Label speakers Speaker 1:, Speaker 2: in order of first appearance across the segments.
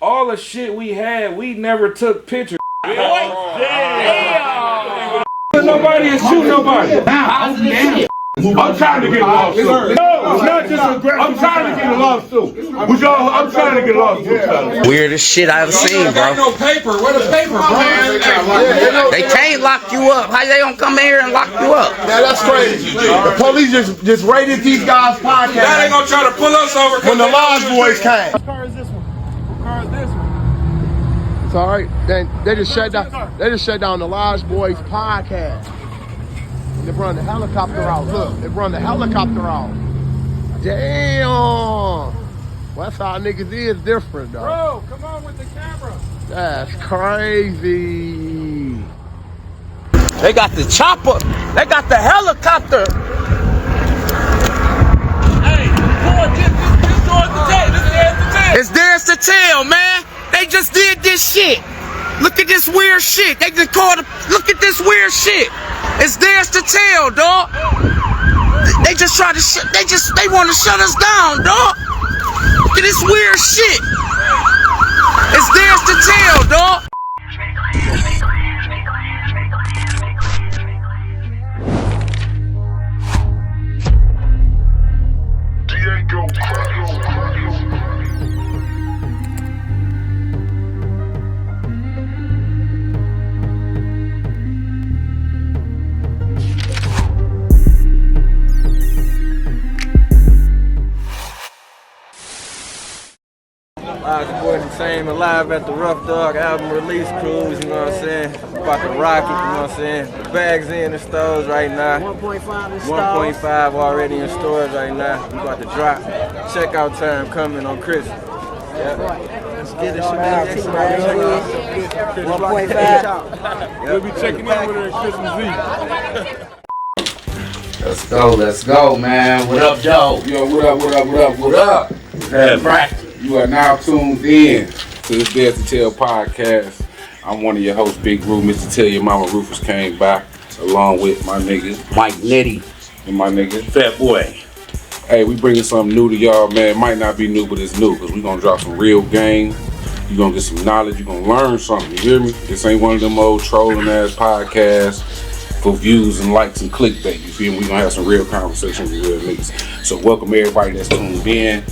Speaker 1: All the shit we had, we never took pictures.
Speaker 2: Damn!
Speaker 1: Nobody is shooting nobody.
Speaker 3: I'm trying to get a lawsuit. No, it's not just aggressive. I'm trying to get a lawsuit. I'm trying to get a lawsuit.
Speaker 4: Weirdest shit I ever seen, bro.
Speaker 1: No paper. Where the paper, bro?
Speaker 4: They can't lock you up. How they gonna come in here and lock you up?
Speaker 3: Yeah, that's crazy. The police just raided these guys' podcast.
Speaker 1: Now they gonna try to pull us over
Speaker 3: when the Lodge Boys came.
Speaker 2: What car is this one? What car is this one?
Speaker 3: It's all right. They just shut down. They just shut down the Lodge Boys podcast. They run the helicopter out. Look, they run the helicopter out. Damn. Well, that's how niggas is different, though.
Speaker 2: Bro, come on with the camera.
Speaker 3: That's crazy.
Speaker 4: They got the chopper. They got the helicopter.
Speaker 2: Hey, this towards the tail. This is the tail.
Speaker 4: It's theirs to tell, man. They just did this shit. Look at this weird shit. They just called. Look at this weird shit. It's theirs to tell, dog. They just try to they want to shut us down, dog. Look at this weird shit. It's theirs to tell, dog.
Speaker 5: It's your boy the same, alive at the Rough Dog album release cruise, you know what I'm saying? About to rock it, you know what I'm saying? The bag's in the stores right now.
Speaker 6: 1.5 in stores.
Speaker 5: 1.5 already in stores right now. We about to drop. Checkout time coming on Christmas. Yep.
Speaker 6: Let's get it, man. 1.5.
Speaker 2: We'll be checking in with her at Christmas Eve.
Speaker 1: Let's go, man. What up, Joe? Yo, what up? Hey, you are now tuned in to this Dare to Tell podcast. I'm one of your hosts, Big Roo. Mr. Tell Your Mama Rufus came by, along with my nigga
Speaker 4: Mike Nitty
Speaker 1: and my nigga
Speaker 7: Fat Boy.
Speaker 1: Hey, we bringing something new to y'all, man. It might not be new, but it's new, because we gonna drop some real game. You gonna get some knowledge. You gonna learn something. You hear me? This ain't one of them old trolling ass podcasts for views and likes and clickbait. You feel me? We gonna have some real conversations with real niggas. So welcome everybody that's tuned in.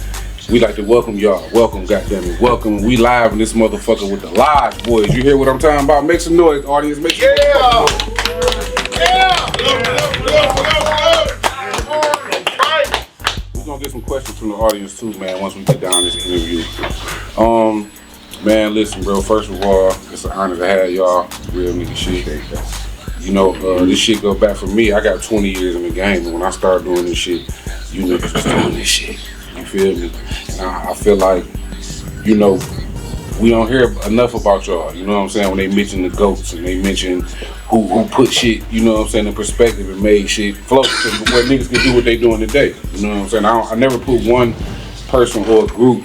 Speaker 1: We like to welcome y'all. Welcome, goddammit. Welcome. We live in this motherfucker with the Live Boys. You hear what I'm talking about? Make some noise, audience. Make some noise. We're gonna get some questions from the audience too, man, once we get down this interview. Man, listen, bro. First of all, it's an honor to have y'all. Real nigga shit. You know, this shit go back for me. I got 20 years in the game, and when I started doing this shit, you niggas was doing this shit. You feel me? And I feel like, you know, we don't hear enough about y'all. You know what I'm saying? When they mention the GOATs and they mention who put shit, you know what I'm saying, in perspective and made shit float to where niggas can do what they doing today. You know what I'm saying? I never put one person or a group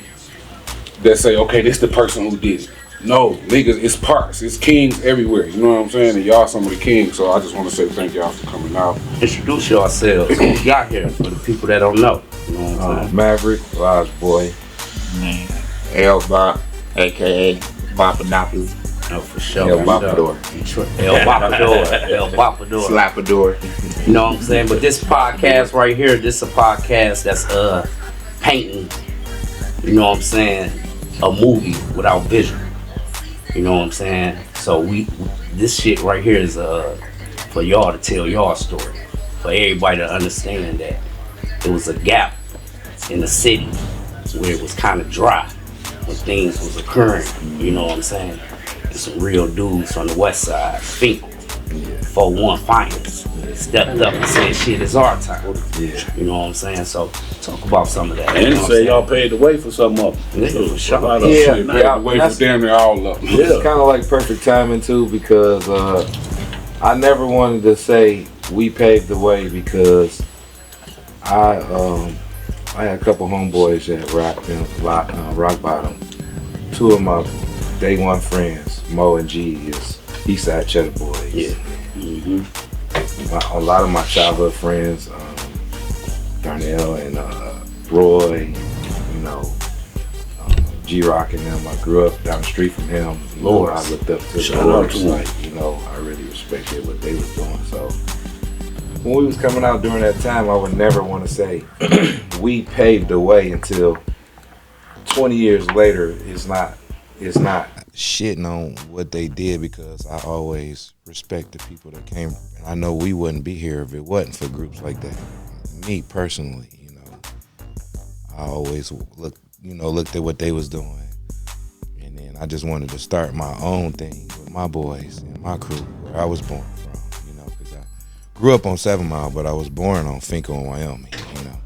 Speaker 1: that say, okay, this the person who did it. No, niggas, it's parts. It's kings everywhere. You know what I'm saying? And y'all some of the kings. So I just want to say thank y'all for coming out.
Speaker 4: Introduce yourselves. Who you got here for the people that don't know? You know what I'm saying?
Speaker 8: Maverick, Lodge Boy, L Bop, aka Bopanopoulos.
Speaker 4: No, for sure.
Speaker 8: El Bopador.
Speaker 4: El Bopador. El Bopador.
Speaker 8: Slapador.
Speaker 4: You know what I'm saying? But this podcast right here, this is a podcast that's painting, you know what I'm saying, a movie without visual. You know what I'm saying? So this shit right here is for y'all to tell y'all story. For everybody to understand that there was a gap in the city where it was kind of dry when things was occurring. You know what I'm saying? And some real dudes from the west side, Finkel, 4-1 Finals, stepped up and said, shit, it's our time.
Speaker 7: Yeah.
Speaker 4: You know what I'm saying? So talk about some of that.
Speaker 7: And say y'all paid the way for some of them.
Speaker 4: Yeah, for sure.
Speaker 1: The way for damn near all of them.
Speaker 8: It's kind of like perfect timing too, because I never wanted to say we paved the way, because I had a couple homeboys that rock bottom. Two of my day one friends, Mo and G, is Eastside Cheddar Boys.
Speaker 4: Yeah.
Speaker 8: A lot of my childhood friends, Darnell and Roy, you know, G-Rock and them. I grew up down the street from him. You know, I looked up to
Speaker 7: Shout
Speaker 8: the
Speaker 7: out
Speaker 8: Lord.
Speaker 7: to him.
Speaker 8: Like, you know, I really respected what they was doing. So when we was coming out during that time, I would never want to say we paved the way until 20 years later. It's not shitting on what they did, because I always respect the people that came. And I know we wouldn't be here if it wasn't for groups like that. Me personally, you know, I always looked at what they was doing. And then I just wanted to start my own thing with my boys and my crew where I was born from, you know, because I grew up on 7 Mile, but I was born on Finkel in Wyoming, you know.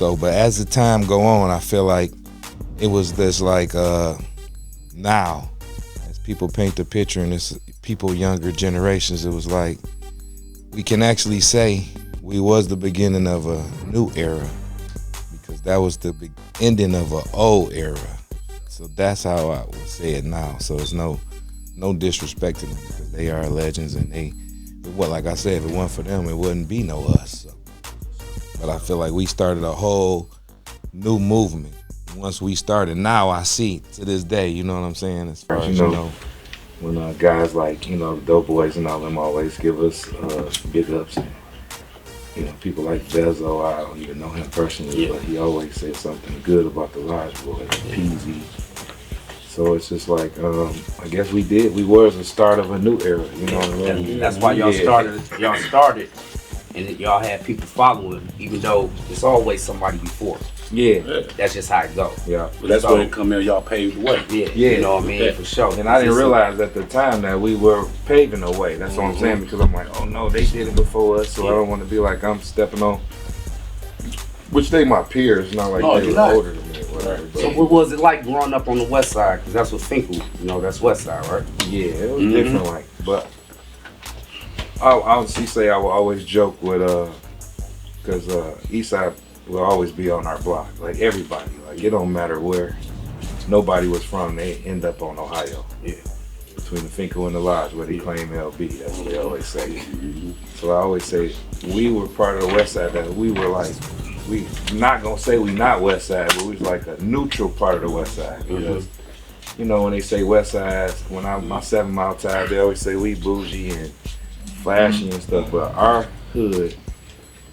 Speaker 8: And, but as the time go on, I feel like it was this like now, as people paint the picture, and it's people younger generations, it was like we can actually say we was the beginning of a new era, because that was the ending of an old era. So that's how I would say it now. So it's no disrespect to them, because they are legends, and like I said, if it wasn't for them, it wouldn't be no us. So. But I feel like we started a whole new movement. Once we started, now I see to this day, you know what I'm saying? As far as, you know, when guys like, you know, doughboys and all them always give us big ups. And, you know, people like Vezo, I don't even know him personally, but he always says something good about the Lodge Boys, peezy. So it's just like, I guess we was the start of a new era, you know what I mean?
Speaker 4: That's why y'all started, and y'all had people following, even though there's always somebody before.
Speaker 8: Yeah.
Speaker 4: That's just how it goes.
Speaker 8: Yeah.
Speaker 7: But that's when it come in, y'all paved the way.
Speaker 4: Yeah. You know what I mean? For sure.
Speaker 8: And I didn't realize at the time that we were paving the way. That's what I'm saying, because I'm like, oh no, they did it before us, so I don't want to be like I'm stepping on. Which they my peers, not like they were older than me or whatever.
Speaker 4: So what was it like growing up on the west side? Because that's what Finkel, you know, that's west side, right?
Speaker 8: Yeah, it was different, like, but I would say I would always joke with, because east side will always be on our block, like everybody. Like, it don't matter where nobody was from, they end up on Ohio. Yeah. Between the Finkel and the Lodge, where they claim LB, that's what they always say. So I always say we were part of the west side, that we were like, we not gonna say we not west side, but we was like a neutral part of the west side. Because, you know, when they say west side, when I'm my 7 Mile time, they always say we bougie and flashy and stuff, but our hood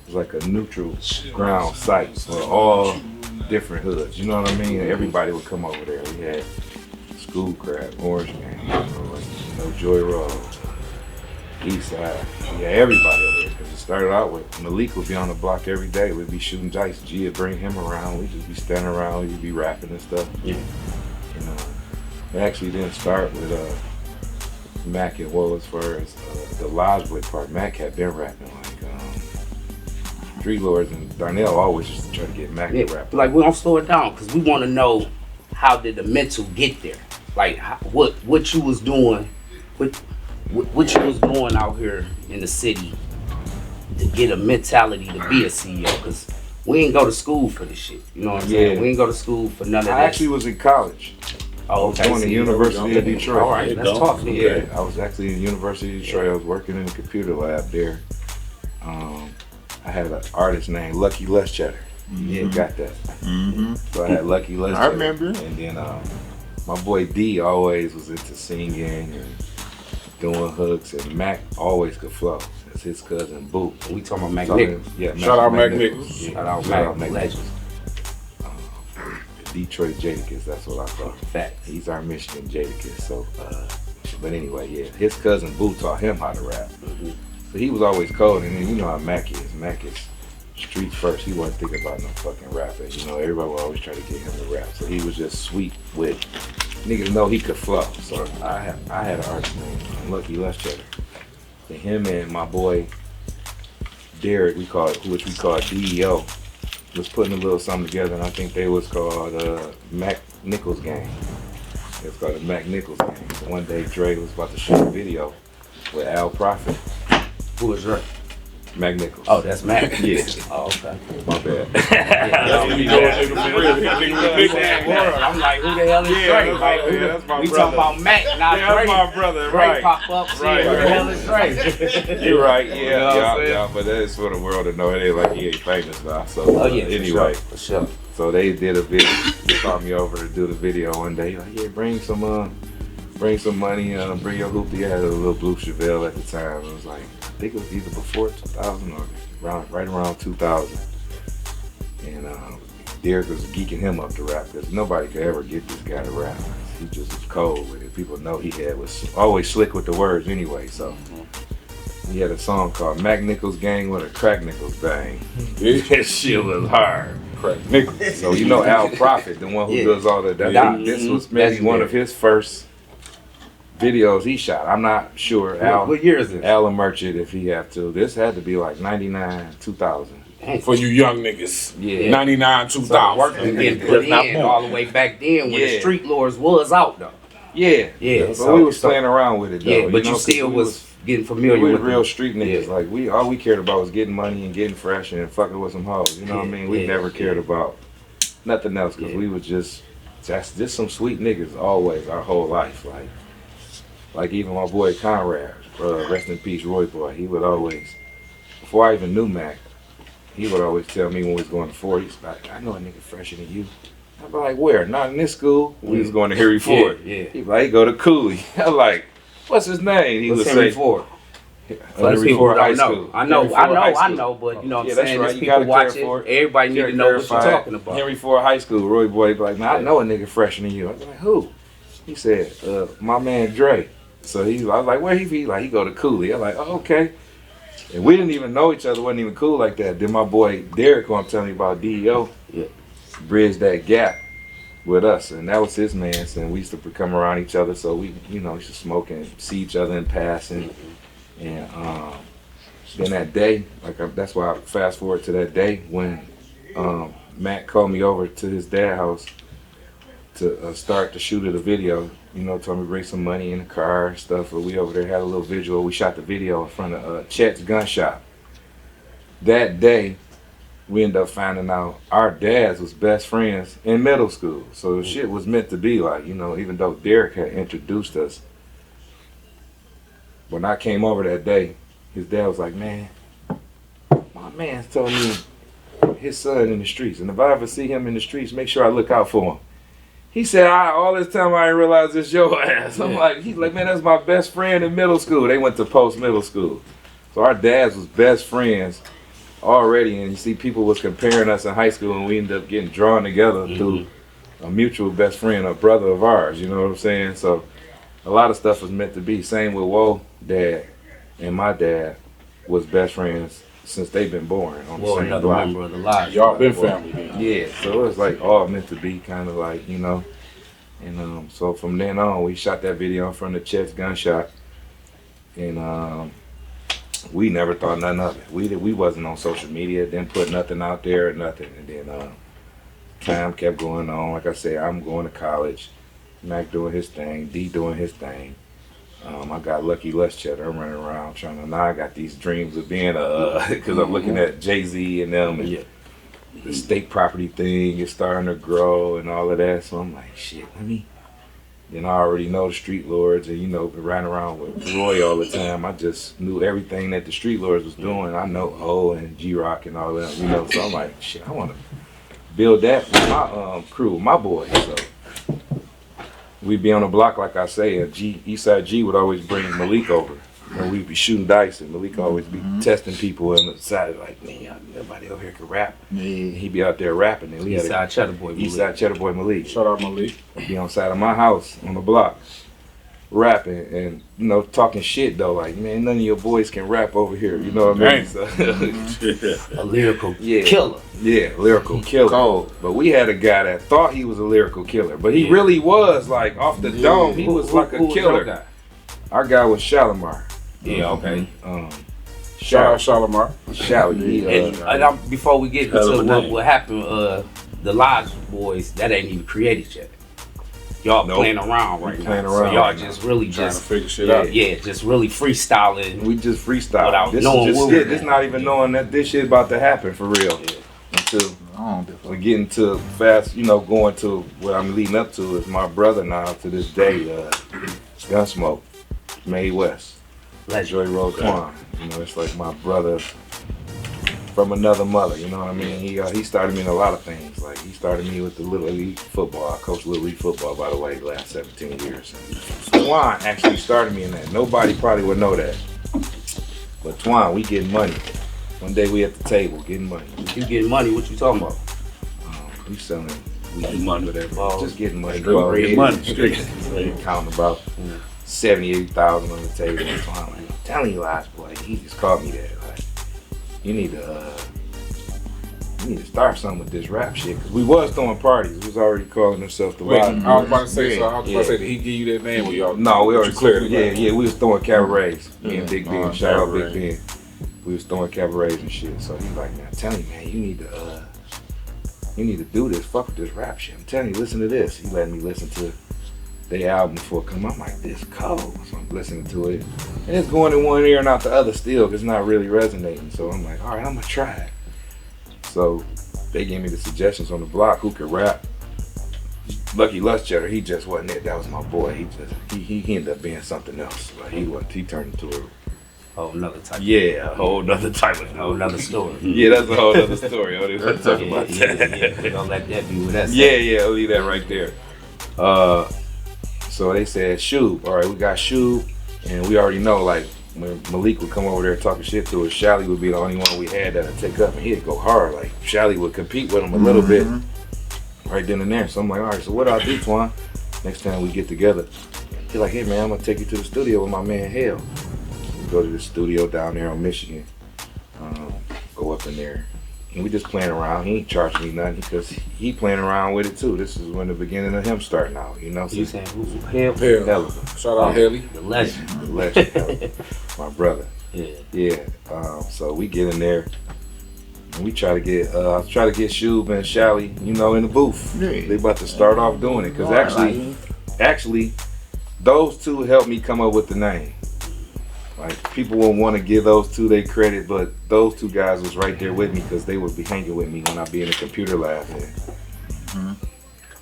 Speaker 8: was like a neutral ground site for all different hoods. You know what I mean? Everybody would come over there. We had School Crab, Orange Man, you know, Joy Road, East Side. Yeah, everybody over there. Because it started out with Malik would be on the block every day. We'd be shooting dice. G would bring him around. We'd just be standing around. We'd be rapping and stuff. Yeah. You know, it actually didn't start with Mack and Woe as far as the Lodge Boy part. Mack had been rapping like Street Lords, and Darnell always used to try to get Mack to rap.
Speaker 4: Like, we don't slow it down, because we want to know, how did the mental get there? Like, what you was doing, what you was doing out here in the city to get a mentality to be a CEO? Because we ain't go to school for this shit. You know what I'm saying? We ain't go to school for none of that.
Speaker 8: I actually was in college.
Speaker 4: Oh, okay.
Speaker 8: I was going to University of Detroit.
Speaker 4: All right, let's talk.
Speaker 8: Yeah, I was actually in University of Detroit. I was working in the computer lab there. I had an artist named Lucky Luschetter. Yeah, got that. So I had Lucky Luschetter.
Speaker 3: I remember.
Speaker 8: And then my boy D always was into singing and doing hooks, and Mack always could flow. That's his cousin Boo.
Speaker 4: We talking about Mack Nickles.
Speaker 8: Yeah,
Speaker 1: Shout out Mack Nickles.
Speaker 8: Yeah,
Speaker 4: Shout out Mack
Speaker 8: Nickles. Detroit Jadakiss, that's what I call him.
Speaker 4: Facts.
Speaker 8: He's our Michigan Jadakiss. So, but anyway, yeah, his cousin Boo taught him how to rap. So he was always cold, and then you know how Mack is. Mack is streets first. He wasn't thinking about no fucking rapping. You know, everybody would always try to get him to rap. So he was just sweet with niggas know he could flow. So I had an artist named Lucky Luschetter. So him and my boy Derek, which we call DEO, was putting a little something together, and I think they was called Mack Nickles Gang. It was called the Mack Nickles Gang. So one day Dre was about to shoot a video with Al Prophet.
Speaker 4: Who is Dre?
Speaker 8: Mack Nickles.
Speaker 4: Oh, that's Mack.
Speaker 8: Yeah.
Speaker 4: Oh, okay.
Speaker 8: My bad.
Speaker 4: I'm like, who the hell is Dre?
Speaker 8: That's my
Speaker 4: we
Speaker 8: brother.
Speaker 4: talking about Mack, not Dre.
Speaker 8: That's my brother,
Speaker 4: Dre
Speaker 8: right.
Speaker 4: pop up,
Speaker 8: Right.
Speaker 4: who the hell is Dre?
Speaker 8: You're right, yeah,
Speaker 4: You know what I'm saying?
Speaker 8: but that is for the world to know. It ain't like he ain't famous now. So
Speaker 4: Oh yeah,
Speaker 8: anyway.
Speaker 4: for sure.
Speaker 8: So they did a video. They called me over to do the video one day. Like, yeah, bring some money, bring your hoopty. I had a little blue Chevelle at the time. It was like, I think it was either before 2000 or right around 2000. And Derek was geeking him up to rap because nobody could ever get this guy to rap. He just was cold with it. People know he was always slick with the words anyway. So he had a song called Mack Nickles Gang with a Crack Nickles Bang. That shit was hard.
Speaker 1: Crack Nickles.
Speaker 8: So you know Al Prophet, the one who does all that. This was maybe one of his first videos he shot. I'm not sure.
Speaker 4: What year is this?
Speaker 8: Al will merch it if he have to. This had to be like 99, 2000.
Speaker 1: For you young niggas.
Speaker 8: Yeah.
Speaker 1: 99, 2000.
Speaker 4: And then put in all the way back then when the Street Lords was out though.
Speaker 8: Yeah.
Speaker 4: Yeah.
Speaker 8: So we was playing around with it though.
Speaker 4: Yeah, but you
Speaker 8: know,
Speaker 4: still
Speaker 8: we
Speaker 4: was getting familiar
Speaker 8: we
Speaker 4: with
Speaker 8: real
Speaker 4: them.
Speaker 8: street niggas. Like all we cared about was getting money and getting fresh and fucking with some hoes. You know what I mean? We never cared about nothing else because we was just some sweet niggas always our whole life. Like even my boy Conrad, rest in peace, Roy boy. He would always, before I even knew Mack, he would always tell me when we was going to 40s, like, I know a nigga fresher than you. I'd be like, where? Not in this school. We was going to Harry Ford.
Speaker 4: Yeah.
Speaker 8: He'd be like, he go to Cooley. I'm like, what's his name? He would say
Speaker 4: Ford.
Speaker 8: Henry Ford High School.
Speaker 4: I know, but you know what I'm saying?
Speaker 8: Right.
Speaker 4: There's people watching. Everybody need to know what you're talking about.
Speaker 8: Henry Ford High School. Roy boy be like, nah, I know a nigga fresher than you. I was like, who? He said, my man Dre. So I was like, where he be? Like, he go to Cooley. I'm like, oh, okay. And we didn't even know each other, wasn't even cool like that. Then my boy Derek gonna tell me about DEO, bridged that gap with us, and that was his man. And we used to come around each other, so we, used to smoke and see each other in passing. And then that day, that's why I fast forward to that day when Matt called me over to his dad's house to start the shoot of the video. Told me to bring some money in the car and stuff. But we over there had a little visual. We shot the video in front of Chet's gun shop. That day, we ended up finding out our dads was best friends in middle school. So the shit was meant to be like, even though Derek had introduced us. When I came over that day, his dad was like, man, my man's telling me his son in the streets. And if I ever see him in the streets, make sure I look out for him. He said, all this time I didn't realize it's your ass. I'm like, he's like, man, that's my best friend in middle school. They went to post middle school. So our dads was best friends already. And you see people was comparing us in high school and we ended up getting drawn together through a mutual best friend, a brother of ours, you know what I'm saying? So a lot of stuff was meant to be. Same with Woe dad and my dad was best friends since they've been born on the same
Speaker 4: another
Speaker 8: block.
Speaker 4: member of the lodge.
Speaker 1: Y'all been family then.
Speaker 8: Yeah, so it was like all meant to be, kind of like, And so from then on, we shot that video in front of Chet's gun shop. And we never thought nothing of it. We wasn't on social media, didn't put nothing out there or nothing. And then time kept going on. Like I said, I'm going to college. Mack doing his thing, D doing his thing. I got Lucky Less Cheddar. I'm running around now I got these dreams of being because I'm looking at Jay-Z and them and the state property thing is starting to grow and all of that. So I'm like, shit, then I already know the Street Lords and, riding around with Roy all the time. I just knew everything that the Street Lords was doing. I know O and G-Rock and all that, So I'm like, shit, I want to build that with my crew, my boys. So we'd be on the block, like I say, and Eastside G would always bring Malik over. We'd be shooting dice, and Malik always be testing people on the side, like, man, nobody over here can rap. Yeah. He'd be out there rapping. And we
Speaker 4: Eastside Cheddar Boy Malik.
Speaker 8: Eastside Cheddar Boy Malik.
Speaker 1: Shout out Malik.
Speaker 8: He'd be on the side of my house on the block, rapping and, talking shit, though. Like, man, none of your boys can rap over here. You know what I mean? So,
Speaker 4: a lyrical killer.
Speaker 8: Yeah, lyrical killer. Cold. But we had a guy that thought he was a lyrical killer, but he really was, like, off the dome. He was like a killer. Our guy was Shalimar.
Speaker 4: Yeah, okay.
Speaker 1: Shout out Shalimar.
Speaker 4: And before we get into what happened, the Lodge Boys, that ain't even created yet. Y'all playing around right now. So y'all just really
Speaker 1: trying to figure shit out.
Speaker 4: Yeah, just really freestyling.
Speaker 8: We just freestyle.
Speaker 4: Without
Speaker 8: this
Speaker 4: knowing
Speaker 8: is just it. This not even knowing that this shit about to happen for real. Yeah. Until we get into fast, going to what I'm leading up to is my brother now to this day, Gunsmoke, Madewest. Joy Road Twan. It's like my brother from another mother. You know what I mean? He started me in a lot of things. Like he started me with the Little League football. I coached Little League football, by the way, the last 17 years. Twan actually started me in that. Nobody probably would know that. But Twan, we getting money. One day we at the table getting money.
Speaker 4: You getting money? What you talking about?
Speaker 8: We selling. We
Speaker 7: Getting money.
Speaker 8: whatever. Just getting money.
Speaker 7: Getting money.
Speaker 8: Counting about 70,000, 80,000 on the table. So I'm like, I'm telling you, last boy, he just called me that. Like, you need to start something with this rap shit. Cause we was throwing parties. We was already calling himself the
Speaker 1: Wait,
Speaker 8: Wild.
Speaker 1: I was about to say, did he give you that name? Or y'all?
Speaker 8: No, we already
Speaker 1: cleared
Speaker 8: cleared it. Yeah, we was throwing cabarets. Me and Big Ben, shout out Big
Speaker 1: cabaret.
Speaker 8: Ben. We was throwing cabarets and shit. So he's like, man, I'm telling you, man, you need to do this. Fuck with this rap shit. I'm telling you, listen to this. He let me listen to their album before it come. I'm like, this cold. So I'm listening to it. And it's going in one ear and out the other still, because it's not really resonating. So I'm like, all right, I'm gonna try it. So they gave me the suggestions on the block who could rap. Lucky Lustcheddar, he just wasn't it. That was my boy. He ended up being something else. Like he turned into a
Speaker 4: whole nother type.
Speaker 8: Yeah, a whole nother type of
Speaker 4: whole nother story.
Speaker 8: Yeah, that's a whole other story. I didn't talk about that.
Speaker 4: Yeah. We don't let that be what that's.
Speaker 8: Yeah, I'll leave that right there. So they said Shub. All right, we got Shub, and we already know like when Malik would come over there talking shit to us, Shally would be the only one we had that'd take up, and he'd go hard. Like Shally would compete with him a little bit right then and there. So I'm like, all right, so what do I do, Twan? Next time we get together, he's like, hey man, I'm gonna take you to the studio with my man Hale. We go to the studio down there on Michigan. Go up in there. And we just playing around. He ain't charging me nothing because he playing around with it too. This is when the beginning of him starting out, you know.
Speaker 4: You saying who? Hell?
Speaker 1: Hell. Shout out Haley.
Speaker 4: The legend.
Speaker 8: The legend. My brother.
Speaker 4: Yeah.
Speaker 8: So we get in there and we try to get Shub and Shally, you know, in the booth. They about to start off doing it because actually those two helped me come up with the name. Like people won't want to give those two their credit, but those two guys was right there with me because they would be hanging with me when I be in the computer lab.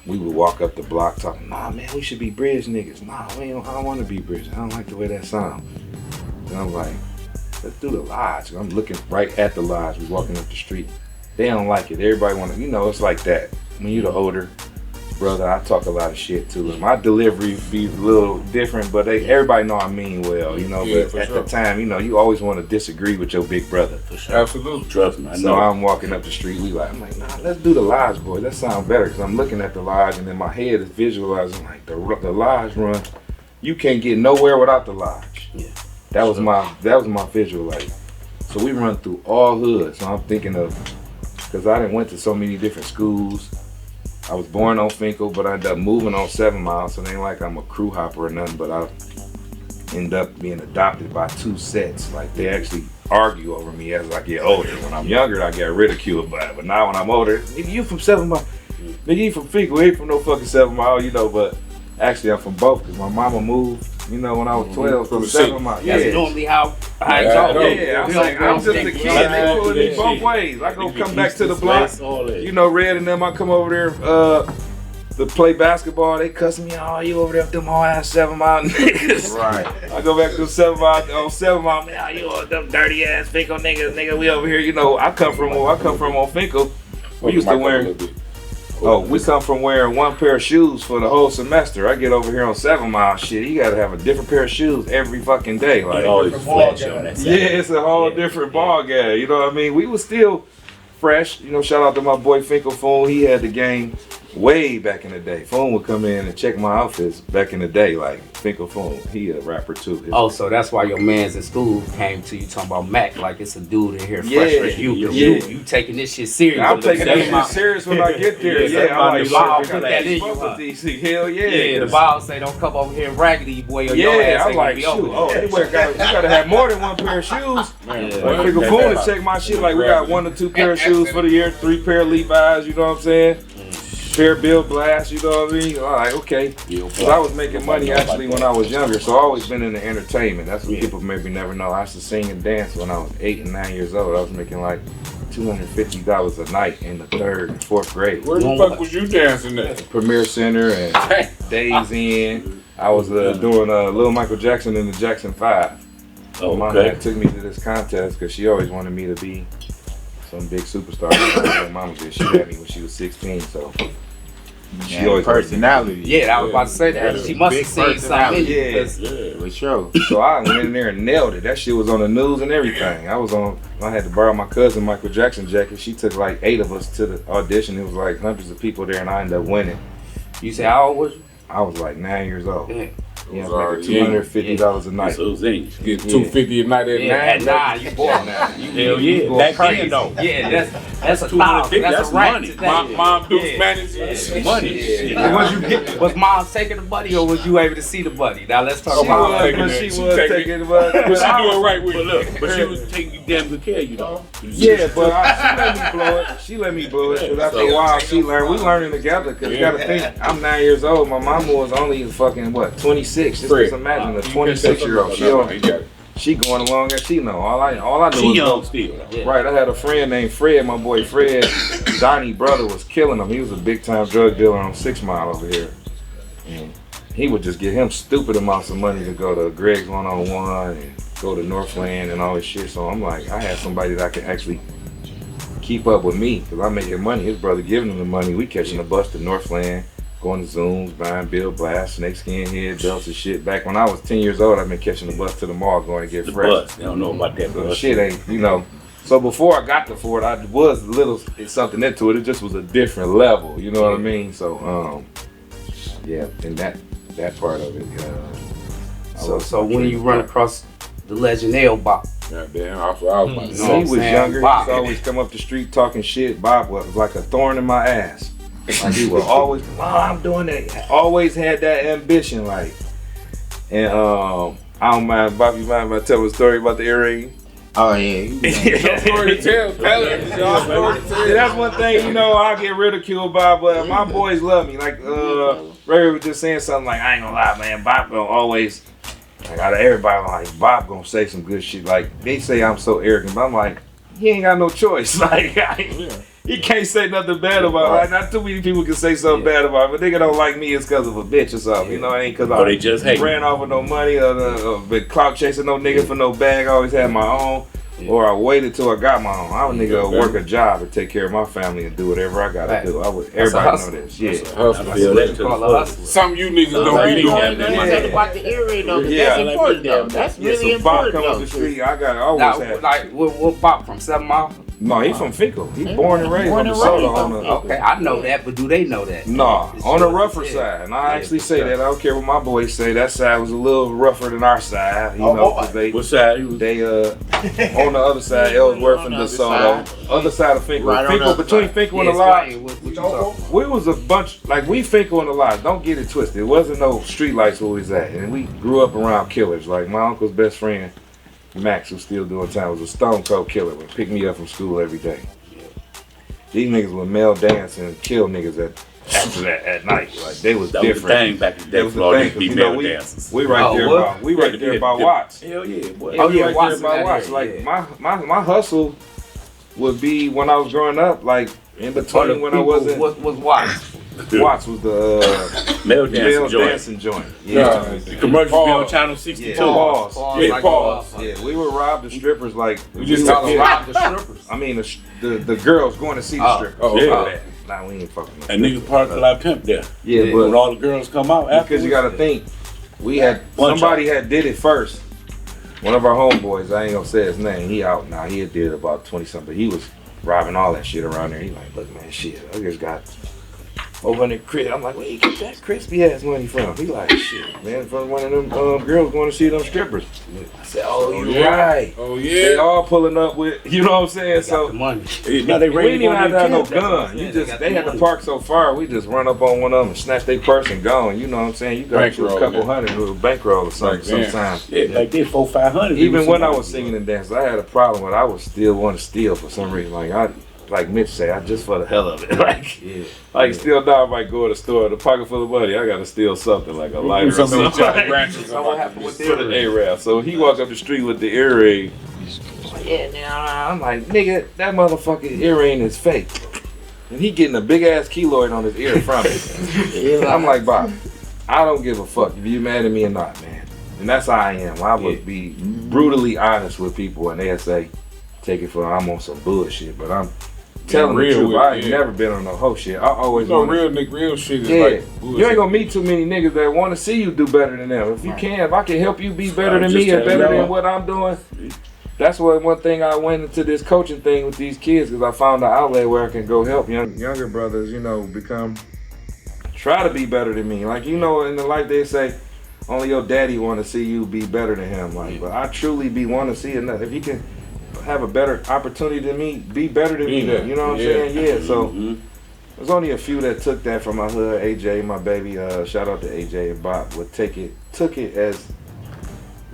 Speaker 8: We would walk up the block talking, nah man, we should be bridge niggas. Nah, I don't want to be bridge. I don't like the way that sound. And I'm like, let's do the lodge. I'm looking right at the lodge. We walking up the street. They don't like it. Everybody want to, you know, it's like that. When you're the older brother, I talk a lot of shit to them. My delivery be a little different, but everybody know I mean well, you know.
Speaker 1: Yeah,
Speaker 8: but at the time, you know, you always want to disagree with your big brother.
Speaker 4: For sure.
Speaker 1: Absolutely.
Speaker 7: Trust me, I know.
Speaker 8: So I'm walking up the street. I'm like, nah, let's do the lodge, boy. That sound better because I'm looking at the lodge and in my head is visualizing like the lodge run. You can't get nowhere without the lodge.
Speaker 4: Yeah.
Speaker 8: That was my visual. Like, so we run through all hoods. So I'm thinking of, because I done went to so many different schools. I was born on Finkel, but I ended up moving on 7 Mile, so it ain't like I'm a crew hopper or nothing, but I end up being adopted by 2 sets. Like, they actually argue over me as I get older. When I'm younger, I get ridiculed by it, but now when I'm older, nigga, you from 7 Mile. Nigga, you from Finkel, ain't from no fucking 7 Mile, you know, but actually I'm from both, because my mama moved, you know, when I was 12 from 7 Mile.
Speaker 4: That's normally how I
Speaker 1: Yeah,
Speaker 4: talk.
Speaker 8: Yeah, I'm just a kid. They pulling me both ways. I go come back to the block. You know, Red and them, I come over there to play basketball. They cussing me, oh, you over there with them whole ass 7 Mile niggas.
Speaker 1: Right.
Speaker 8: I go back to 7 Mile, on 7 Mile, man, oh, you all them dirty ass Finkel niggas, nigga, we over here, you know, I come from on Finkel. We used to wear, we come from wearing 1 pair of shoes for the whole semester. I get over here on 7 Mile, shit, you gotta have a different pair of shoes every fucking day. Like, it's a whole different ball game, you know what I mean? We was still fresh, you know, shout out to my boy Finkel Foon, he had the game way back in the day. Foon would come in and check my outfits back in the day, like Finkel Foon, he a rapper too.
Speaker 4: Oh, so that's why your mans in school came to you talking about Mack, like it's a dude in here fresh as you. You taking this shit serious.
Speaker 8: I'm taking this shit serious when I get there. I'm like,
Speaker 4: I'll
Speaker 8: shit,
Speaker 4: put
Speaker 8: I
Speaker 4: that in
Speaker 8: gotta
Speaker 4: you,
Speaker 8: DC. Hell yeah.
Speaker 4: Yeah, the ball say don't come over here raggedy, boy, or your ass
Speaker 8: I'm
Speaker 4: ain't
Speaker 8: like,
Speaker 4: gonna be
Speaker 8: shoot,
Speaker 4: over there.
Speaker 8: you gotta have more than 1 pair of shoes. Like Finkel Foon to check my shit, like we got 1 or 2 pair of shoes for the year, 3 pair of Levi's, you know what I'm saying? Pair of Bill Blast, you know what I mean? All right, okay. Because I was making money actually when I was younger, so I always been in the entertainment. That's what people maybe never know. I used to sing and dance when I was 8 and 9 years old. I was making like $250 a night in the 3rd and 4th grade.
Speaker 1: Where the fuck was you dancing at?
Speaker 8: Premier Center and Days Inn. I was doing Lil Michael Jackson in the Jackson 5. So my mom took me to this contest because she always wanted me to be some big superstar. My mama did. She had me when she was 16, so she always
Speaker 9: personality.
Speaker 4: Yeah, I was about to say that. She must have seen something.
Speaker 8: Yeah,
Speaker 9: for sure.
Speaker 8: So I went in there and nailed it. That shit was on the news and everything. I had to borrow my cousin Michael Jackson jacket. She took like 8 of us to the audition. It was like hundreds of people there, and I ended up winning.
Speaker 4: You say how old was you?
Speaker 8: I was like 9 years old.
Speaker 4: Yeah.
Speaker 8: Yeah, like $250 a night.
Speaker 7: So it was in.
Speaker 1: Get $250 a night at
Speaker 4: At 9, you bought
Speaker 8: now.
Speaker 7: Hell yeah. Back then though.
Speaker 4: Yeah, that's a $1,000.
Speaker 7: That's
Speaker 4: a rank
Speaker 7: money.
Speaker 4: today.
Speaker 1: Mom Duke's manager.
Speaker 7: Money.
Speaker 4: Was mom taking the money or was you able to see the money? Now let's talk about
Speaker 8: She was taking the money.
Speaker 1: But she doing right with
Speaker 7: But look, but she was taking damn good care of you though.
Speaker 8: Yeah, but she let me blow it. She let me blow it. But after a while, she learned. We learning together. Cause you gotta think, I'm 9 years old. My mama was only fucking what, 26. Just imagine a 26-year-old. She going along as she know. All I know
Speaker 7: She
Speaker 8: is
Speaker 7: young still.
Speaker 8: Right. I had a friend named Fred. My boy Fred, Donnie's brother was killing him. He was a big time drug dealer on 6 Mile over here. And he would just get him stupid amounts of money to go to Greg's 101 and go to Northland and all this shit. So I'm like, I had somebody that I could actually keep up with me because I'm making money. His brother giving him the money. We catching the bus to Northland, going to Zooms, buying Bill Blast, snakeskin head belts and shit. Back when I was 10 years old, I've been catching the bus to the mall going to get
Speaker 7: The
Speaker 8: fresh.
Speaker 7: bus. They don't know about that
Speaker 8: So
Speaker 7: bus.
Speaker 8: shit ain't, So before I got to Ford, I was a little something into it. It just was a different level, you know what I mean? So, yeah, and that part of it.
Speaker 4: So when you run across the legend L Bop,
Speaker 1: Goddamn, I was about to
Speaker 8: He
Speaker 1: say.
Speaker 8: was younger. He used to always come up the street talking shit. Bob was like a thorn in my ass. Like he would always, I'm doing that. Always had that ambition, like. And I don't mind, Bob, you mind if I tell a story about the earring?
Speaker 9: Oh yeah.
Speaker 1: Story to tell, tell it. Y'all story to tell.
Speaker 8: Yeah, that's one thing, I get ridiculed by, but my boys love me. Like, Ray was just saying something like, I ain't gonna lie, man, Bob gonna always, like, out of everybody, like, Bob gonna say some good shit. Like, they say I'm so arrogant, but I'm like, he ain't got no choice. Like, he can't say nothing bad about it. Like, not too many people can say something bad about it, but nigga don't like me, it's because of a bitch or something. It ain't because
Speaker 7: Or they just hate
Speaker 8: ran off with no money or been clout chasing no nigga for no bag. I always had my own. Or I waited till I got my own. I'm a nigga who work a job to take care of my family and do whatever I gotta do. Everybody know this. Yeah.
Speaker 7: I feel that too.
Speaker 1: Some of you niggas don't be doing that.
Speaker 9: About the earring though,
Speaker 8: Yeah.
Speaker 9: that's important though. That's really
Speaker 8: So Bob
Speaker 9: important
Speaker 8: come up
Speaker 9: though.
Speaker 8: the street, I gotta always have.
Speaker 4: like what Bop from 7 Mile?
Speaker 8: No, he from Finkel. He born and raised on
Speaker 9: Born
Speaker 8: the
Speaker 9: and
Speaker 8: soda
Speaker 9: raised
Speaker 8: on
Speaker 9: on
Speaker 8: the.
Speaker 4: Okay, I know that, but do they know that?
Speaker 8: Nah, on the rougher side. And I actually say that. I don't care what my boys say. That side was a little rougher than our side. You know, 'cause
Speaker 7: What side?
Speaker 8: they on the other side, Ellsworth and DeSoto. Other side of Finkel.
Speaker 9: Right on
Speaker 8: Finkel,
Speaker 9: the other
Speaker 8: between
Speaker 9: side.
Speaker 8: Finkel and the Lodge.
Speaker 4: What you talking about?
Speaker 8: We was a bunch, like we Finkel and the Lodge. Don't get it twisted. It wasn't no street lights where we was at. And we grew up around killers. Like my uncle's best friend, Max, who's still doing time, was a stone cold killer. Would pick me up from school every day. These niggas would male dance and kill niggas after that at night. Like they was
Speaker 7: That was the
Speaker 8: different.
Speaker 7: thing back in the day.
Speaker 8: That was the
Speaker 7: Florida,
Speaker 8: thing, 'cause,
Speaker 7: be
Speaker 8: you know,
Speaker 7: male
Speaker 8: we
Speaker 7: dancers.
Speaker 8: right there
Speaker 4: what?
Speaker 8: about right there by Watts.
Speaker 7: Hell yeah, boy.
Speaker 8: Yeah, we
Speaker 4: yeah,
Speaker 8: right
Speaker 4: Watts
Speaker 8: there by
Speaker 4: in that
Speaker 8: Watts.
Speaker 4: area,
Speaker 8: Like my hustle would be when I was growing up, like in between when I wasn't.
Speaker 4: What was Watts?
Speaker 8: Watts was the
Speaker 7: Male
Speaker 8: male
Speaker 7: dancing joint.
Speaker 8: dancing joint.
Speaker 1: Yeah.
Speaker 7: The commercial be on channel 62.
Speaker 8: Pause.
Speaker 1: Yeah,
Speaker 4: Like
Speaker 1: pause.
Speaker 8: Yeah, we would rob the strippers like
Speaker 1: We just
Speaker 8: would
Speaker 1: talking
Speaker 8: get-
Speaker 1: about
Speaker 4: The strippers.
Speaker 8: I mean the girls going to see the strippers.
Speaker 1: Oh,
Speaker 7: yeah.
Speaker 1: okay.
Speaker 8: Nah, we ain't fucking.
Speaker 7: And niggas parked a lot of pimp there.
Speaker 8: Yeah,
Speaker 7: When
Speaker 8: but
Speaker 7: all the girls come out after.
Speaker 8: because you got to think, we had
Speaker 7: Bunch
Speaker 8: somebody had did it first. One of our homeboys, I ain't gonna say his name. He out now. He had did about 20 something. He was robbing all that shit around there. He like, look man, shit. I just got over in the crib. I'm like, where you get that crispy ass money from? He like, shit, man, from one of them girls going to see them strippers. I said, oh, you right.
Speaker 1: Oh
Speaker 8: They
Speaker 1: yeah.
Speaker 8: all pulling up with, you know what I'm saying?
Speaker 4: Got
Speaker 8: So
Speaker 4: the money.
Speaker 7: Now they
Speaker 8: we
Speaker 7: ready
Speaker 8: didn't even have to have no
Speaker 4: That's what I'm
Speaker 8: gun.
Speaker 4: saying.
Speaker 8: You
Speaker 4: They
Speaker 8: just
Speaker 4: got
Speaker 8: they
Speaker 4: the
Speaker 8: had to
Speaker 4: money.
Speaker 8: park so far. We just run up on one of them and snatch their purse and gone. You know what I'm saying? You got you a
Speaker 1: Bankroll,
Speaker 8: couple
Speaker 1: man.
Speaker 8: hundred with a bankroll or something
Speaker 1: Like, man.
Speaker 8: sometimes.
Speaker 7: Yeah, like they 400-500.
Speaker 8: Even when I was singing and dancing, I had a problem with I would still want to steal for some reason. Like Mitch say, I just for the hell of it. Like still now I might go to the store, the pocket full of money, I gotta steal something like a lighter or
Speaker 1: Some of
Speaker 8: something.
Speaker 1: the branches.
Speaker 4: So what happened with
Speaker 8: For the A-Rap. So he walked up the street with the earring. Yeah, now I'm like, nigga, that motherfucking earring is fake. And he getting a big ass keloid on his ear from it. I'm like, Bob, I don't give a fuck if you mad at me or not, man. And that's how I am. I would be brutally honest with people and they'll say, take it for I'm on some bullshit, but I'm telling the
Speaker 1: real
Speaker 8: truth.
Speaker 1: with
Speaker 8: I ain't
Speaker 1: it,
Speaker 8: never been on no hoe shit. I always
Speaker 1: You know,
Speaker 8: wanna-
Speaker 1: real shit is
Speaker 8: Yeah,
Speaker 1: like bullshit.
Speaker 8: you ain't gonna meet too many niggas that want to see you do better than them. If you can, if I can help you be better than me and better than what I'm doing, that's what one thing I went into this coaching thing with these kids because I found an outlet where I can go help younger brothers, you know, try to be better than me. Like, you know, in the life they say, only your daddy want to see you be better than him. Like, but I truly want to see enough. If he can have a better opportunity than me, be better than me. You know what I'm saying? Yeah. So there's only a few that took that from my hood. AJ, my baby. Shout out to AJ and Bop. Took it as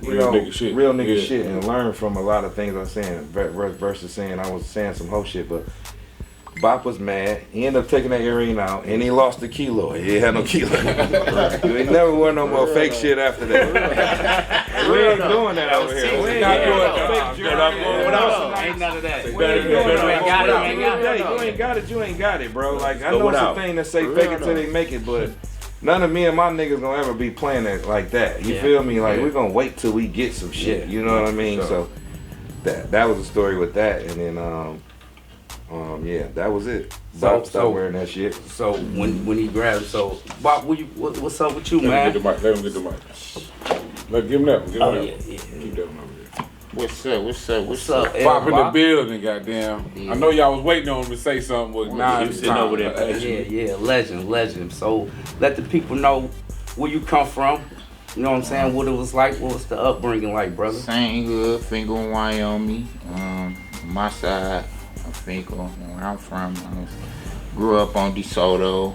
Speaker 1: real nigga shit,
Speaker 8: and learn from a lot of things I'm saying versus saying I was saying some hoe shit. But Bop was mad. He ended up taking that earring out, and he lost the kilo. He ain't had no kilo. He never wore no more fake shit after that. We ain't doing that over here. We ain't doing fake jewelry.
Speaker 4: Ain't none of that.
Speaker 8: You ain't got it. You ain't got it, bro. Like I know it's a thing that say fake it till they make it, but none of me and my niggas gonna ever be playing it like that. You feel me? Like we're gonna wait till we get some shit. You know what I mean? So that was the story with that, and then yeah, that was it. Bob stopped wearing that shit.
Speaker 4: So when he grabbed, so Bob, what's up with you,
Speaker 1: Let
Speaker 4: man?
Speaker 1: him get the mic. Give him that one. Give him that one.
Speaker 4: Yeah.
Speaker 1: Keep that one over there.
Speaker 9: What's up?
Speaker 1: Bop in the building, goddamn. I know y'all was waiting on him to say something. But nah,
Speaker 7: he was sitting over there.
Speaker 4: Yeah, legend. So let the people know where you come from. You know what I'm saying? What it was like. What was the upbringing like, brother?
Speaker 9: Same hood, Finkel, Wyoming. My side of Finkel, where I'm from, grew up on DeSoto.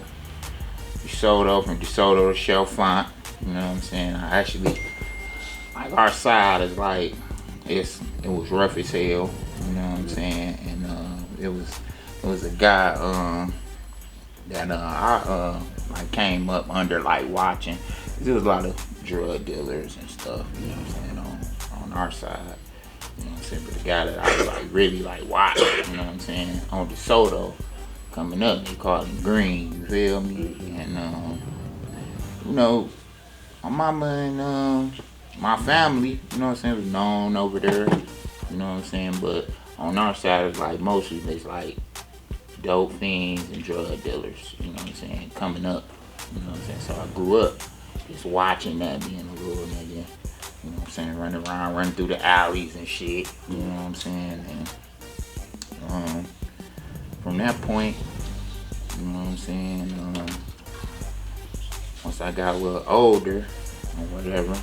Speaker 9: From DeSoto to Chalfont. You know what I'm saying? I actually, like our side is like, it was rough as hell. You know what I'm saying? And it was a guy that I like came up under, like watching. There was a lot of drug dealers and stuff. You know what I'm saying on our side. You know what I'm saying? But the guy that I was like really like watching. You know what I'm saying? On DeSoto, coming up, they called him Green. You feel me? And you know, my mama and my family, you know what I'm saying, was known over there, you know what I'm saying, but on our side, it's like mostly it's like dope fiends and drug dealers, you know what I'm saying, coming up, you know what I'm saying, so I grew up just watching that, being a little nigga, you know what I'm saying, running through the alleys and shit, you know what I'm saying, and from that point, you know what I'm saying, once I got a little older or whatever,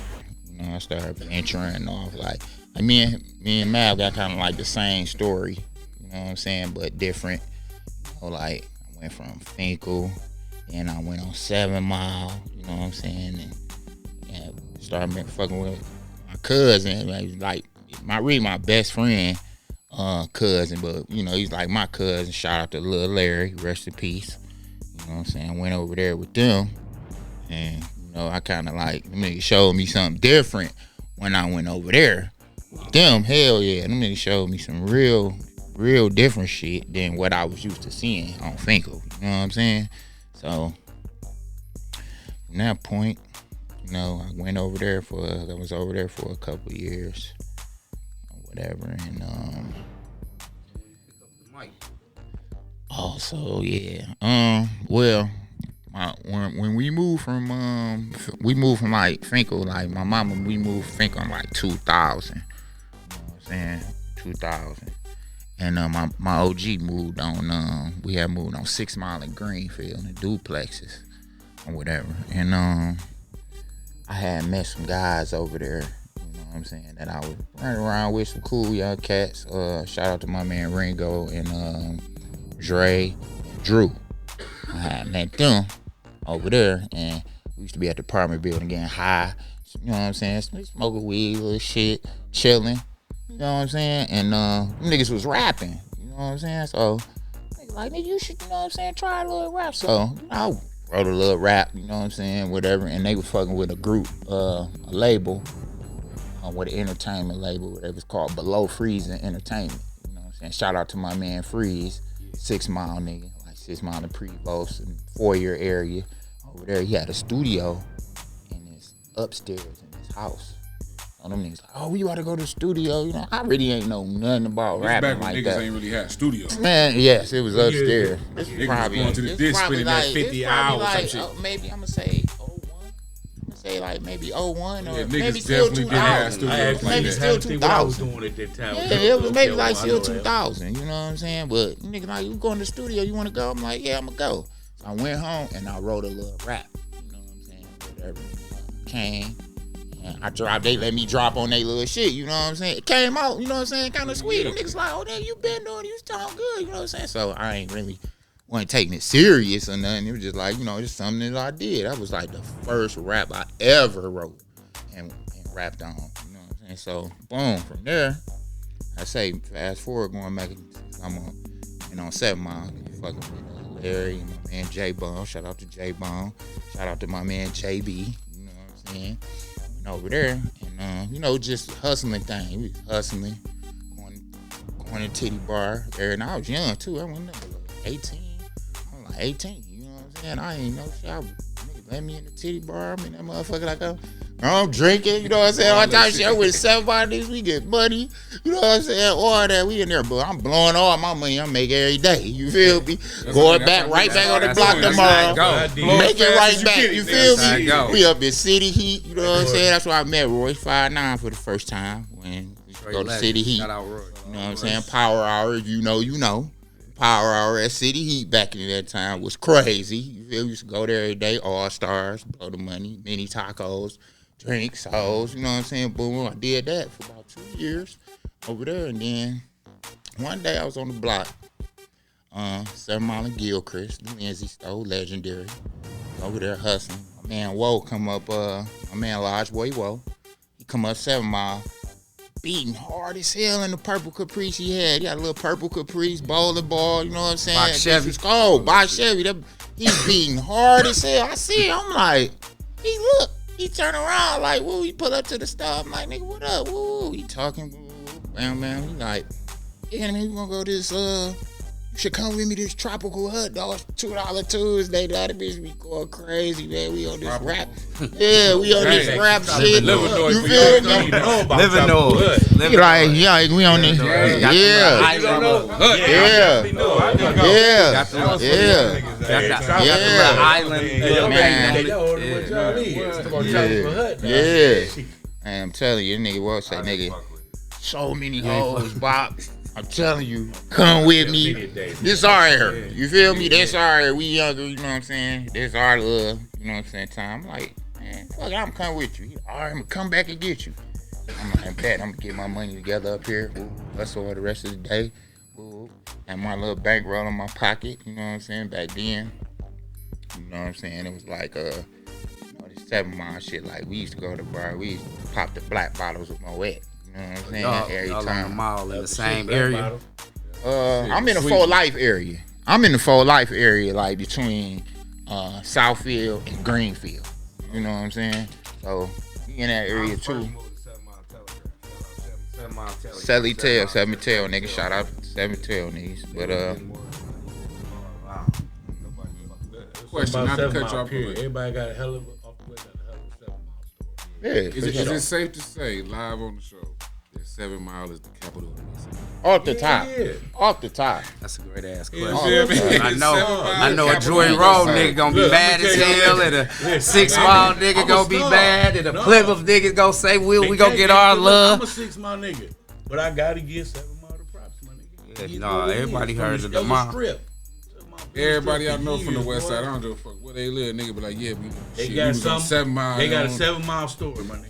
Speaker 9: you know, I started venturing off. Like me and Mav got kind of like the same story, you know what I'm saying, but different. You know, like I went from Finkel, and I went on 7 Mile, you know what I'm saying, and started fucking with my cousin, like my best friend, cousin, but you know he's like my cousin. Shout out to Lil Larry, rest in peace. You know what I'm saying. I went over there with them. And, you know, I kind of like, them niggas showed me something different when I went over there. With them, hell yeah, them niggas showed me some real different shit than what I was used to seeing on Finkel. You know what I'm saying? So, from that point, you know, I was over there for a couple years or whatever. And, so yeah. Well, when we moved from like Finkel, like my mama, we moved Finkel in like 2000. You know what I'm saying? 2000. And my OG moved on. We had moved on 6 Mile in Greenfield in duplexes or whatever. And I had met some guys over there. You know what I'm saying? That I was running around with, some cool young cats. Shout out to my man Ringo and Dre, Drew. I had met them over there, and we used to be at the apartment building getting high, you know what I'm saying, smoking weed, little shit, chilling, you know what I'm saying, and them niggas was rapping, you know what I'm saying, so, like, nigga, you should, you know what I'm saying, try a little rap, so, you know, I wrote a little rap, you know what I'm saying, whatever, and they was fucking with a group, a label, with an entertainment label, it was called Below Freezing Entertainment, you know what I'm saying, shout out to my man Freeze, 6 Mile nigga, like 6 Mile in Prevost, and foyer area. Over there, he had a studio in his upstairs in his house. So them niggas like, oh, we gotta go to the studio. You know, I really ain't know nothing about
Speaker 1: This
Speaker 9: rapping
Speaker 1: back when
Speaker 9: like
Speaker 1: niggas
Speaker 9: that.
Speaker 1: ain't really had studios.
Speaker 9: Man, yes, it was upstairs.
Speaker 1: Niggas
Speaker 9: It's
Speaker 1: was
Speaker 9: probably
Speaker 1: going to the
Speaker 9: it's
Speaker 1: disc,
Speaker 9: probably
Speaker 1: spending that
Speaker 9: like
Speaker 1: 50
Speaker 9: it's probably
Speaker 1: hours, some
Speaker 9: like,
Speaker 1: shit.
Speaker 9: maybe I'm gonna say 01. I'm gonna say like maybe 01 or
Speaker 1: Yeah,
Speaker 9: maybe
Speaker 1: niggas
Speaker 9: still
Speaker 1: definitely didn't have
Speaker 9: 2000.
Speaker 1: studios
Speaker 7: I
Speaker 1: like
Speaker 7: actually
Speaker 9: Maybe
Speaker 1: that.
Speaker 9: still
Speaker 7: had to think what I was
Speaker 9: 2000.
Speaker 7: doing at that time.
Speaker 9: Yeah, it was maybe like
Speaker 7: I
Speaker 9: still
Speaker 7: know that.
Speaker 9: 2000. You know what I'm saying? But nigga, like, you going to the studio? You want to go? I'm like, yeah, I'm gonna go. So I went home and I wrote a little rap. You know what I'm saying? Whatever came. And I dropped. They let me drop on they little shit. You know what I'm saying? It came out. You know what I'm saying? Kind of sweet. Them niggas like, oh, damn, you been doing? You sound good. You know what I'm saying? So I ain't really wasn't taking it serious or nothing. It was just like, you know, just something that I did. That was like the first rap I ever wrote and rapped on. You know what I'm saying? So boom, from there, I say fast forward going back. I'm on 7 Mile, fucking with Larry and my man J Bone. Shout out to J Bone. Shout out to my man JB. You know what I'm saying? And over there, and you know, just hustling thing. We was hustling, going to titty bar. And I was young too. I went there like 18. I'm like 18. You know what I'm saying? I ain't no shit. Nigga let me in the titty bar. I mean that motherfucker like I'm drinking, you know what I'm saying? All type of shit. I'm with 7 bodies, we get money, you know what I'm saying? All that, we in there, but I'm blowing all my money I make every day, you feel me? Going back, right back on the block tomorrow, make it right back, you feel me? We up in City Heat, you know what I'm saying? That's why I met Royce 5'9" for the first time when we go to City Heat. Shout out Royce. You know what I'm saying? Power Hour, you know. Power Hour at City Heat back in that time was crazy. You feel me? We used to go there every day, All Stars, blow the money, mini tacos. Drinks, hoes, you know what I'm saying? Boom, I did that for about 2 years over there. And then one day I was on the block, 7 Mile and Gilchrist, the Lindsay store, legendary. Over there hustling. My man Woe come up, my man Lodge Boy Woe. He come up 7 Mile, beating hard as hell in the purple Caprice he had. He had a little purple Caprice, bowling ball, you know what I'm saying?
Speaker 4: Box Chevy.
Speaker 9: Oh, Box Chevy. He's beating hard as hell. I see him, I'm like, he turn around like, woo, he pull up to the stop. I'm like, nigga, what up? Woo, he talking, woo, bam, bam. He like, yeah, man, we gonna go this, you should come with me this tropical hut, dog. $2 Tuesday. The other bitch be going crazy, man. We on this rap. Yeah, we on this rap shit. You feel me?
Speaker 4: Living noise.
Speaker 9: He like, yeah, we on this. Yeah.
Speaker 4: You don't know?
Speaker 9: Yeah.
Speaker 4: Got the island.
Speaker 9: Yeah. And I'm telling you, nigga, what say, nigga, so many hoes, Bop. I'm telling you, come with me. This our era. You feel me? This our era. We younger, you know what I'm saying? This our love, you know what I'm saying? Time. I'm like, man, fuck it, I'm coming with you. All right, I'm gonna come back and get you. I'm like, bet I'm gonna get my money together up here. Hustle for the rest of the day. And my little bankroll in my pocket, you know what I'm saying? Back then, you know what I'm saying? It was like, you know, this 7 Mile shit. Like, we used to go to the bar. We used to pop the black bottles with Moet. You know what I'm saying? Every
Speaker 4: y'all
Speaker 9: time.
Speaker 4: on the mall in the same area.
Speaker 9: I'm in the Full Life area. I'm in the Full Life area, like between Southfield and Greenfield. You know what I'm saying? So we in that area too. Sally Tail, 7 Tail, nigga. Shout out to 7 Tail, niggas. But
Speaker 1: Question, not to cut you off.
Speaker 7: Everybody got a hell of a 7 Mile store.
Speaker 9: yeah,
Speaker 1: Is it safe to say, live on the show, that 7 Mile is the capital of the Mississippi?
Speaker 9: off the top.
Speaker 7: Yeah.
Speaker 9: Off the top.
Speaker 4: That's a great ass
Speaker 1: You
Speaker 4: question.
Speaker 1: feel me?
Speaker 4: I know a Joy Road nigga gonna be mad as hell, and a 6 Mile nigga gonna be mad, and a Plymouth nigga gonna say we gonna get our love.
Speaker 7: I'm a 6 Mile nigga, but I gotta give 7 Mile the props, my nigga.
Speaker 4: Yeah, no, everybody heard of the mile.
Speaker 1: Everybody I know from the west side, I don't give a fuck where they live, nigga, but like, yeah,
Speaker 7: They got
Speaker 1: on 7 Mile.
Speaker 7: They got a 7 Mile store, my nigga.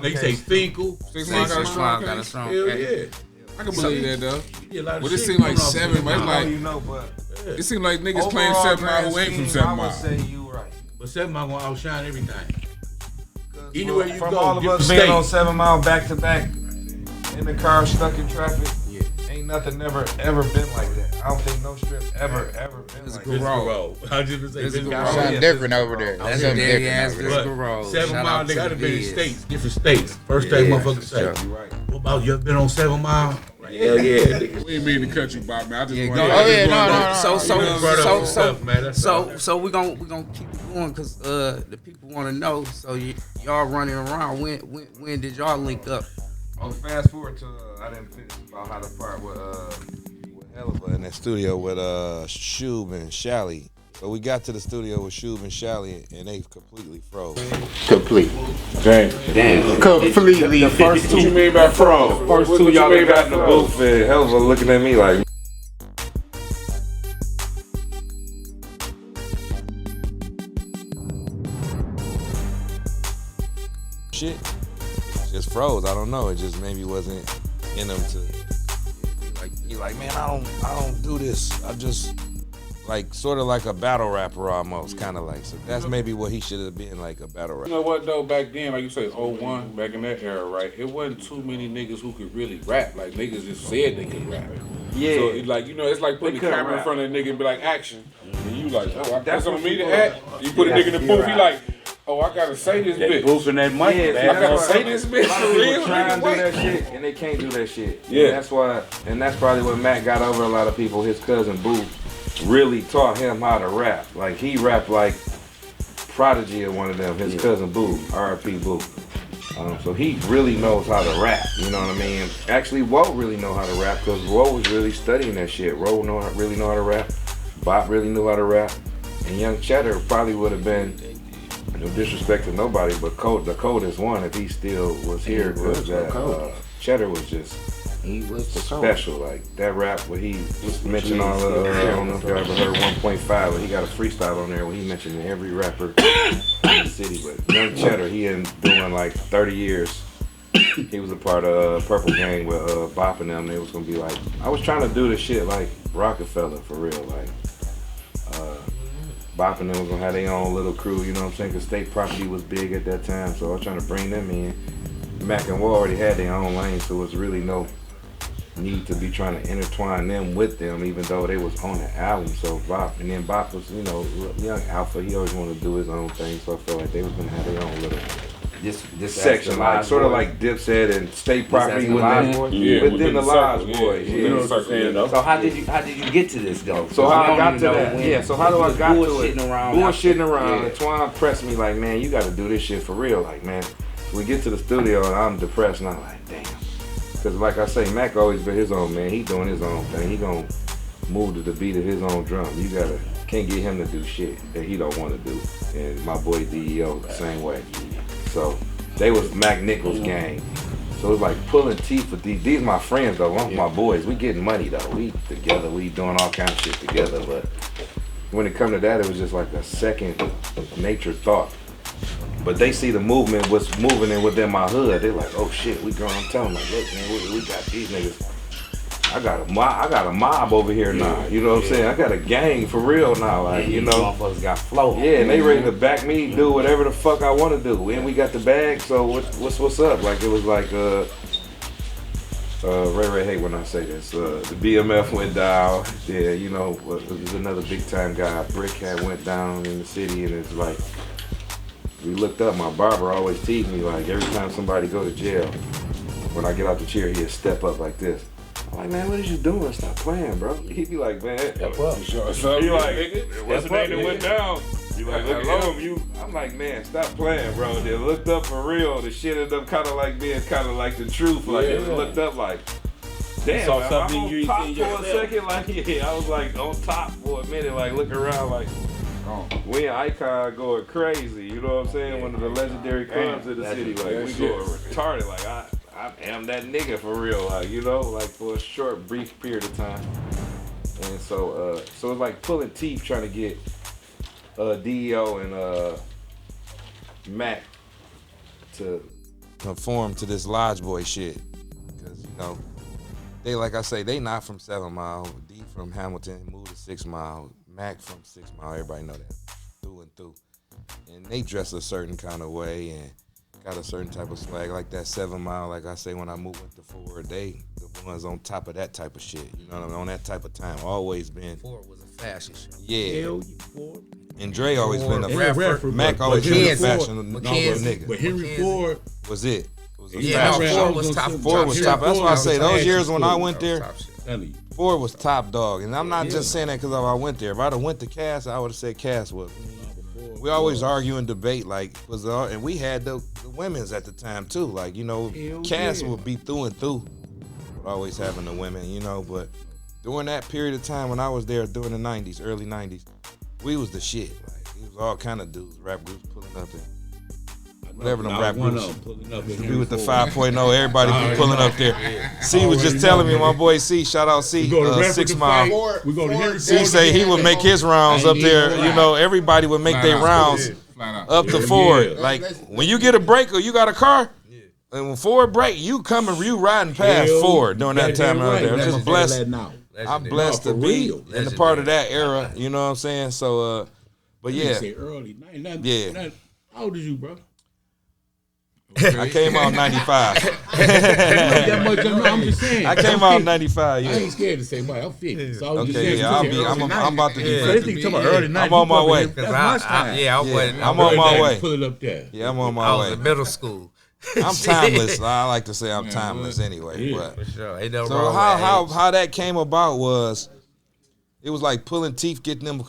Speaker 7: They say Finkel.
Speaker 1: 6 Mile got a strong
Speaker 4: got a
Speaker 1: case.
Speaker 4: strong
Speaker 7: Hell
Speaker 4: case.
Speaker 7: yeah.
Speaker 1: I can believe that though.
Speaker 7: Well,
Speaker 1: Well, it seemed like 7, but it's like it seemed like niggas playing 7 Mile who ain't from 7 Mile.
Speaker 10: I would say you right.
Speaker 7: But 7 Mile gonna outshine everything. Anywhere you
Speaker 10: From
Speaker 7: go,
Speaker 10: all of
Speaker 7: get
Speaker 10: us
Speaker 7: the
Speaker 10: being
Speaker 7: state.
Speaker 10: on 7 Mile back to back, in the car stuck in traffic, ain't nothing ever been like that. I don't think no strip ever been like that.
Speaker 7: Road. I was just gonna say
Speaker 1: Physical
Speaker 7: Physical
Speaker 1: road.
Speaker 7: Road.
Speaker 9: Something different over there.
Speaker 4: That's
Speaker 9: Something
Speaker 4: a dirty
Speaker 9: different
Speaker 4: ass
Speaker 9: over there.
Speaker 4: Physical Road.
Speaker 7: 7
Speaker 4: Shout
Speaker 7: Mile,
Speaker 4: out
Speaker 7: they
Speaker 4: to
Speaker 7: gotta
Speaker 4: the
Speaker 7: be in
Speaker 4: Biz.
Speaker 7: states, different states. First thing motherfuckers say.
Speaker 9: Sure.
Speaker 7: What about you ever been on 7 Mile?
Speaker 8: Hell yeah.
Speaker 1: We ain't mean to cut you, Bob, man. I just
Speaker 4: Yeah,
Speaker 1: want
Speaker 4: go
Speaker 1: to.
Speaker 4: ahead. So we gonna keep it going because the people want to know. So y'all running around. When did y'all link up?
Speaker 10: Oh, fast forward to I didn't finish about how to part with Helva in that studio with Shub and Shally. So we got to the studio with Shub and Shally and they completely froze.
Speaker 9: Completely.
Speaker 4: Damn.
Speaker 9: Completely.
Speaker 8: The first two
Speaker 1: What you mean by froze?
Speaker 8: First
Speaker 1: What
Speaker 8: two
Speaker 1: you
Speaker 8: y'all
Speaker 1: mean
Speaker 8: got
Speaker 1: by
Speaker 8: in the
Speaker 1: froze?
Speaker 8: booth and Helva looking at me like.
Speaker 10: Shit just froze. I don't know. It just maybe wasn't in them to be like, man, I don't do this. I just like sort of like a battle rapper almost, kind of like. So that's maybe what he should have been, like a battle
Speaker 1: You
Speaker 10: rapper.
Speaker 1: know what though? Back then, like you say, 01, back in that era, right? It wasn't too many niggas who could really rap. Like niggas just said they could rap.
Speaker 8: Yeah.
Speaker 1: So it, like it's like putting the
Speaker 8: couldn't
Speaker 1: camera in
Speaker 8: rap.
Speaker 1: front of a nigga and be like action, and you like, oh, that's on
Speaker 8: what
Speaker 1: me to
Speaker 8: people-
Speaker 1: act. You put a nigga in the booth, he like, oh, I gotta say this
Speaker 11: They
Speaker 1: bitch.
Speaker 11: boofing that mic,
Speaker 8: Yeah,
Speaker 11: man.
Speaker 1: I gotta say this bitch
Speaker 8: A lot
Speaker 1: for
Speaker 8: of people
Speaker 1: real.
Speaker 8: try and do
Speaker 1: Nigga,
Speaker 8: that
Speaker 1: wait.
Speaker 8: shit and they can't do that shit.
Speaker 1: Yeah.
Speaker 8: And that's probably what Mack got over a lot of people. His cousin Boo really taught him how to rap. Like he rapped like Prodigy or one of them. His cousin Boo, R.I.P. Boo. So he really knows how to rap. You know what I mean? Actually, Woe really know how to rap because Woe was really studying that shit. Woe really know how to rap. Bop really knew how to rap. And Young Cheddar probably would have been, no disrespect to nobody, but the coldest one if he still was here. Because Cheddar was just special. Like that rap where he mentioned all the, I don't know if y'all ever heard 1.5, but he got a freestyle on there where he mentioned every rapper in the city. But Young Cheddar, he been doing like 30 years. He was a part of Purple Gang with Bop and them. They was gonna be like, I was trying to do this shit like Rockefeller for real, like. Bop and them was gonna have their own little crew, you know what I'm saying? Because state property was big at that time, so I was trying to bring them in. Mack and Woe already had their own lane, so it was really no need to be trying to intertwine them with them, even though they was on the album. So Bop, and then Bop was, you know, young alpha. He always wanted to do his own thing, so I felt like they was gonna have their own little
Speaker 4: This
Speaker 8: section, like sort of like Dipset and state property with them,
Speaker 1: Yeah,
Speaker 8: within the Lodge Boys.
Speaker 1: Yeah,
Speaker 8: You know what I'm saying?
Speaker 4: So how did you get to this though?
Speaker 8: So how I got to that? Yeah. So how do I got to it?
Speaker 4: Bullshitting
Speaker 8: Bullshitting around.
Speaker 4: Yeah.
Speaker 8: And Twan pressed me like, man, you got to do this shit for real. Like, man, we get to the studio and I'm depressed and I'm like, damn. Because like I say, Mack always been his own man. He doing his own thing. He gonna move to the beat of his own drum. You can't get him to do shit that he don't want to do. And my boy DEO the same way. So they was Mack Nickles gang. So it was like pulling teeth with these my friends though, my boys. We getting money though. We together, we doing all kinds of shit together. But when it come to that, it was just like a second nature thought. But they see the movement, what's moving in within my hood. They're like, oh shit, we growing. I'm telling them like, look man, we got these niggas. I got a mob over here now. You know what I'm saying? I got a gang for real now. Like, you know,
Speaker 4: motherfuckers got flow.
Speaker 8: yeah, and they ready to back me, do whatever the fuck I want to do. And we got the bag, so what's up? Like it was like Ray hate when I say this. The BMF went down. Yeah, you know, it was another big time guy. Brick had went down in the city, and it's like we looked up. My barber always teased me like every time somebody go to jail, when I get out the chair, he'd step up like this. I'm like, man, what is you doing? Stop playing, bro. He'd be like, man,
Speaker 1: Step up.
Speaker 8: he like, what's the name that went down? You like, look at him. I'm like, man, stop playing, bro. They looked up for real. The shit ended up kind of like being kind of like the truth. Like, they looked up like, damn,
Speaker 11: Saw
Speaker 8: man,
Speaker 11: something
Speaker 8: I'm
Speaker 11: you
Speaker 8: on
Speaker 11: ain't
Speaker 8: top
Speaker 11: seen
Speaker 8: for a
Speaker 11: yourself.
Speaker 8: second. Like, yeah, I was like on top for a minute, like look around like, we in Icon going crazy. You know what I'm saying? One of the legendary clubs in the city. Like, we going retarded. Like, I am that nigga for real, like, you know, like for a short, brief period of time. And so it's like pulling teeth trying to get DEO and Mack to
Speaker 10: conform to this Lodge Boy shit. Because, you know, they, like I say, they not from 7 Mile. D from Hamilton, moved to 6 Mile. Mack from 6 Mile, everybody know that. Through and through. And they dress a certain kind of way and got a certain type of swag. Like that 7 Mile, like I say, when I moved into Forward, they the ones on top of that type of shit. You know what I mean? On that type of time. Always been.
Speaker 4: Forward was a fashion show.
Speaker 10: Yeah. And Dre always been a
Speaker 7: Radford,
Speaker 10: Mack always been a fashion
Speaker 4: Mackenzie.
Speaker 10: nigga.
Speaker 7: But Henry Ford
Speaker 10: Was it. was a
Speaker 7: Yeah,
Speaker 10: fashion
Speaker 7: no,
Speaker 10: show.
Speaker 7: Ford was top.
Speaker 10: Ford was top. That's why I say those years when I went
Speaker 7: That
Speaker 10: there,
Speaker 7: was top shit.
Speaker 10: Ford was top dog. And I'm not just saying that because I went there. If I'd have went to Cass, I would have said Cass was. We always argue and debate, like, and we had the women's at the time too. Like, you know, Cass would be through and through. Always having the women, you know, but during that period of time when I was there during the 90s, early 90s, we was the shit. Like, it was all kind of dudes, rap groups pulling up and whatever them rap groups. Used to be with the 5.0, everybody be pulling up there. C was just telling me, my boy C, shout out C, 6 Mile.
Speaker 7: We go to Henry
Speaker 10: C say he would make his rounds up there. You know, everybody would make their rounds up to Ford. Like, when you get a break or you got a car, and when Ford break, you riding past Ford during that time out there. I'm just blessed. I'm blessed to be in the part of that era. You know what I'm saying? So, but yeah.
Speaker 7: Early,
Speaker 10: yeah.
Speaker 7: How old is you, bro?
Speaker 10: I came out in 95.
Speaker 7: I'm just saying.
Speaker 10: I came out in 95. Yeah.
Speaker 7: I ain't scared to say much. I'm 50. So
Speaker 10: okay, yeah, I'm about to be.
Speaker 7: So this nigga talking about early 90s.
Speaker 10: I'm on my way.
Speaker 7: I'm
Speaker 10: on my way.
Speaker 7: Pull it up there.
Speaker 10: Yeah, I'm on my way.
Speaker 4: I was in middle school.
Speaker 10: I'm timeless. I like to say I'm timeless anyway.
Speaker 4: Yeah,
Speaker 10: but
Speaker 4: for sure. Ain't no
Speaker 10: so
Speaker 4: wrong
Speaker 10: how that came about was, it was like pulling teeth, getting them to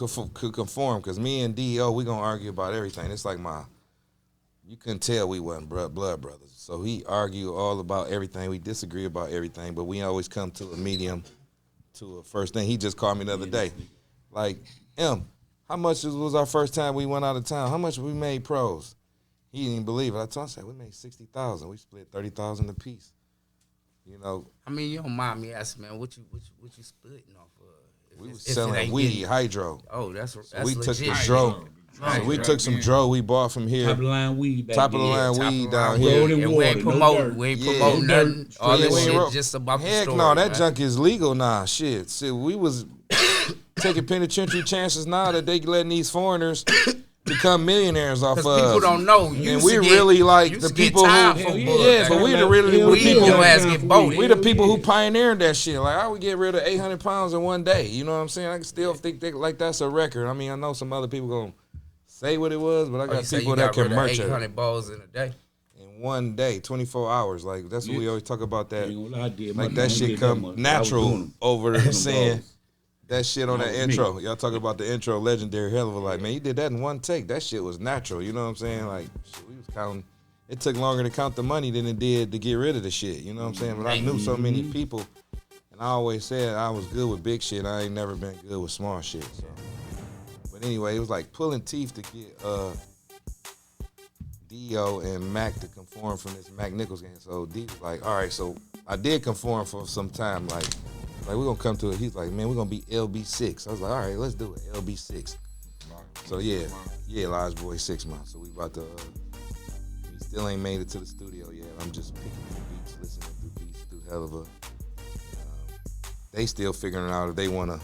Speaker 10: conform. Because me and DEO, we gonna argue about everything. It's like you couldn't tell we wasn't blood brothers. So he argued all about everything. We disagree about everything, but we always come to a medium, to a first thing. He just called me the other day, like, how much was our first time we went out of town? How much we made pros? He didn't even believe it. I told him, I said, we made 60,000. We split 30,000 apiece. You know.
Speaker 4: I mean, you don't mind me asking, man, what you splitting off of?
Speaker 10: We was selling weed, hydro.
Speaker 4: Oh, that's
Speaker 10: so
Speaker 4: we
Speaker 10: legit.
Speaker 4: took
Speaker 10: the dro. So we took some dro we bought from here.
Speaker 7: Top of the line weed.
Speaker 10: Top of the line weed down here.
Speaker 4: And we ain't promoting nothing. All this shit just about the
Speaker 10: story. Heck no, that junk is legal now. Shit. See, we was taking penitentiary chances now that they letting these foreigners become millionaires off of us.
Speaker 4: People don't know.
Speaker 10: And we really like the people who, but we the really people.
Speaker 4: Your ass get voted.
Speaker 10: We the people who pioneered that shit. Like, I would get rid of 800 pounds in one day. You know what I'm saying? I still think like that's a record. I mean, I know some other people gonna say what it was, but I got people that can merch it.
Speaker 4: 800 balls in a day.
Speaker 10: In one day, 24 hours. Like, that's what we always talk about that. Like, that shit come natural over the saying. That shit on that intro. Y'all talking about the intro, legendary hell of a like, man, you did that in one take. That shit was natural. You know what I'm saying? Like, shit, we was counting. It took longer to count the money than it did to get rid of the shit. You know what I'm saying? But I knew so many people, and I always said I was good with big shit. I ain't never been good with small shit. So. But anyway, it was like pulling teeth to get Dio and Mack to conform from this Mack Nickles game. So D was like, all right, so I did conform for some time, like we're gonna come to it. He's like, man, we're gonna be LB6. I was like, all right, let's do it, LB6. So yeah, Large Boy 6 months. So we about to, we still ain't made it to the studio yet. I'm just picking through beats, listening through beats, through hell of a, they still figuring out if they wanna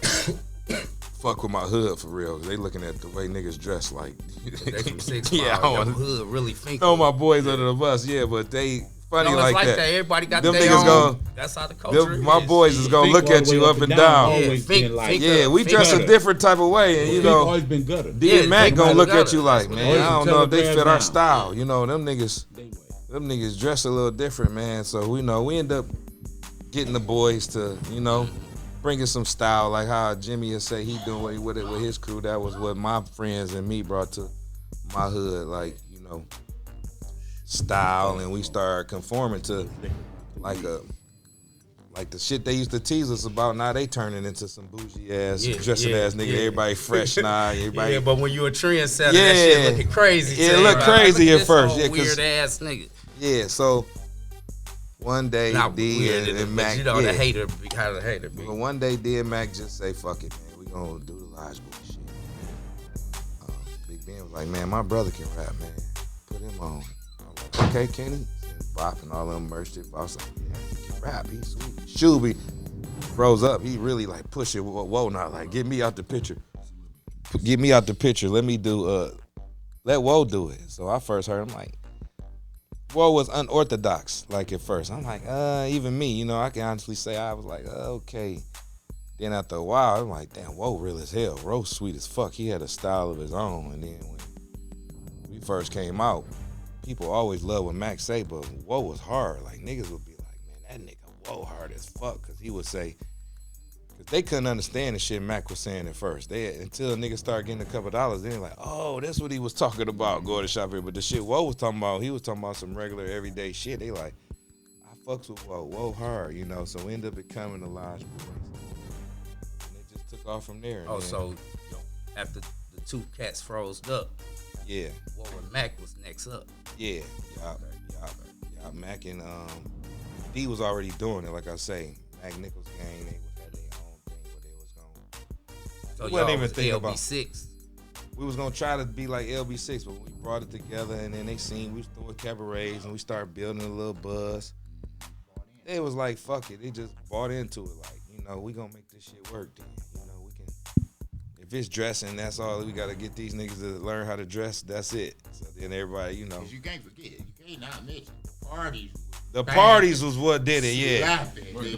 Speaker 10: fuck with my hood for real. They looking at the way niggas dress like.
Speaker 4: They from 6
Speaker 10: yeah,
Speaker 4: I want hood really think.
Speaker 10: Throw my boys under the bus, yeah, but they funny like that.
Speaker 4: Everybody got
Speaker 10: them
Speaker 4: their
Speaker 10: niggas
Speaker 4: own. That's how the culture is.
Speaker 10: My boys is gonna look at you up and down. Yeah, we dress a different type of way, and you know,
Speaker 7: always been gutter.
Speaker 10: D and Mack gonna look at you like, man, I don't know if they fit our style. You know, them niggas dress a little different, man. So we know we end up getting the boys to, you know, bringing some style, like how Jimmy would say he doing with it with his crew. That was what my friends and me brought to my hood, like, you know, style, and we started conforming to like the shit they used to tease us about. Now they turning into some bougie ass, dressing ass nigga. Everybody fresh now. Everybody.
Speaker 4: Yeah, but when you a trendsetter, that shit looking crazy.
Speaker 10: Yeah, it looked crazy at first. Yeah,
Speaker 4: weird ass nigga.
Speaker 10: Yeah, so one day D and Mack,
Speaker 4: you know, the hater, how the hater be.
Speaker 10: But one day D and Mack just say, fuck it, man, we gonna do the Large Boy shit. Big Ben was like, man, my brother can rap, man. Put him on. Okay, Kenny. And Bop and all them merged it. I was like, yeah, he can rap. He's sweet. Shuby froze up. He really like push it. Whoa, now, like, get me out the picture. Get me out the picture. Let me do, let Whoa do it. So I first heard him like, Whoa was unorthodox, like at first. I'm like, even me, you know, I can honestly say I was like, okay. Then after a while, I'm like, damn, Whoa real as hell. Rose sweet as fuck. He had a style of his own. And then when we first came out, people always love what Mack say, but whoa was hard. Like niggas would be like, man, that nigga whoa hard as fuck, cause he would say, cause they couldn't understand the shit Mack was saying at first. Until niggas started getting a couple dollars, then like, oh, that's what he was talking about, go to shop here. But the shit whoa was talking about, he was talking about some regular everyday shit. They like, I fucks with whoa hard, you know. So we ended up becoming the Lodge Boys, and it just took off from there.
Speaker 4: Oh, so after the two cats froze up,
Speaker 10: yeah,
Speaker 4: what with Mack was next up.
Speaker 10: Yeah, Mack and D was already doing it. Like I say, Mack Nickles gang, they had their own thing where they was going.
Speaker 4: So
Speaker 10: we wasn't even thinking
Speaker 4: about
Speaker 10: LB6. We was gonna try to be like LB6, but we brought it together, and then they seen we was throwing cabarets, and we started building a little buzz. They was like, fuck it. They just bought into it. Like, you know, we gonna make this shit work then. You know, we can. If it's dressing, that's all. We gotta get these niggas to learn how to dress. That's it. So then everybody, you know.
Speaker 9: Cause you can't forget. You can't not mention the parties.
Speaker 10: The parties was what did it, yeah.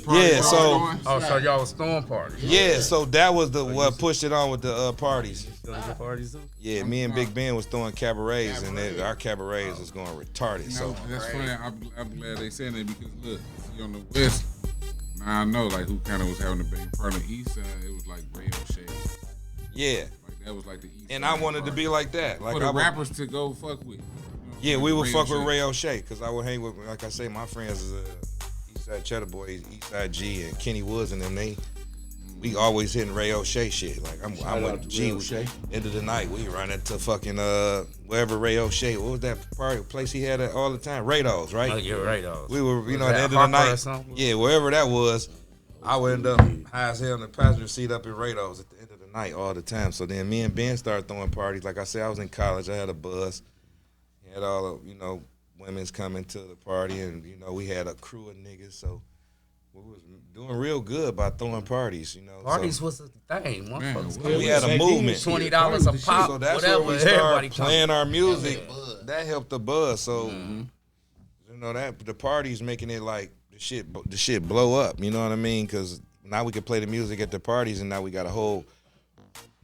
Speaker 10: Yeah, so.
Speaker 4: Oh, so y'all was throwing parties.
Speaker 10: Yeah, so that was the what pushed it on with the parties.
Speaker 4: Parties too?
Speaker 10: Yeah, me and Big Ben was throwing cabarets, and then our cabarets was going retarded. So
Speaker 1: that's funny. I'm glad they saying that because look, see on the West, now I know like who kind of was having the big part on the East side. It was like Ray O'Shea.
Speaker 10: Yeah,
Speaker 1: like that was like the East.
Speaker 10: And I wanted to be like that, like
Speaker 1: for the rappers to go fuck with.
Speaker 10: Yeah, we would fuck with Ray O'Shea because I would hang with, like I say, my friends is Eastside Cheddar Boys, Eastside G, and Kenny Woods, and them. We always hitting Ray O'Shea shit. Like I went to G. End of the night, we run into fucking wherever Ray O'Shea. What was that party place he had all the time? Rados, right?
Speaker 4: Oh yeah, Rados.
Speaker 10: We were, you know, at the end of the night. Yeah, wherever that was, I would end up high as hell in the passenger seat up in Rados at the end of the night all the time. So then me and Ben started throwing parties. Like I said, I was in college. I had a buzz. Had all of, you know, women's coming to the party, and you know we had a crew of niggas, so we was doing real good by throwing parties. You know,
Speaker 4: parties was a thing.
Speaker 10: We had a movement.
Speaker 4: $20 a pop.
Speaker 10: So that's
Speaker 4: whatever.
Speaker 10: when we started playing our music. That helped the buzz. So you know that the parties making it like the shit blow up. You know what I mean? Because now we can play the music at the parties, and now we got a whole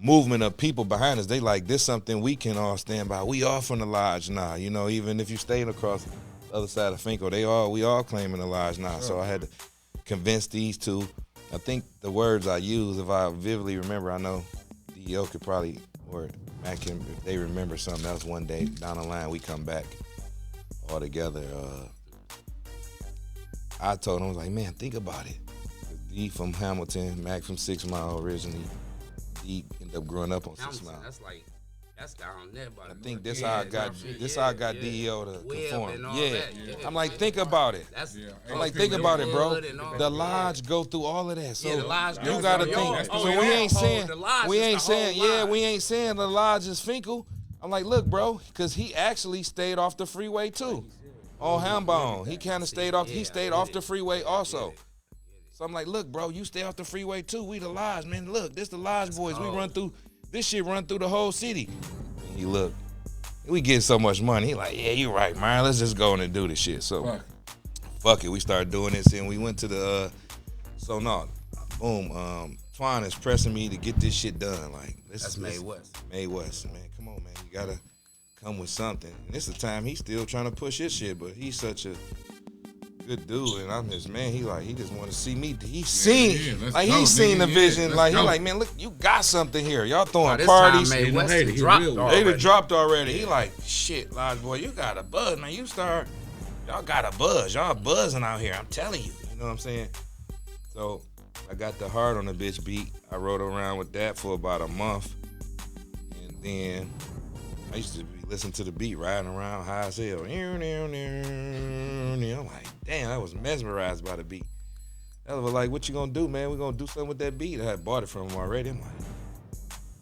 Speaker 10: movement of people behind us. They like, this something we can all stand by. We all from the lodge now, you know, even if you stayed across the other side of Finko, we all claiming the lodge now. So I had to convince these two. I think the words I use, if I vividly remember, I know DEO could probably, or Mack can, if they remember something else one day down the line, we come back all together. I told him, I was like, man, think about it. D from Hamilton, Mack from 6 Mile originally. He ended up growing up on 6 Mile.
Speaker 4: That's down there.
Speaker 10: I think this how I got DEO to conform. Yeah. I'm like, think about it. I'm like, think about it, bro. The lodge go through all of that. So you gotta think. So we ain't saying the lodge is Finkel. I'm like, look, bro, because he actually stayed off the freeway too. On Hambone. He kind of stayed off. He stayed off the freeway also. So I'm like, look, bro, you stay off the freeway too. We the lodge, man. Look, this the Lodge Boys. We run through, this shit run through the whole city. And he look, we get so much money. He like, yeah, you right, man. Let's just go in and do this shit. So, fuck it. We started doing this, and we went to the, boom, Twan is pressing me to get this shit done. Like,
Speaker 4: that's Madewest.
Speaker 10: Madewest, man. Come on, man. You gotta come with something. And this is the time he's still trying to push his shit, but he's such a good dude, and I'm his man. He just want to see me. He's seen the vision. Like he like, man, look, you got something here. Y'all throwing parties.
Speaker 4: They
Speaker 10: done dropped already. He like, shit, Lodge Boy, you got a buzz, man. Y'all got a buzz. Y'all buzzing out here. I'm telling you. You know what I'm saying? So I got the Hard on the Bitch beat. I rode around with that for about a month, and then I used to listen to the beat, riding around high as hell. I'm like, damn, I was mesmerized by the beat. I was like, what you gonna do, man? We gonna do something with that beat. I had bought it from him already. I'm like,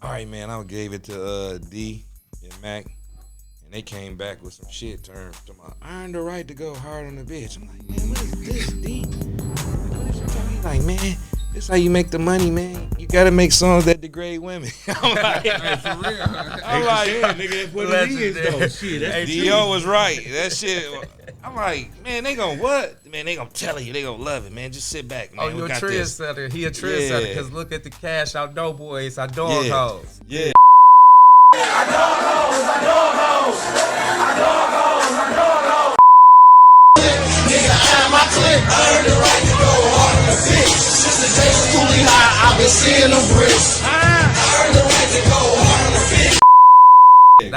Speaker 10: all right, man. I gave it to D and Mack, and they came back with some shit turned to my, I earned the right to go hard on the bitch. I'm like, man, what is this, D? What is you talking? He's like, man, this how you make the money, man. You gotta make songs that degrade women. I'm like,
Speaker 1: for real.
Speaker 10: I'm like,
Speaker 7: nigga, that's what it is, though. Shit, that's
Speaker 10: D.O. was right. That shit. I'm like, man, they gonna what? Man, they gonna tell you. They gonna love it, man. Just sit back, man.
Speaker 4: Oh, you a trendsetter. He a trendsetter, because look at the cash out doughboys, our dog hoes.
Speaker 10: Yeah.
Speaker 2: I dog hoes, I dog hoes. I dog hoes, I dog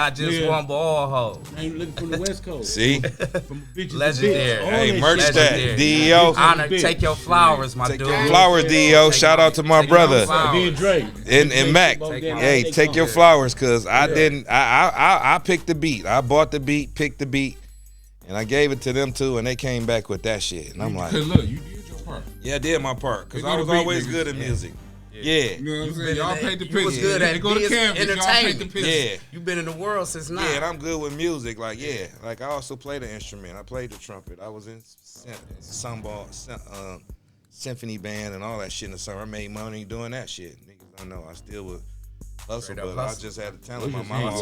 Speaker 4: Not just one, but all hoes.
Speaker 7: I ain't looking from the West Coast.
Speaker 10: See?
Speaker 7: From a bitch
Speaker 4: Legendary.
Speaker 10: Hey, merch that.
Speaker 4: Legendary.
Speaker 10: DEO.
Speaker 4: Honor, take your flowers, my dude.
Speaker 10: Flowers, DEO. Shout out to my brother. And Mack. Hey, take your flowers, cause I picked the beat. I bought the beat, picked the beat, and I gave it to them too, and they came back with that shit. And I'm like,
Speaker 7: look, you did your part.
Speaker 10: Yeah, I did my part, cause
Speaker 7: They
Speaker 10: I
Speaker 7: go
Speaker 10: was
Speaker 7: to beat
Speaker 10: always
Speaker 7: niggas.
Speaker 10: good at music. Yeah.
Speaker 7: You know what I'm saying? Y'all paid the
Speaker 4: You was
Speaker 7: piss.
Speaker 4: good at
Speaker 7: They go to campus, y'all paid the
Speaker 4: entertainment.
Speaker 7: piss.
Speaker 10: Yeah.
Speaker 4: You been in the world since now.
Speaker 10: Yeah, and I'm good with music. Like, yeah. Like, I also played an instrument. I played the trumpet. I was in symphony band and all that shit in the summer. I made money doing that shit. Niggas don't know. I still would hustle, but I just had the talent. My mama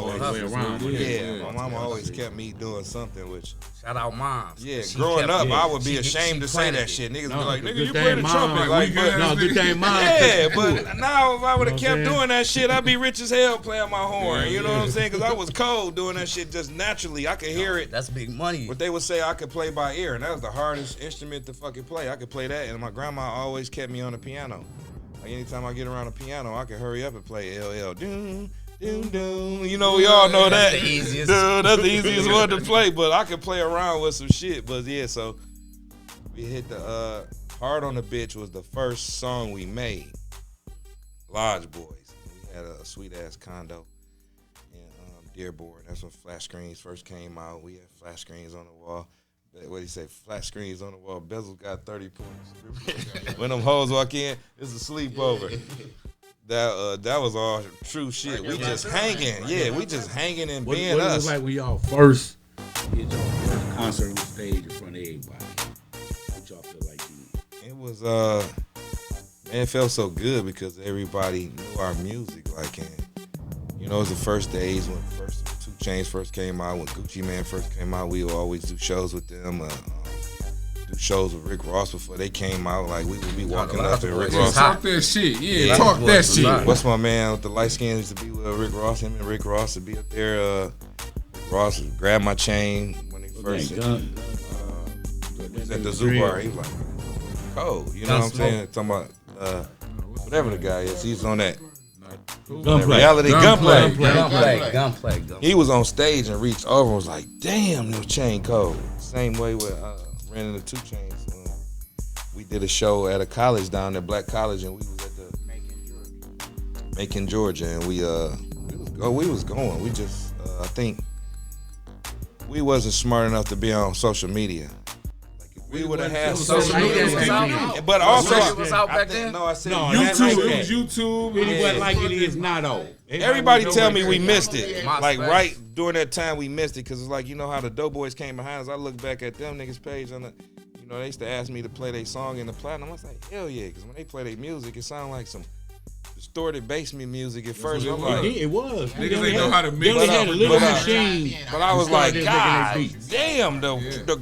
Speaker 10: always kept me doing something, which...
Speaker 4: Shout out moms.
Speaker 10: Yeah, growing up, I would be ashamed to say that shit. Niggas be like, nigga, you play the trumpet. Like,
Speaker 7: good thing mom.
Speaker 10: Yeah, but now if I would have kept doing that shit, I'd be rich as hell playing my horn. You know what I'm saying? Because I was cold doing that shit just naturally. I could hear it.
Speaker 4: That's big money.
Speaker 10: What they would say I could play by ear, and that was the hardest instrument to fucking play. I could play that, and my grandma always kept me on the piano. Like anytime I get around the piano, I could hurry up and play LL. Doom, doom, doom. You know, we all know that.
Speaker 4: That's the easiest.
Speaker 10: Dude, that's the easiest one to play, but I could play around with some shit. But yeah, so we hit the Hard on the Bitch was the first song we made. Lodge Boys. We had a sweet ass condo in Dearborn. That's when flat screens first came out. We had flat screens on the wall. What do you say? Flat screens on the wall. Bezels got 30 points. When them hoes walk in, it's a sleepover. That was all true shit. We just hanging. Yeah, we just hanging and being
Speaker 7: what
Speaker 10: us.
Speaker 7: What it was like when y'all first did y'all first concert on stage in front of everybody? What y'all feel like doing?
Speaker 10: It was man, it felt so good because everybody knew our music. Like, and you know, it was the first days when 2 Chainz first came out, when Gucci Man first came out. We would always do shows with them. Do shows with Rick Ross before they came out. Like, we would be walking up and Rick Ross.
Speaker 7: Talk that shit. Yeah, talk that shit.
Speaker 10: What's my man with the light skin used to be with Rick Ross? Him and Rick Ross would be up there. Rick Ross would grab my chain when he first was at the Zoo Bar. He was like, cold. You know what I'm saying? Talking about whatever the guy is. He's on that. Reality gunplay. He was on stage and reached over and was like, damn, no chain cold. Same way with ran into 2 Chainz. We did a show at a college down there, Black College, and we was at the Macon, Georgia, and we was going. We just I think we wasn't smart enough to be on social media. We would have had social media was out, but also
Speaker 4: it was out back then.
Speaker 10: No, I said
Speaker 7: YouTube. It was YouTube. It wasn't like it is now though.
Speaker 10: Everybody tell me we missed it. Like right during that time we missed it because it's like, you know how the doughboys came behind us. I look back at them niggas page on the, you know, they used to ask me to play their song in the platinum. I was like, hell yeah, because when they play their music, it sounded like some distorted bass music at first. I'm like,
Speaker 7: it was.
Speaker 10: Niggas ain't know how to mix it up. But I was like, God damn,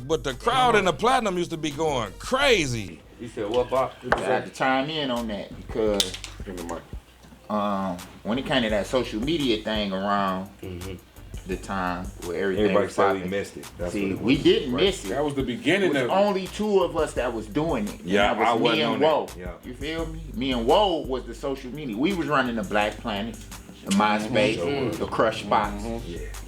Speaker 10: but the crowd in the platinum used to be going crazy.
Speaker 9: You said what, Bop? I had to chime in on that because when it came to that social media thing around the time where everybody said we missed it. See, we didn't miss it.
Speaker 1: That was the beginning
Speaker 9: of it.
Speaker 1: of
Speaker 9: Was only 2 of us that was doing it.
Speaker 10: Yeah,
Speaker 9: and that was me and Woe.
Speaker 10: Yeah.
Speaker 9: You feel me? Me and Woe was the social media. We was running the Black Planet, the MySpace, the Crush Spots.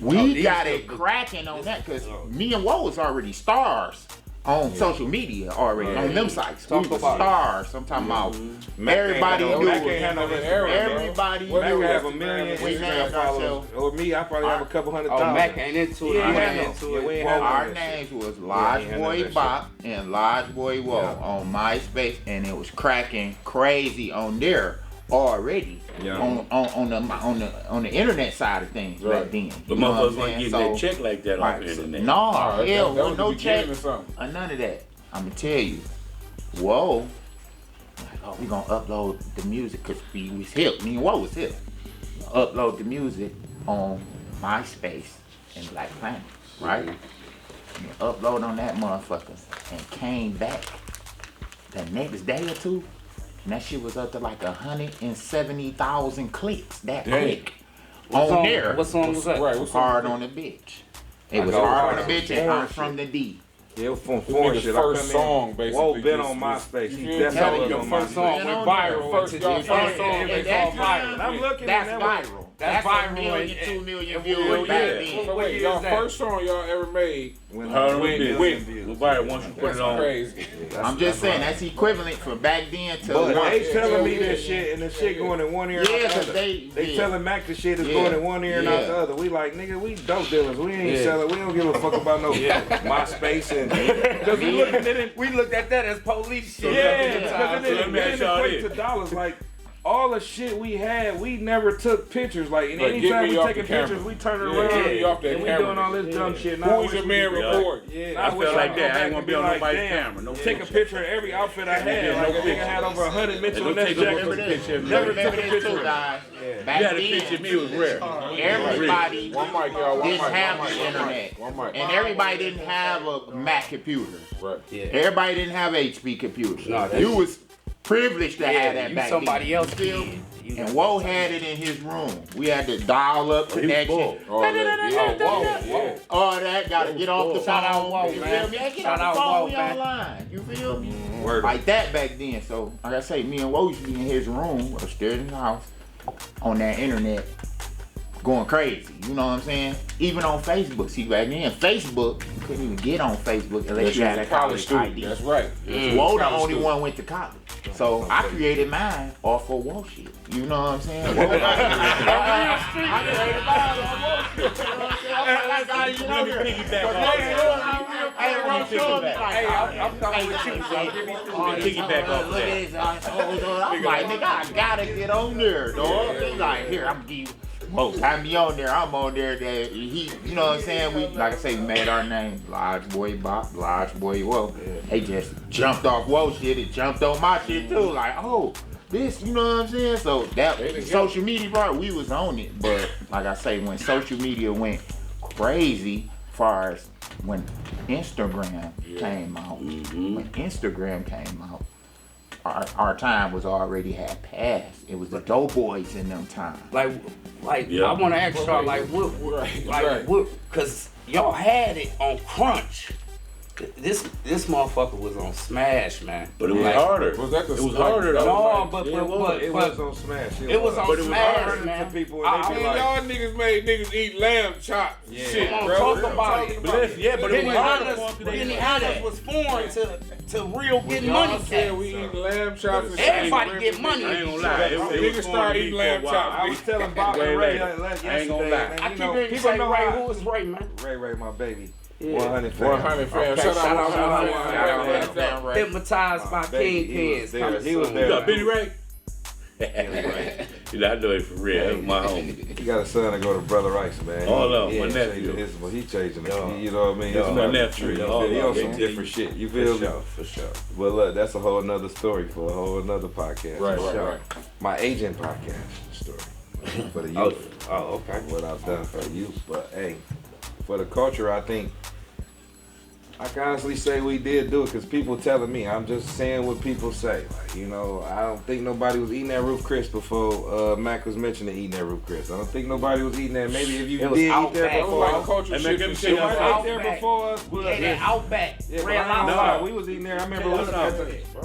Speaker 9: We got it cracking on that because me and Woe was already stars on social media already, on them sites. We were stars. I'm talking about everybody knew.
Speaker 10: Mack ain't had no era,
Speaker 9: everybody knew.
Speaker 10: Mack have a million
Speaker 9: We named
Speaker 10: followers. Or me, I probably have a couple 100,000.
Speaker 4: Mack ain't into it.
Speaker 9: Our names was Lodge Boy Bop and Lodge Boy Woe on MySpace, and it was cracking crazy on there already. On the internet side of things back then.
Speaker 11: But motherfuckers weren't getting that check like that on the internet.
Speaker 9: No, hell, no check or none of that. I'ma tell you, Whoa, like, oh, we gonna upload the music because we was hip. Me and Whoa was hip. Upload the music on MySpace and Black Planet, right? Upload on that motherfucker and came back the next day or 2. And that shit was up to like 170,000 clicks that quick. On there.
Speaker 4: What song was that?
Speaker 9: Right, Hard on the Bitch. It was Hard on the Bitch and I'm from the D.
Speaker 8: Yeah, it was from foreign shit.
Speaker 1: First song, basically.
Speaker 8: Whoa, been on MySpace.
Speaker 1: That's how your first song went viral. First song went viral.
Speaker 9: I'm looking at that. That's viral. That's a
Speaker 4: viral.
Speaker 9: million, 2 million
Speaker 4: and
Speaker 9: views back then.
Speaker 1: So wait, y'all first song y'all ever made?
Speaker 11: When once you put it on.
Speaker 1: Crazy.
Speaker 9: I'm just saying that's equivalent from back then to.
Speaker 8: But they telling me this shit and the shit going in one ear and out the other.
Speaker 9: They
Speaker 8: telling Mack the shit is going in one ear and out the other. We like, nigga, we dope dealers. We ain't selling. We don't give a fuck about no MySpace and. Because
Speaker 4: we looked at that as police shit.
Speaker 8: Because it didn't equate to dollars. Like all the shit we had, we never took pictures. Like anytime we taking pictures, we turn it around and we doing all this dumb shit.
Speaker 1: Who was your man recording?
Speaker 11: I feel like that. I ain't gonna be on nobody's camera. No
Speaker 8: take a picture of every outfit I had. Like a nigga had over 100 Mitchell Ness jackets.
Speaker 9: Never took a picture, guys. Back
Speaker 11: then, the picture of me was rare.
Speaker 9: Everybody
Speaker 1: One mic, y'all.
Speaker 9: didn't have the internet, and everybody didn't have a Mac computer.
Speaker 1: Right.
Speaker 9: Everybody didn't have HP computers. You was privileged to have that back
Speaker 4: somebody
Speaker 9: then.
Speaker 4: else
Speaker 9: did. And Woe had it in his room. We had to dial up connection. All that gotta get off the phone. You feel me? Get off the phone. We online. You feel me? Like that back then. So like I say, me and Woe used to be in his room upstairs in the house on that internet, going crazy. You know what I'm saying? Even on Facebook. See, back then, Facebook, you couldn't even get on Facebook unless you had a college ID.
Speaker 1: That's right.
Speaker 9: Woe the only one went to college. So I created mine off of Woe shit. You know what I'm saying? I created mine off Woe shit. That's how you know here.
Speaker 11: Hey, I'm coming with you, so give me piggyback off that.
Speaker 9: I'm like, nigga, I gotta get on there, dog. He's like, here, I'm gonna give you. Most time be on there, I'm on there. That he, you know what I'm saying? We, like I say, we made our name, Lodge Boy Bop, Lodge Boy Woe. They just jumped off Woe shit. It jumped on my shit too. Like, oh, this, you know what I'm saying? So that social media part, we was on it. But like I say, when social media went crazy, far as when Instagram came out, when Instagram came out. Our time was already had passed. It was the doughboys in them times.
Speaker 4: I want to ask y'all, what, cause y'all had it on Crunch. This motherfucker was on Smash, man.
Speaker 11: But it was harder.
Speaker 1: Was that the
Speaker 11: it was harder though.
Speaker 4: No, but
Speaker 8: it was on Smash.
Speaker 4: It was on Smash, man.
Speaker 8: People,
Speaker 1: I mean, y'all niggas made niggas eat lamb chops. Shit,
Speaker 4: Come on,
Speaker 1: bro.
Speaker 4: talk about it.
Speaker 11: But it was harder.
Speaker 4: Benny Hannes was foreign to real getting money.
Speaker 1: Said we eat lamb chops. And
Speaker 4: everybody get money.
Speaker 11: I ain't gonna lie.
Speaker 1: Niggas start eating lamb chops.
Speaker 8: I was telling Bop and Ray yesterday.
Speaker 11: I ain't gonna lie.
Speaker 4: I keep hearing you say Ray. Who is Ray, man?
Speaker 8: Ray, my baby.
Speaker 1: 100 fans. Shout out.
Speaker 4: Hypnotized by Kingpins.
Speaker 8: He was there.
Speaker 11: You got Benny Ray? I know it for real. That's my homie.
Speaker 8: He got a son to go to Brother Rice, man.
Speaker 11: All of them. My nephew.
Speaker 8: He changing it. You know what I mean?
Speaker 11: That's my nephew.
Speaker 8: He on some different shit. You feel me?
Speaker 11: For sure.
Speaker 8: But look, that's a whole another story for a whole another podcast.
Speaker 1: Right.
Speaker 8: My agent podcast story for the youth.
Speaker 4: Oh, okay.
Speaker 8: What I've done for the youth. But hey, for the culture, I think I can honestly say we did do it because people telling me. I'm just saying what people say. Like, you know, I don't think nobody was eating that Roof Chris before Mack was mentioning eating that Roof Chris. I don't think nobody was eating that. Maybe if you did eat there before,
Speaker 1: somebody
Speaker 8: ate there before us.
Speaker 4: Yeah, Outback.
Speaker 8: No, we was eating there. I remember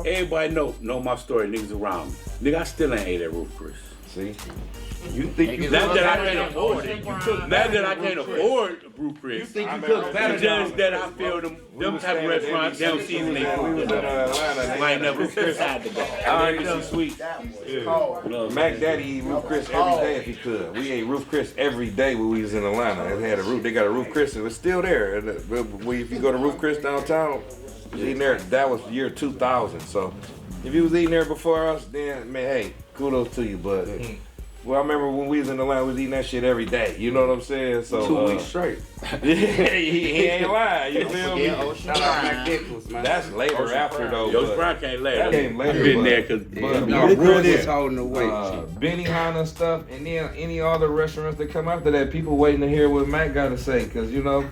Speaker 11: everybody know my story. Niggas around me. Nigga, I still ain't ate that Roof Chris.
Speaker 8: See?
Speaker 11: You think you that I can't afford it? That I can't afford Roof Chris. You think you cook better? Just that I feel them type of restaurants they don't season their food.
Speaker 8: We was in Atlanta.
Speaker 11: I ain't never Roof Chris had to go.
Speaker 8: I already know sweet. Mac Daddy eat Roof Chris every day if he could. We ate Roof Chris every day when we was in Atlanta. They had a roof. They got a Roof Chris. It was still there. And if you go to Roof Chris downtown, eating there. That was year 2000. So if you was eating there before us, then man, hey, kudos to you. But well, I remember when we was in the line, we was eating that shit every day. You know what I'm saying? So
Speaker 4: 2 weeks straight.
Speaker 8: he ain't lying. You feel me?
Speaker 4: Shout out Mack Nickles, man.
Speaker 8: That's later after though.
Speaker 11: Yo, Brown came later.
Speaker 8: That came later.
Speaker 11: I've been there because
Speaker 4: Nickles holding the weight.
Speaker 8: Benny Hanna stuff, and then any other restaurants that come after that, people waiting to hear what Mack got to say, because you know.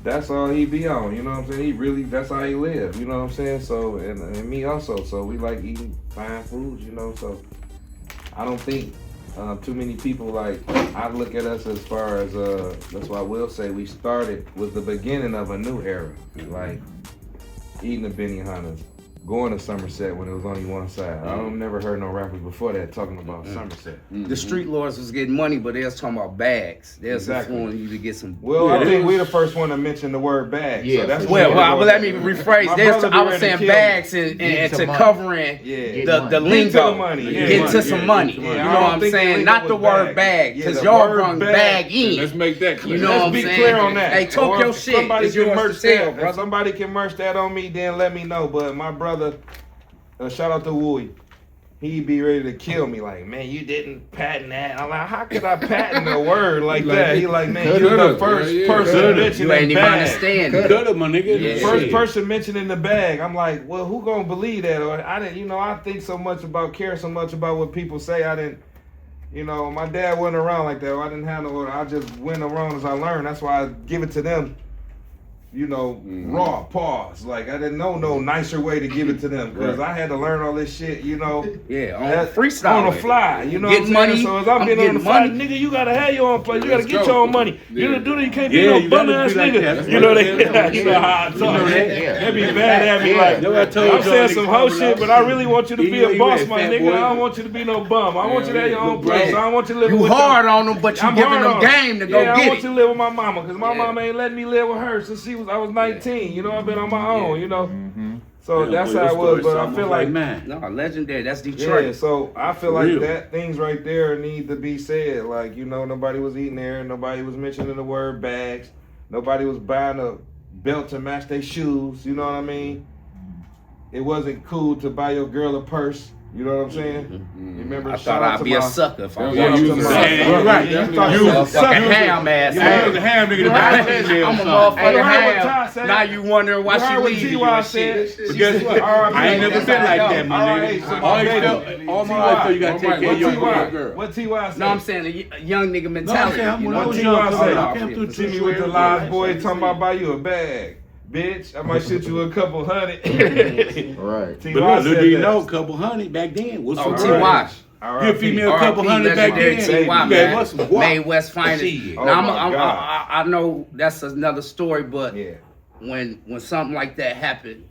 Speaker 8: That's all he be on, you know what I'm saying? He really, that's how he live, you know what I'm saying? So, and me also, so we like eating fine foods, you know, so I don't think too many people, like, I look at us as far as, that's why I will say we started with the beginning of a new era, like eating the Benny Hannas, going to Somerset when it was only one side. I don't never heard no rappers before that talking about Somerset.
Speaker 4: The street lords was getting money, but they was talking about bags. They was
Speaker 8: Exactly.
Speaker 4: informing you to get some.
Speaker 8: Well, I think we the first one to mention the word bag.
Speaker 4: Yeah.
Speaker 8: So that's
Speaker 4: Well, let me rephrase. I was saying bags and to covering the lingo,
Speaker 8: money.
Speaker 4: get to some money. You know what I'm saying? Not the word bag, because y'all brung bag in.
Speaker 1: Let's make that clear.
Speaker 4: You know what I'm
Speaker 8: Let's be
Speaker 4: saying?
Speaker 8: clear on that.
Speaker 4: Hey, talk your shit.
Speaker 8: Somebody
Speaker 4: It's
Speaker 8: can
Speaker 4: yours
Speaker 8: merch
Speaker 4: to sell,
Speaker 8: that.
Speaker 4: brother.
Speaker 8: If somebody can merch that on me, then let me know. But my brother, shout out to Wooey. He be ready to kill me. Like, man, you didn't patent that. I'm like, how could I patent a word like that? He like, man, you the first person mentioning the bag.
Speaker 4: You ain't even understand.
Speaker 11: Cut him, my nigga.
Speaker 8: First person mentioning the bag. I'm like, well, who gonna believe that? Or I didn't, you know, I think so much about, care so much about what people say. I didn't, you know, my dad wasn't around like that. I didn't have no order. I just went around as I learned. That's why I give it to them. You know, raw, pause. Like, I didn't know no nicer way to give it to them because I had to learn all this shit, you know.
Speaker 4: Yeah, on freestyle.
Speaker 8: On the fly, you know
Speaker 4: Get
Speaker 8: what I'm
Speaker 4: money.
Speaker 8: saying? So as I'm getting on the fly, nigga, you gotta have your own place. You gotta get your own money. You don't do that, you can't be no bum ass nigga. You know that? You know how I talk. They be mad at me like, I'm saying some hoe shit, but I really want you to be a boss, my nigga. I don't want you to be no bum. I want you to have your own place. I don't want you to live with
Speaker 4: you hard on them, but you giving them game to go get it.
Speaker 8: I want you to live with my mama because my mama ain't letting me live with her since I was 19. You know, I've been on my own, you know. So that's how it was, but I feel like,
Speaker 4: no, legendary, that's Detroit.
Speaker 8: Yeah, so I feel like that things right there need to be said. Like, you know, nobody was eating there, nobody was mentioning the word bags, nobody was buying a belt to match their shoes, you know what I mean? It wasn't cool to buy your girl a purse. You know what I'm saying? You remember?
Speaker 4: I thought I'd be a sucker if I was
Speaker 8: right.
Speaker 4: You was a fucking ham ass.
Speaker 11: You was a ham nigga.
Speaker 4: I'm a motherfucking ham. Now you wondering why she leaving you and shit.
Speaker 11: But guess what? I ain't never been like that, my nigga. All my life, you gotta take care of your girl.
Speaker 8: What T.Y. said?
Speaker 4: No, I'm saying a young nigga mentality.
Speaker 8: You know what T.Y. said? See me with the live boy talking about buy you a bag. Bitch, I might shit you a couple hundred.
Speaker 3: Right.
Speaker 11: But look, do you know a couple hundred back then? What's
Speaker 4: Oh, T.Y.
Speaker 11: Give female a couple hundred back then.
Speaker 4: T.Y. man. Madewest finest.
Speaker 8: Oh,
Speaker 4: now, I know that's another story, but when something like that happened,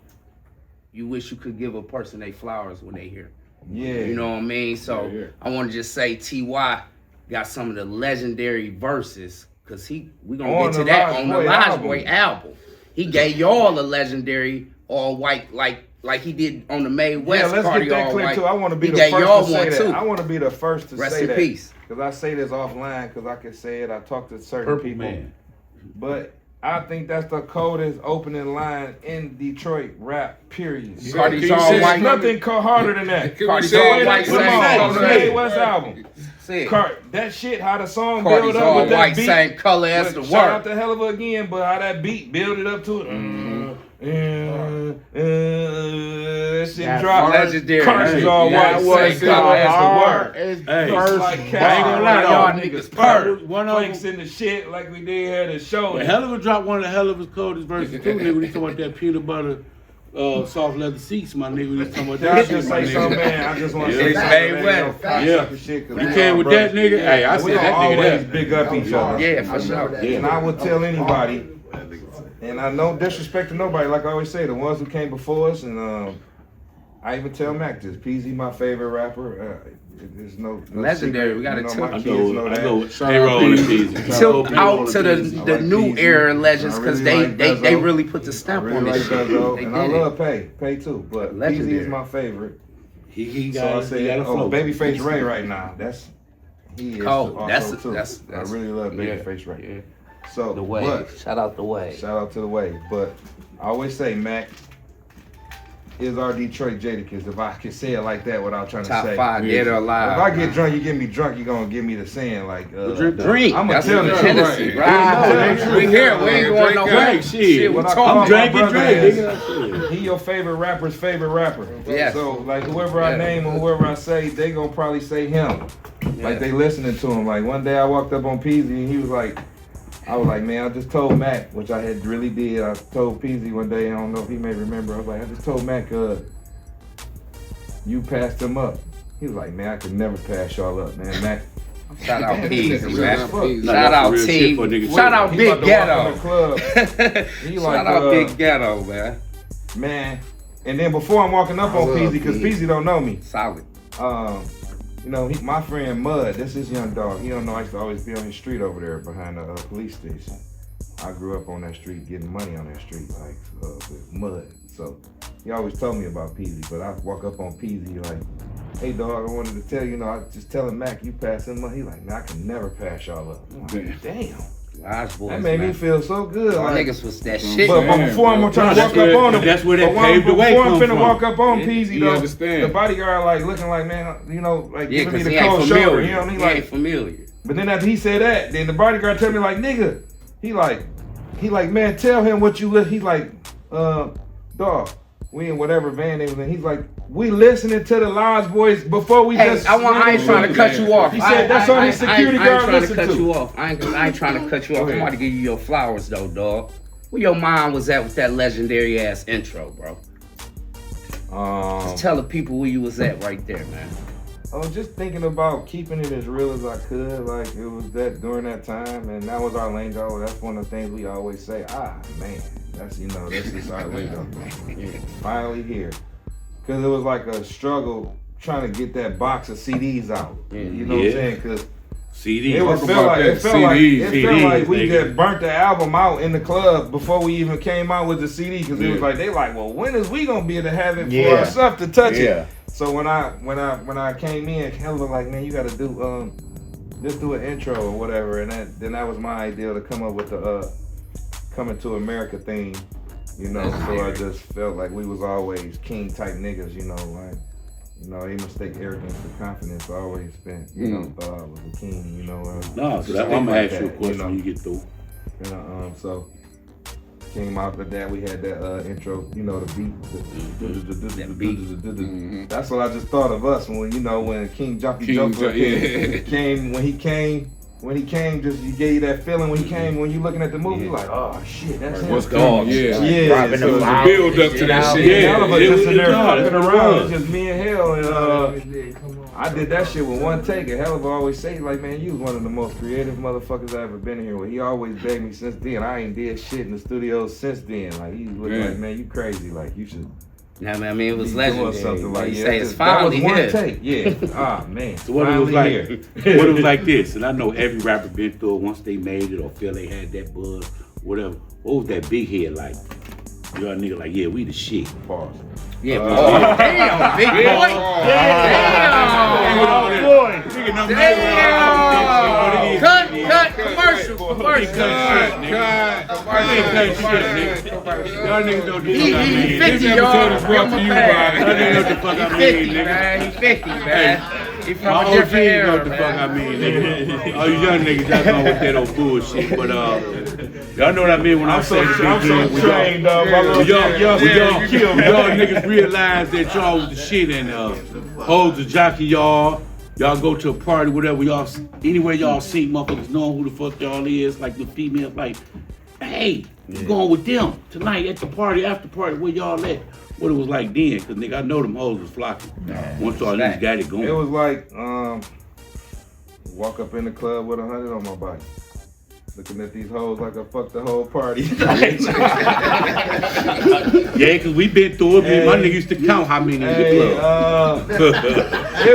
Speaker 4: you wish you could give a person they flowers when they here.
Speaker 8: Yeah.
Speaker 4: You know what I mean? So I want to just say T.Y. got some of the legendary verses, because we gonna get to that on the Lodge Boy album. He gave y'all a legendary all white like he did on the Madewest.
Speaker 8: Yeah, let's
Speaker 4: Cardi
Speaker 8: get that
Speaker 4: all
Speaker 8: clear
Speaker 4: white.
Speaker 8: too. I want to be
Speaker 4: He
Speaker 8: the
Speaker 4: gave
Speaker 8: first
Speaker 4: y'all
Speaker 8: to say
Speaker 4: one
Speaker 8: that.
Speaker 4: too.
Speaker 8: I want to be the first to
Speaker 4: Rest
Speaker 8: say
Speaker 4: in
Speaker 8: that.
Speaker 4: peace.
Speaker 8: Because I say this offline because I can say it. I talk to certain people.
Speaker 11: Man.
Speaker 8: But I think that's the coldest opening line in Detroit rap, period.
Speaker 4: Cardi's all white.
Speaker 8: There's nothing harder than that.
Speaker 4: Cardi's all white.
Speaker 8: Madewest album. That shit, how the song build up with that beat.
Speaker 4: Same color as the word.
Speaker 8: Shout out to Hell of a Again, but how that beat build it up to it. That shit drop.
Speaker 4: Legendary.
Speaker 8: Cardi's all white. Same color as the word.
Speaker 11: Hey,
Speaker 8: like
Speaker 11: I ain't gonna lie,
Speaker 8: y'all
Speaker 11: niggas
Speaker 8: purr.
Speaker 11: One of
Speaker 8: Planks in the shit like we did here at the show.
Speaker 11: The hell of a drop, one of the hell of his coldest verses too, nigga. We talking about that peanut butter, soft leather seats, my nigga. We talking about that
Speaker 8: I
Speaker 11: shit,
Speaker 8: just
Speaker 11: my
Speaker 8: say something,
Speaker 11: nigga.
Speaker 8: man. I just want to say something.
Speaker 11: Yeah. You came with that nigga? Hey, I said that nigga
Speaker 8: always
Speaker 11: that.
Speaker 8: big up each other.
Speaker 4: Yeah, for sure.
Speaker 8: And I would tell anybody, and I no disrespect to nobody, like I always say, the ones who came before us, and I even tell Mack this, Peezy my favorite rapper. There's no
Speaker 4: legendary.
Speaker 8: Secret.
Speaker 4: We gotta
Speaker 8: my
Speaker 11: I
Speaker 8: kids
Speaker 11: go
Speaker 8: know that.
Speaker 11: with payroll and Peezy.
Speaker 4: Tilt out to the new era legends, because they really put the stamp on this shit.
Speaker 8: And I love Pay too, but Peezy is my favorite.
Speaker 11: He got a flow.
Speaker 8: Babyface Ray right now. He is also too. I really love Babyface Ray.
Speaker 4: Yeah.
Speaker 8: So
Speaker 4: the way. Shout out the way.
Speaker 8: Shout out to the way. But I always say Mack is our Detroit Jadakiss, if I can say it like that without trying
Speaker 4: Top
Speaker 8: to say.
Speaker 4: Top 5, dead or alive.
Speaker 8: If I get drunk, you get me drunk, you're going to give me the saying like...
Speaker 4: drink.
Speaker 8: I'm going to tell the
Speaker 4: Tennessee,
Speaker 8: truth.
Speaker 4: We here. We ain't going nowhere. Shit, we talking.
Speaker 8: I'm he your favorite rapper's favorite rapper.
Speaker 4: Yes.
Speaker 8: So, like, whoever I name or whoever I say, they going to probably say him. Like, they listening to him. Like, one day I walked up on Peezy and he was like... I was like, man, I just told Mack, which I had really did. I told Peezy one day, I don't know if he may remember. I was like, I just told Mack, you passed him up. He was like, man, I could never pass y'all up, man. Mack.
Speaker 4: Shout out Peezy, man. Shout out team. Shout out Big Ghetto.
Speaker 8: He
Speaker 4: Shout out Big Ghetto, man.
Speaker 8: Man, And then before I'm walking up on Peezy, because Peezy don't know me.
Speaker 4: Solid.
Speaker 8: You know, my friend Mud, that's his young dog. He don't know I used to always be on his street over there behind the police station. I grew up on that street getting money on that street, like with Mud. So he always told me about Peezy, but I walk up on Peezy like, hey dog, I wanted to tell you, I just telling Mack, you pass him money. He like, man, I can never pass y'all up. I'm like, damn.
Speaker 4: Lodge boys,
Speaker 8: that made me feel so good.
Speaker 4: Y'all
Speaker 8: like,
Speaker 4: niggas was that shit.
Speaker 8: But before I'm trying to walk up on him,
Speaker 11: that's where that paved the way.
Speaker 8: Before I'm finna walk up on Peezy, though,
Speaker 1: understand.
Speaker 8: the bodyguard like looking like, man, you know, like
Speaker 4: Yeah,
Speaker 8: giving me
Speaker 4: because
Speaker 8: the
Speaker 4: he
Speaker 8: cold
Speaker 4: ain't
Speaker 8: shoulder.
Speaker 4: familiar.
Speaker 8: You know what I mean?
Speaker 4: He
Speaker 8: Like
Speaker 4: ain't familiar.
Speaker 8: But then after he said that, then the bodyguard tell me like, nigga, he like, man, tell him what you he's like, dog, we in whatever van they was in. He's like, we listening to the Lodge Boys before we just.
Speaker 4: I ain't trying to cut you off.
Speaker 8: He said that's all his security guard listen to.
Speaker 4: I ain't trying to cut you off. I ain't trying to cut you off. I'm about to give you your flowers though, dog. Where your mind was at with that legendary ass intro, bro? Just tell the people where you was at right there, man.
Speaker 8: I was just thinking about keeping it as real as I could. Like it was that during that time, and that was our lingo. That's one of the things we always say. Man, that's just our lingo. Finally here, because it was like a struggle trying to get that box of CDs out. You know what I'm saying? Because
Speaker 11: CDs.
Speaker 8: It felt like we just burnt the album out in the club before we even came out with the CD. Because it was like well, when is we gonna be able to have it for ourselves to touch it? So when I came in, Hell was like, man, you got to do just do an intro or whatever, and then that was my idea to come up with the Coming to America theme, So I just felt like we was always king type niggas, like. They mistake arrogance for confidence. I always been, thought I was a king,
Speaker 11: No, so that's why I'm gonna ask you a question when you get through.
Speaker 8: So came out with that. We had that intro, the beat.
Speaker 4: That beat.
Speaker 8: That's what I just thought of us when King Jumpy Joker came. When he came, just you gave that feeling when he came. When you looking at the movie, you're like, oh shit, that's him.
Speaker 1: What's going?
Speaker 8: Yeah.
Speaker 1: So the build up to that shit.
Speaker 8: All of us just in there fucking around. It's just me and Hell, and I did that shit with one take. And Hell always say like, man, you was one of the most creative motherfuckers I ever been here with. He always begged me since then. I ain't did shit in the studio since then. Like he was like, man, you crazy. Like you should.
Speaker 4: Yeah, man, I mean, it was legendary.
Speaker 8: Something like
Speaker 4: say it's finally
Speaker 8: that was
Speaker 4: here.
Speaker 8: one take. Yeah. Man.
Speaker 11: So what it was like? What it was like this, and I know every rapper been through it once they made it or feel they had that buzz, whatever. What was that big head like? Y'all nigga like, yeah, we the shit.
Speaker 8: Pause.
Speaker 4: Yeah, damn, big boy. Damn. Cut, commercial.
Speaker 11: Y'all niggas don't do what I mean.
Speaker 4: He 50, y'all.
Speaker 11: Y'all niggas know what the fuck I mean, nigga.
Speaker 4: He 50, man. He from a
Speaker 11: My
Speaker 4: different
Speaker 11: OG know
Speaker 4: era,
Speaker 11: what the fuck I mean, nigga. All you young niggas, y'all going with that old bullshit. But y'all know what I mean when I say the big head. Y'all niggas realize that y'all was the shit and hold the jockey y'all go to a party, whatever y'all, anywhere y'all see motherfuckers knowing who the fuck y'all is, like the females, like, hey, you going with them tonight at the party, after party, where y'all at? What it was like then, cause nigga, I know them hoes was flocking. Once y'all niggas got it going.
Speaker 8: It was like, walk up in the club with 100 on my bike. Looking at these hoes like I fucked the whole party.
Speaker 11: Yeah, cause we been through it. My nigga used to count how many in the club.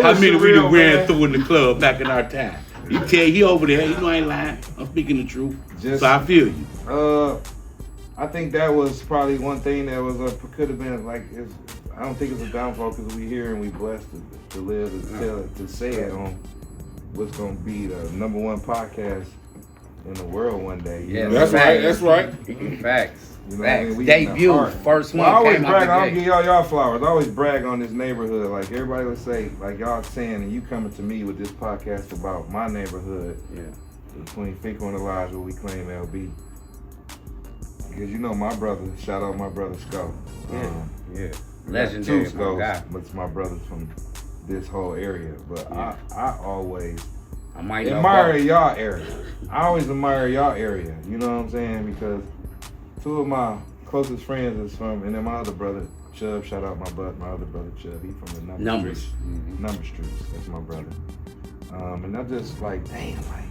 Speaker 11: How many we done ran through in the club back in our time. You tell he over there, I ain't lying. I'm speaking the truth. So I feel you.
Speaker 8: I think that was probably one thing that was could have been like. I don't think it's a downfall because we here and we blessed to live to say it on what's gonna be the #1 podcast in the world one day.
Speaker 1: That's right.
Speaker 4: Facts.
Speaker 8: Facts.
Speaker 4: Debut, first one.
Speaker 8: I always
Speaker 4: came
Speaker 8: brag.
Speaker 4: out
Speaker 8: I'll give y'all flowers. I always brag on this neighborhood. Like everybody would say, like y'all saying, and you coming to me with this podcast about my neighborhood. Yeah. Between Finkel and Elijah, where we claim LB. Because my brother. Shout out my brother Skull.
Speaker 4: Yeah. Legendary.
Speaker 8: 2 Skulls, but it's my brothers from this whole area. But I always admire y'all area. I always admire y'all area. You know what I'm saying? Because 2 of my closest friends is from, and then my other brother, Chubb, shout out my other brother Chubb, he from the Number Streets. Number Streets, that's my brother. And I'm just like, damn, like,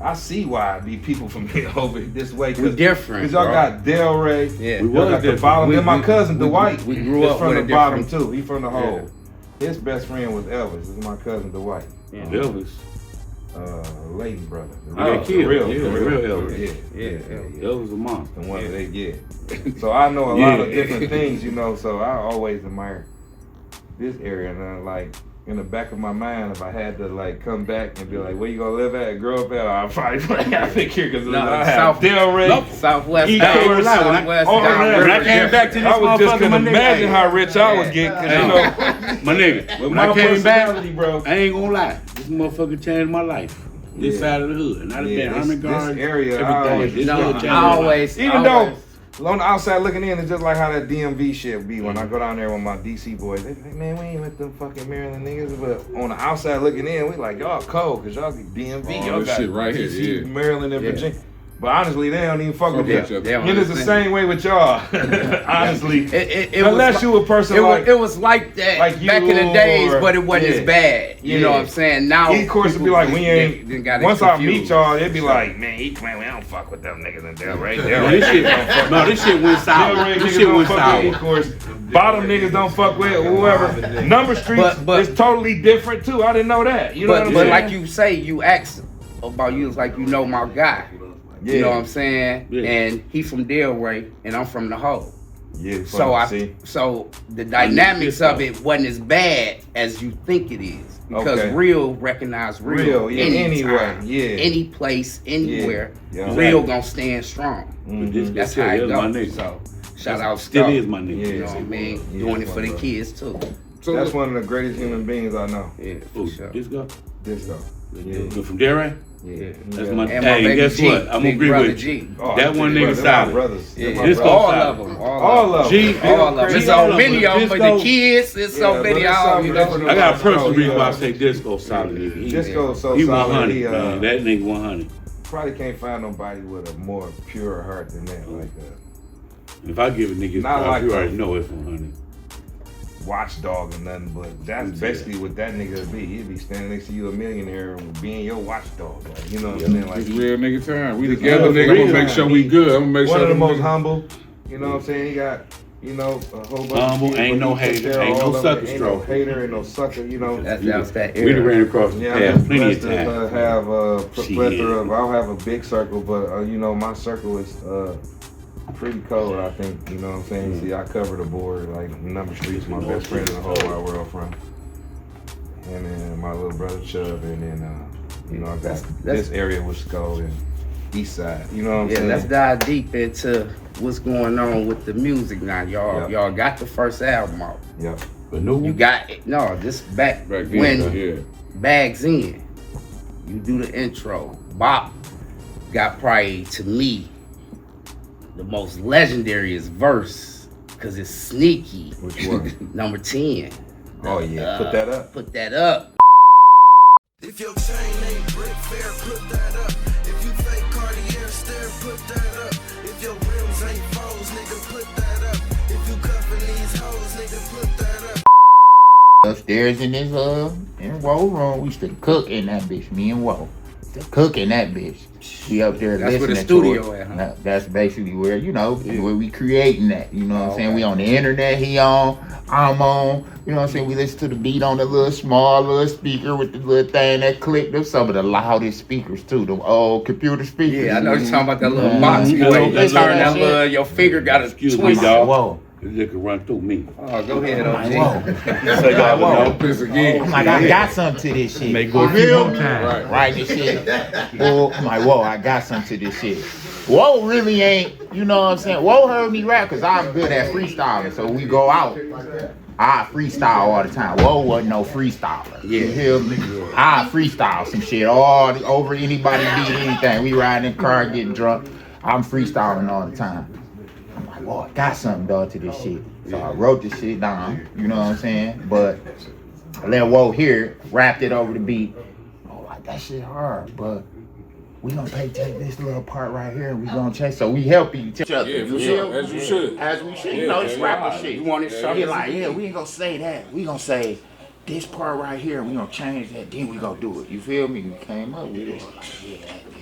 Speaker 8: I see why these people from here over this way.
Speaker 4: We different,
Speaker 8: Cause y'all
Speaker 4: bro.
Speaker 8: got DeLray.
Speaker 4: Yeah.
Speaker 8: We got the bottom. Then my cousin Dwight.
Speaker 4: We grew
Speaker 8: is
Speaker 4: up
Speaker 8: from
Speaker 4: with
Speaker 8: the
Speaker 4: a
Speaker 8: bottom
Speaker 4: different-
Speaker 8: too. He from the hole. His best friend was Elvis. This is my cousin Dwight.
Speaker 11: Yeah. Elvis.
Speaker 8: Lady brother.
Speaker 11: Yeah, kid.
Speaker 8: Real
Speaker 11: Elvis.
Speaker 8: Yeah.
Speaker 11: Elvis a monster.
Speaker 8: The one they get. So I know a lot of different things, you know. So I always admire this area, and like in the back of my mind, if I had to like come back and be like, where you gonna live at, grow up at, I'll probably play out here because I have Delray,
Speaker 4: Southwest,
Speaker 8: East Coast,
Speaker 4: Southwest.
Speaker 11: When I came back to this
Speaker 8: I was just
Speaker 11: motherfucker,
Speaker 8: gonna
Speaker 11: my nigga,
Speaker 8: imagine how rich I would get, cause you know,
Speaker 11: my nigga,
Speaker 8: with
Speaker 11: when I
Speaker 8: my
Speaker 11: came back,
Speaker 8: personality, bro.
Speaker 11: I ain't gonna lie, this motherfucker changed my life. This side of the hood, and I've been Army Guard,
Speaker 8: this area, I
Speaker 11: everything.
Speaker 8: always,
Speaker 11: This
Speaker 8: even though on the outside looking in, it's just like how that DMV shit be. When I go down there with my DC boys, they be like, man, we ain't with them fucking Maryland niggas. But on the outside looking in, we like, y'all cold, cause y'all get DMV, y'all got
Speaker 1: shit right here,
Speaker 8: DC,
Speaker 1: yeah.
Speaker 8: Maryland, and Virginia. But honestly, they don't even fuck with
Speaker 1: each
Speaker 8: you.
Speaker 1: other.
Speaker 8: And it's the same way with y'all. Honestly,
Speaker 4: It
Speaker 8: unless
Speaker 4: was
Speaker 8: you a person
Speaker 4: it was like that
Speaker 8: like
Speaker 4: back in the
Speaker 8: you
Speaker 4: days,
Speaker 8: or-
Speaker 4: but it wasn't as bad. You know what I'm saying? Now,
Speaker 8: of course, it'd be like, we ain't.
Speaker 4: got it
Speaker 8: Once I
Speaker 4: confused.
Speaker 8: meet y'all, it'd be like, man, we don't fuck with them niggas in Delray.
Speaker 11: This shit, no, this shit went sour. This shit went sour.
Speaker 8: Of course, bottom niggas don't fuck with whoever. Number Streets
Speaker 4: But-
Speaker 8: is totally different too. I didn't know that. You know what I'm
Speaker 4: but
Speaker 8: saying?
Speaker 4: like you say, you asked about you, it's like you know my guy. You know what I'm saying?
Speaker 8: Yeah.
Speaker 4: And he from Delray, and I'm from the Hole.
Speaker 8: Yeah.
Speaker 4: So the dynamics of it wasn't as bad as you think it is, because
Speaker 8: Okay.
Speaker 4: real recognize real.
Speaker 8: Yeah,
Speaker 4: anytime,
Speaker 8: anyway, yeah.
Speaker 4: any place, anywhere,
Speaker 8: Yeah.
Speaker 4: real gonna stand strong.
Speaker 8: Mhm.
Speaker 4: That's how it
Speaker 11: my
Speaker 4: goes.
Speaker 11: nigga.
Speaker 4: So shout out,
Speaker 11: Still
Speaker 4: Star.
Speaker 11: is my nigga.
Speaker 4: You know what I mean?
Speaker 8: Yeah,
Speaker 4: Doing it for the
Speaker 8: brother.
Speaker 4: kids too.
Speaker 8: That's one of the greatest human beings I know.
Speaker 4: Yeah,
Speaker 11: Ooh,
Speaker 4: for sure.
Speaker 11: Disco?
Speaker 8: Disco.
Speaker 11: Yeah. You from Delray?
Speaker 8: Yeah.
Speaker 11: That's
Speaker 8: Yeah.
Speaker 11: my.
Speaker 4: And my
Speaker 11: Hey,
Speaker 4: baby
Speaker 11: guess
Speaker 4: G,
Speaker 11: what? I'm gonna
Speaker 4: big
Speaker 11: agree
Speaker 4: brother
Speaker 11: with
Speaker 4: G.
Speaker 11: you.
Speaker 8: Oh,
Speaker 11: That one nigga
Speaker 8: they're my
Speaker 11: solid.
Speaker 8: brothers. They're my
Speaker 11: Disco
Speaker 4: all
Speaker 11: solid.
Speaker 4: of them.
Speaker 8: All of them.
Speaker 11: G,
Speaker 4: All of them. There's so many of them, but the
Speaker 11: Disco-
Speaker 4: kids, there's so
Speaker 8: Yeah,
Speaker 4: many
Speaker 8: but it's
Speaker 4: of them. You
Speaker 8: something
Speaker 4: know.
Speaker 11: I got a personal reason why I
Speaker 8: Yeah.
Speaker 11: say Disco solid. Nigga. He,
Speaker 8: Disco's so
Speaker 11: he
Speaker 8: solid.
Speaker 11: 100,
Speaker 8: He,
Speaker 11: man. That nigga 100.
Speaker 8: probably can't find nobody with a more pure heart than that. Like
Speaker 11: If I give a nigga his
Speaker 8: Not
Speaker 11: props,
Speaker 8: like
Speaker 11: you
Speaker 8: that.
Speaker 11: already know it's 100.
Speaker 8: watchdog or nothing, but that's basically what that nigga would be. He'd be standing next to you, a millionaire, and being your watchdog. Like, you know what I'm saying? Like,
Speaker 1: It's real nigga time. We
Speaker 8: It's
Speaker 1: together,
Speaker 8: real
Speaker 1: nigga. I'm
Speaker 8: real
Speaker 1: gonna make sure we good. I'm gonna make
Speaker 8: one
Speaker 1: sure
Speaker 8: of the
Speaker 1: them
Speaker 8: most
Speaker 1: niggas-
Speaker 8: humble. You know what I'm saying? He got, you know, a whole bunch
Speaker 11: Humble,
Speaker 8: of kids,
Speaker 11: ain't
Speaker 8: but
Speaker 11: no
Speaker 8: he take
Speaker 11: hater,
Speaker 8: care of
Speaker 11: ain't no
Speaker 8: all of
Speaker 11: sucker
Speaker 8: it. Ain't
Speaker 11: stroke.
Speaker 8: no hater, ain't no sucker, you know.
Speaker 4: That was that
Speaker 11: We done
Speaker 4: era.
Speaker 11: ran across the
Speaker 8: Yeah,
Speaker 11: path
Speaker 8: I'm
Speaker 11: plenty
Speaker 8: blessed
Speaker 11: of
Speaker 8: to
Speaker 11: times.
Speaker 8: have a
Speaker 11: Shit.
Speaker 8: plethora of, I'll have a big circle, but you know, my circle is pretty cold, I think. You know what I'm saying? See, I cover the board, like Number Streets, my best friend in the whole wide world from. And then my little brother Chubb, and then, you know, I got this area with Skull and East Side. You know what I'm
Speaker 4: Yeah,
Speaker 8: saying?
Speaker 4: let's dive deep into what's going on with the music now. Y'all got the first album out.
Speaker 8: Yep.
Speaker 11: But no,
Speaker 4: You got it. No, this back
Speaker 1: Back
Speaker 4: when
Speaker 1: then, yeah.
Speaker 4: Bags In. You do the intro. Bop got probably, to me, the most legendariest verse, because it's sneaky.
Speaker 8: Which one?
Speaker 4: Number 10.
Speaker 8: Oh, yeah. Put that up.
Speaker 4: Put that up.
Speaker 2: If your chain ain't brick fair, put that up. If you fake Cartier stare, put that up. If your rims ain't foes, nigga, put that up. If you cuffing these hoes, nigga, put that up.
Speaker 9: Upstairs in this in Woe room, we used to cook in that bitch. Me and Woe, to cook in that bitch. We up there
Speaker 4: That's where
Speaker 9: listening
Speaker 4: the studio
Speaker 9: to it.
Speaker 4: at, huh?
Speaker 9: No, that's basically where where we creating that. You know what I'm saying? We on the internet. He on, I'm on. You know what I'm saying? We listen to the beat on the little small little speaker with the little thing that clicked. Them some of the loudest speakers too. The old computer speakers.
Speaker 4: Yeah, I know you're talking about that little box.
Speaker 9: Mhm.
Speaker 4: Boy,
Speaker 9: Yeah,
Speaker 4: you
Speaker 9: that's
Speaker 4: turn
Speaker 9: that
Speaker 4: that
Speaker 9: shit.
Speaker 4: little, your finger got a
Speaker 11: Excuse me,
Speaker 4: twist.
Speaker 11: dog.
Speaker 9: Whoa.
Speaker 11: This nigga run through me.
Speaker 4: Oh, go ahead,
Speaker 9: I'm like,
Speaker 4: OG.
Speaker 9: whoa.
Speaker 11: Say y'all
Speaker 9: Whoa.
Speaker 11: know.
Speaker 1: Piss again.
Speaker 9: I'm like, I got something to this shit.
Speaker 7: Make go
Speaker 9: You
Speaker 7: a few
Speaker 9: feel
Speaker 7: more
Speaker 9: me?
Speaker 7: times.
Speaker 9: Right, this shit. Well, I'm like, whoa, I got something to this shit. Whoa really ain't, you know what I'm saying? Whoa heard me rap because I'm good at freestyling. So we go out. I freestyle all the time. Whoa wasn't no freestyler.
Speaker 4: Yeah.
Speaker 9: You feel me? I freestyle some shit all over anybody beat anything. We ride in the car, getting drunk. I'm freestyling all the time. I'm like, whoa, I got something, dog, to this shit. So I wrote this shit down, you know what I'm saying? But I let Whoa hear it, rapped it over the beat. Oh, like, that shit hard, but we gonna take this little part right here and we gonna change. So we help each other.
Speaker 1: Yeah, for
Speaker 9: you
Speaker 1: sure.
Speaker 9: feel?
Speaker 1: As you should.
Speaker 9: As we should.
Speaker 1: Yeah,
Speaker 9: You know, it's
Speaker 1: yeah,
Speaker 9: rapper
Speaker 1: yeah.
Speaker 9: shit.
Speaker 4: You want it
Speaker 9: So
Speaker 4: sharp
Speaker 9: he
Speaker 4: as
Speaker 9: like,
Speaker 4: it
Speaker 9: yeah,
Speaker 4: is.
Speaker 9: we ain't gonna say that. We gonna say this part right here, we gonna change that, then we gonna do it. You feel me? We came up with it. Like, yeah,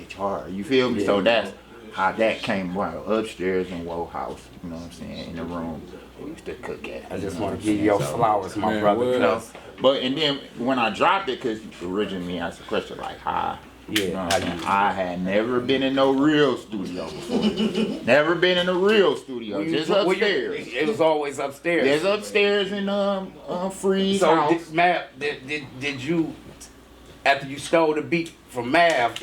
Speaker 9: bitch hard. You feel me? So that's how that came about. Upstairs in Woe House, you know what I'm saying, in the room we used to cook at.
Speaker 4: I just want to give you your flowers, my brother.
Speaker 9: You know, but and then when I dropped it, cause originally I asked the question like, how? You know what I'm saying? I had never been in no real studio before. Never been in a real studio, just upstairs.
Speaker 4: It was always upstairs.
Speaker 9: It's upstairs in Freeze
Speaker 4: so
Speaker 9: house.
Speaker 4: Did you, after you stole the beat from Mav,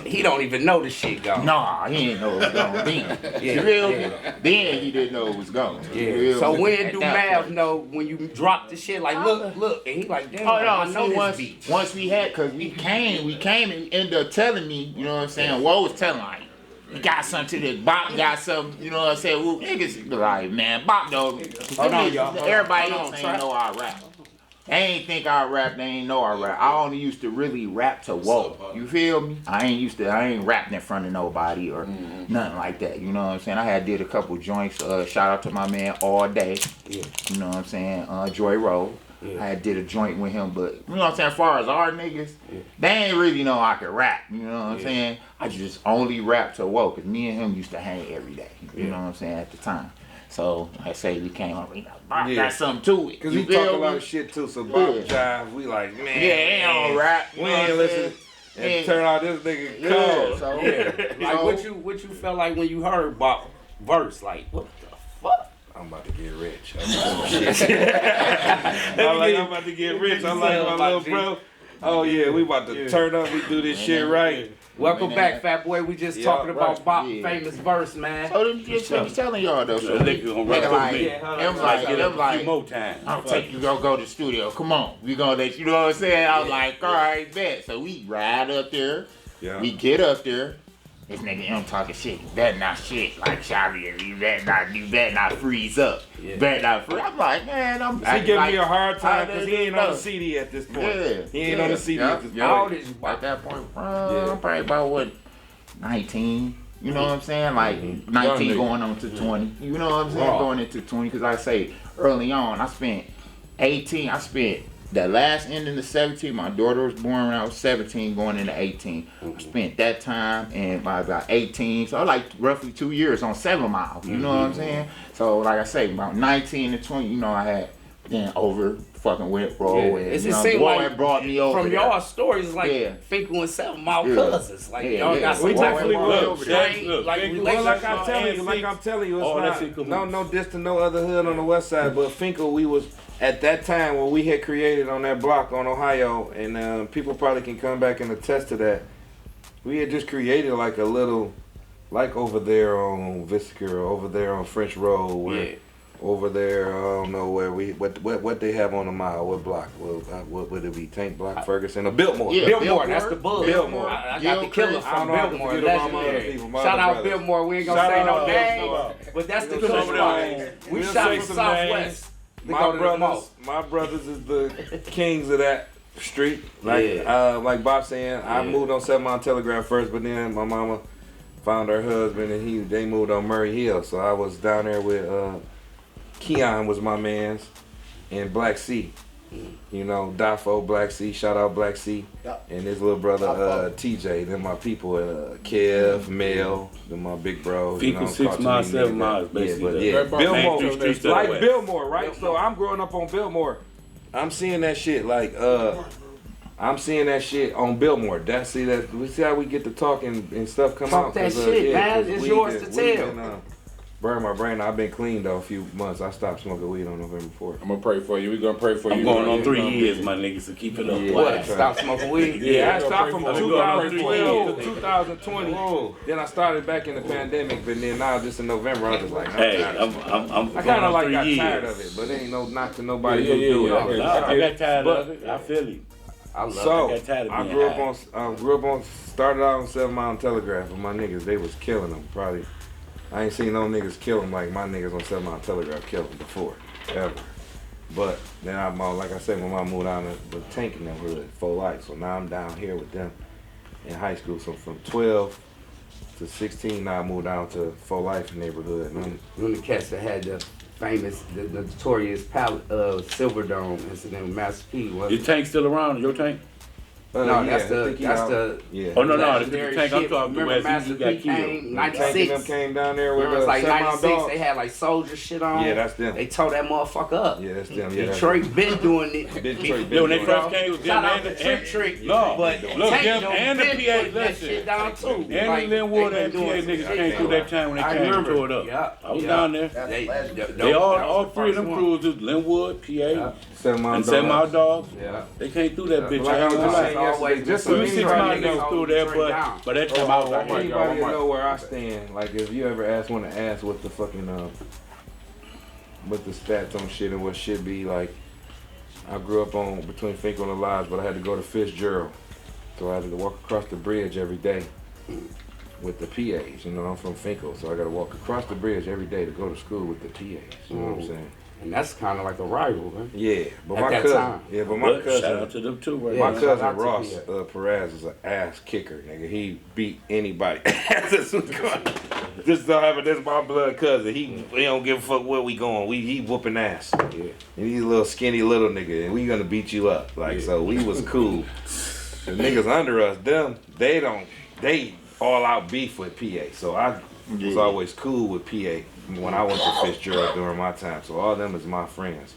Speaker 4: he don't even know the shit gone.
Speaker 9: Nah, he didn't know it was gone then. You feel me? Then he didn't know it was gone.
Speaker 4: Yeah. So when do Mav know when you drop the shit? Like, look, and he like, damn, I know this beat.
Speaker 9: Once we had, cause we came and ended up telling me, you know what I'm saying? Woe was telling like, you got something to this, Bop got something, you know what I'm saying? Well, niggas be like, man, Bop though. Everybody else ain't know I rap. They ain't think I rap, they ain't know I rap. I only used to really rap to Woe. You feel me? I ain't rapping in front of nobody or nothing like that. You know what I'm saying? I had did a couple joints. Shout out to my man All Day. You know what I'm saying? Joy Road. I had did a joint with him, but you know what I'm saying? As far as our niggas, they ain't really know I could rap. You know what I'm saying? I just only rap to Woe, cause me and him used to hang every day. You know what I'm saying? At the time. So I say we came up, Bop got something to it.
Speaker 8: Cause he talk a lot of shit too, so Bop jive, we like, man.
Speaker 9: Yeah, ain't on rap.
Speaker 8: We ain't listen. And turn out this nigga cold.
Speaker 9: So,
Speaker 4: Like what you felt like when you heard Bop verse, like what the fuck?
Speaker 8: I'm about to get rich. I'm about to get rich. I'm like my little bro. Oh yeah, we about to turn up. We do this shit right.
Speaker 4: Welcome back, Fat Boy. We just talking about Bop famous verse, man.
Speaker 9: So them just telling y'all though. So
Speaker 11: Nigga gonna run
Speaker 9: them like,
Speaker 11: more time.
Speaker 9: I'll take you go to the studio. Come on, we gonna let you know what I'm saying. I was like, all right, bet. So we ride up there.
Speaker 8: Yeah.
Speaker 9: We get up there. This nigga him talking shit. You better not shit like Charlotee. You better not freeze up. You better not freeze. I'm like, man,
Speaker 8: He giving me a hard time because he ain't on the CD at this point. He ain't on the CD at this point.
Speaker 4: How old is you?
Speaker 9: At that point, I'm probably about what, 19. You know what I'm saying? Like 19 going on to 20. You know what I'm saying? Going into 20. Because I say early on, I spent 18. I spent the last ending of 17. My daughter was born when I was 17, going into 18. I spent that time and by about 18. So like roughly 2 years on 7 Mile. You know what I'm saying? So like I say, about 19 to 20, you know, I had then over fucking with Roll and
Speaker 4: It
Speaker 9: you know,
Speaker 4: seemed
Speaker 9: Boy
Speaker 4: like
Speaker 9: brought me over
Speaker 4: from
Speaker 9: there.
Speaker 4: y'all stories, it's like Finkel and 7 Mile cousins. Like y'all got some
Speaker 8: We
Speaker 4: type
Speaker 8: definitely
Speaker 4: of
Speaker 8: will.
Speaker 4: like
Speaker 8: I'm telling you, it's not no diss to no other hood on the west side, but Finkel, we was at that time when we had created on that block on Ohio, and people probably can come back and attest to that. We had just created like a little, like over there on Viscera, over there on French Road, where over there, I don't know where what they have on the mile, what block, what would it be, Tank Block, Ferguson, or Biltmore?
Speaker 4: Yeah, Biltmore, that's the bug.
Speaker 8: Biltmore.
Speaker 4: I got the killer from Biltmore.
Speaker 8: Legendary.
Speaker 4: Shout out Biltmore, we ain't gonna say no names, but that's the killer spot. We shot from Southwest.
Speaker 8: My brothers is the kings of that street. Like Bob saying, I moved on 7 Mile Telegraph first, but then my mama found her husband and they moved on Murray Hill. So I was down there with Keon was my man's and Black C. You know, Dafo, Black C, shout out Black C. And his little brother TJ. Then my people, Kev, Mel, then my big bro.
Speaker 11: Finkel 6 miles, 7 miles, basically.
Speaker 8: Biltmore, like Biltmore, right? So I'm growing up on Biltmore. I'm seeing that shit like I'm seeing that shit on Biltmore. We see how we get to talking and stuff come out.
Speaker 4: Talk that shit, man. It's yours to tell.
Speaker 8: Burn my brain. I've been clean though a few months. I stopped smoking weed on November 4th.
Speaker 1: I'm gonna pray for you. We gonna pray for you.
Speaker 11: I'm going on 3 years, my niggas, so keep it up.
Speaker 4: What? Stop smoking weed?
Speaker 8: Yeah, I stopped from 2012 to 2020. Then I started back in the pandemic, but then now just in November, I was just like, I kind of like got tired of it, but there ain't no knock to nobody who do it.
Speaker 11: I got tired of it. I feel you. I got tired of being
Speaker 8: I grew up on, started out on 7 Mile Telegraph with my niggas. They was killing them, probably. I ain't seen no niggas kill them like my niggas on 7 Mile Telegraph killed them before, ever. But then like I said, my mom moved down to the Tank neighborhood, Full Life. So now I'm down here with them in high school. So from 12 to 16, now I moved down to Full Life neighborhood.
Speaker 4: One of the cats that had the famous, the notorious Silver Dome incident with Master P.
Speaker 11: Your Tank still around? Your Tank?
Speaker 4: No, that's the
Speaker 8: yeah.
Speaker 11: Oh no, the
Speaker 4: legendary
Speaker 11: tank I'm
Speaker 4: shit.
Speaker 11: talking
Speaker 4: Remember
Speaker 11: about.
Speaker 4: Master
Speaker 11: He got
Speaker 4: P came
Speaker 11: killed.
Speaker 4: 96.
Speaker 8: Them came down there with
Speaker 4: Remember, it was like
Speaker 8: 7 Mile
Speaker 4: 96.
Speaker 8: Dog.
Speaker 4: They had like soldier shit on.
Speaker 8: Yeah, that's them.
Speaker 4: They tore that motherfucker up.
Speaker 8: Yeah, that's them. Yeah,
Speaker 4: Detroit been doing it.
Speaker 8: Detroit
Speaker 11: Yeah, when they first came, it was them
Speaker 4: Shout out
Speaker 11: and
Speaker 4: to Trick Trick.
Speaker 11: No,
Speaker 4: but
Speaker 11: look,
Speaker 4: Tank
Speaker 11: them
Speaker 4: done
Speaker 11: and the
Speaker 4: been
Speaker 11: PA,
Speaker 4: putting that
Speaker 11: listen.
Speaker 4: shit down too.
Speaker 11: And
Speaker 4: Like,
Speaker 11: the Linwood
Speaker 4: they
Speaker 11: and PA
Speaker 4: been doing
Speaker 11: niggas
Speaker 4: some
Speaker 11: came
Speaker 4: shit.
Speaker 11: through that time when they
Speaker 4: I
Speaker 11: came and
Speaker 4: remember.
Speaker 11: tore it up.
Speaker 4: Yeah,
Speaker 11: I was down there. They all three of them crews, was Linwood, PA,
Speaker 8: 7 Mile
Speaker 11: and 7 Mile Dogs.
Speaker 8: Yeah.
Speaker 11: They came through that bitch.
Speaker 8: Like I was just saying
Speaker 4: always
Speaker 8: yesterday, just
Speaker 11: There
Speaker 8: so
Speaker 11: was 6
Speaker 8: anybody
Speaker 11: Mile niggas through there, but that time I was like, hey,
Speaker 8: anybody
Speaker 11: y'all,
Speaker 8: know where I stand. Like if you ever want to ask what the fucking what the stats on shit and what should be like. I grew up on between Finkel and Lodge, but I had to go to Fitzgerald, so I had to walk across the bridge every day with the PAs. You know, I'm from Finkel, so I got to walk across the bridge every day to go to school with the PAs. You know what I'm saying?
Speaker 4: And that's kind of like a rival, man.
Speaker 8: Yeah, but
Speaker 4: At
Speaker 8: my
Speaker 4: that
Speaker 8: cousin,
Speaker 4: time.
Speaker 8: yeah, but my
Speaker 11: Shout
Speaker 8: cousin,
Speaker 11: out to them too, right?
Speaker 8: my
Speaker 11: now.
Speaker 4: shout
Speaker 8: cousin
Speaker 4: out to
Speaker 8: Ross
Speaker 4: PA.
Speaker 8: Perez is an ass kicker, nigga. He beat anybody. This don't happen. This is my blood cousin. He don't give a fuck where we going. He whooping ass. Yeah. And he's a little skinny little nigga, and we gonna beat you up. Like so, we was cool. The niggas under us, they all out beef with PA. So I was always cool with PA when I went to Fitzgerald during my time. So all them is my friends.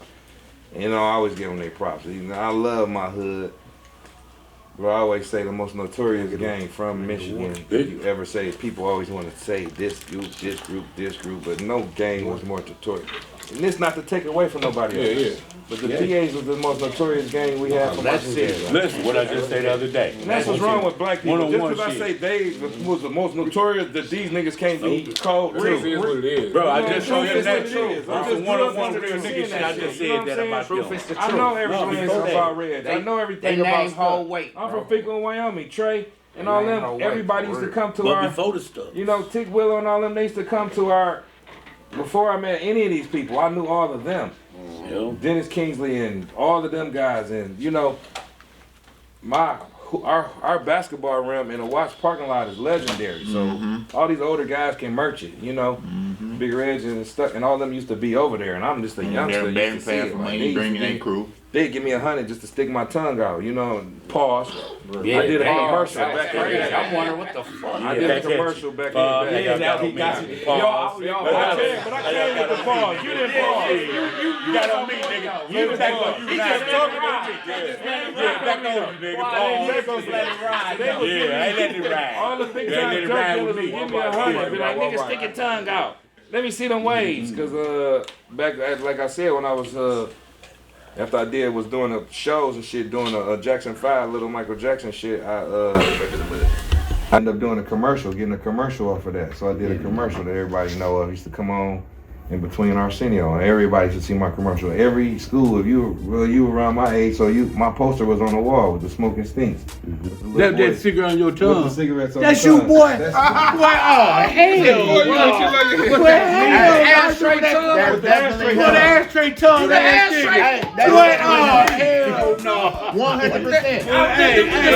Speaker 8: And, you know, I always give them their props. You know, I love my hood. But I always say the most notorious gang from Michigan. If you ever say, people always want to say this group, but no gang was more notorious. And this not to take away from nobody else. But the PAs was the most notorious gang we had from our city.
Speaker 11: Listen, what I just said the other day.
Speaker 8: And that's what's wrong with black people. Just because I
Speaker 11: shit.
Speaker 8: say they was the most notorious, that these niggas can't be called
Speaker 1: It
Speaker 8: too.
Speaker 1: is what it is.
Speaker 11: Bro, I just showed him that
Speaker 8: Truth
Speaker 11: too.
Speaker 8: is what it is.
Speaker 11: From one on one real nigga shit, I just said that about
Speaker 8: Truth
Speaker 11: them.
Speaker 8: is the truth. I know everything about Reds. I know everything
Speaker 4: They
Speaker 8: about
Speaker 4: name whole
Speaker 8: stuff.
Speaker 4: weight.
Speaker 8: I'm from Finkel, Wyoming. Trey and all
Speaker 4: name whole
Speaker 8: them.
Speaker 4: weight,
Speaker 8: Everybody
Speaker 4: for
Speaker 8: used to
Speaker 4: real.
Speaker 8: come to
Speaker 11: But
Speaker 8: our.
Speaker 11: before the stuff.
Speaker 8: You know, Tick Willow and all them. They used to come to our. Before I met any of these people, I knew all of them. Dennis Kingsley and all of them guys, and you know, our basketball rim in a Watts parking lot is legendary. So all these older guys can merch it, you know. Big Reg and stuff, and all of them used to be over there, and I'm just a youngster.
Speaker 9: They're
Speaker 8: Used to see it. Like, they used
Speaker 9: bringing
Speaker 8: to
Speaker 9: their
Speaker 8: be-
Speaker 9: crew.
Speaker 8: They give me $100 just to stick my tongue out, you know. And pause.
Speaker 4: Yeah,
Speaker 8: I did a
Speaker 4: damn,
Speaker 8: commercial
Speaker 4: that's
Speaker 8: back in the
Speaker 4: crazy.
Speaker 8: day.
Speaker 4: I'm wondering what the fuck.
Speaker 8: I did a commercial back in the day.
Speaker 11: Yeah, that he got you. Pause.
Speaker 8: But I came with the pause. You didn't pause.
Speaker 11: You got on me, nigga. You was back on you. He just talking to me. Yeah, back on you, nigga. Pause. Yeah, I ain't letting it ride.
Speaker 8: All the big
Speaker 11: You ain't
Speaker 8: time
Speaker 11: let it
Speaker 8: drug
Speaker 11: ride
Speaker 8: dealers
Speaker 11: with
Speaker 8: would
Speaker 11: me.
Speaker 8: give me $100. Be like, nigga, stick your tongue out. Let me see them waves. Cause back like I said, when I was after I was doing the shows and shit, doing a Jackson 5, little Michael Jackson shit, I ended up doing a commercial, getting a commercial off of that. So I did a commercial that everybody know of. Used to come on in between Arsenio, and everybody should see my commercial. Every school, if you were around my age, so my poster was on the wall with the smoking stinks.
Speaker 11: That cigarette on your tongue.
Speaker 8: With the cigarettes on
Speaker 11: That's
Speaker 8: the
Speaker 11: you,
Speaker 8: tongue.
Speaker 11: boy.
Speaker 8: That's
Speaker 11: Boy, oh, hell.
Speaker 6: Ashtray tongue.
Speaker 11: Put the ashtray tongue on that shit. What? Oh, hell no.
Speaker 6: 100%.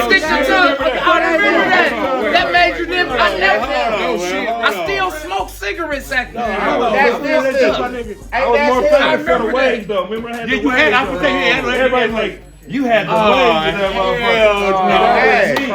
Speaker 11: Stick your tongue.
Speaker 6: I remember that. That made you live. I never
Speaker 11: did.
Speaker 6: I still smoke cigarettes after that.
Speaker 11: That's
Speaker 6: That's
Speaker 11: this
Speaker 6: this.
Speaker 8: I was more famous for the
Speaker 6: remember
Speaker 8: waves though. Remember I had the
Speaker 11: Yeah, you had. I was thinking.
Speaker 8: Everybody's like, you had the waves in that motherfucker.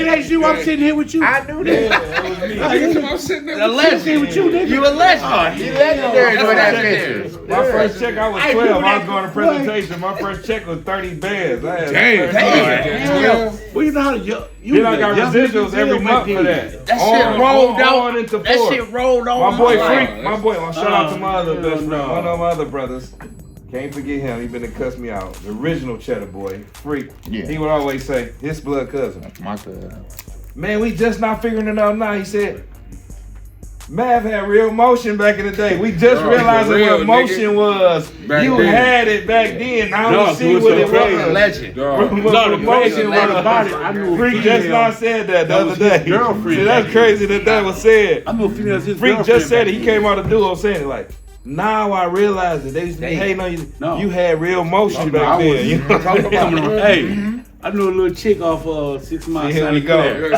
Speaker 11: That's you. I'm sitting here with you.
Speaker 6: I knew that.
Speaker 1: I'm sitting there.
Speaker 6: The legend.
Speaker 11: with you, nigga.
Speaker 6: You a legend. You legendary doing that picture.
Speaker 8: My first check, I was 12. I was going to presentation. My first check was 30 bands. I had
Speaker 11: Damn. Well, you know how to
Speaker 8: Then I got residuals every month for that.
Speaker 6: That shit rolled out.
Speaker 8: Into
Speaker 6: That
Speaker 8: four.
Speaker 6: shit rolled on.
Speaker 8: My boy
Speaker 6: life.
Speaker 8: Freak, shout out to my other best friend, one of my other brothers. Can't forget him. He been to cuss me out. The original Cheddar Boy, Freak.
Speaker 9: Yeah.
Speaker 8: He would always say, his blood cousin.
Speaker 9: My cousin.
Speaker 8: Man, we just not figuring it out now. He said, Mav had real motion back in the day. We just realized what motion was.
Speaker 1: Back
Speaker 8: You
Speaker 1: then.
Speaker 8: had it back then. Now we see what it was.
Speaker 6: Legend.
Speaker 8: What the motion was about it.
Speaker 11: I knew
Speaker 8: Freak just not said that the other day.
Speaker 11: girlfriend.
Speaker 8: See, that's crazy that was said.
Speaker 11: I'm gonna feel his
Speaker 8: Freak just said it. He came out of duo saying it like, now I realize that they used to be hating on you.
Speaker 11: No.
Speaker 8: You had real motion back then. You know what I'm saying?
Speaker 11: Hey, I knew a little chick off 6 Mile.
Speaker 7: Here we go.
Speaker 11: No,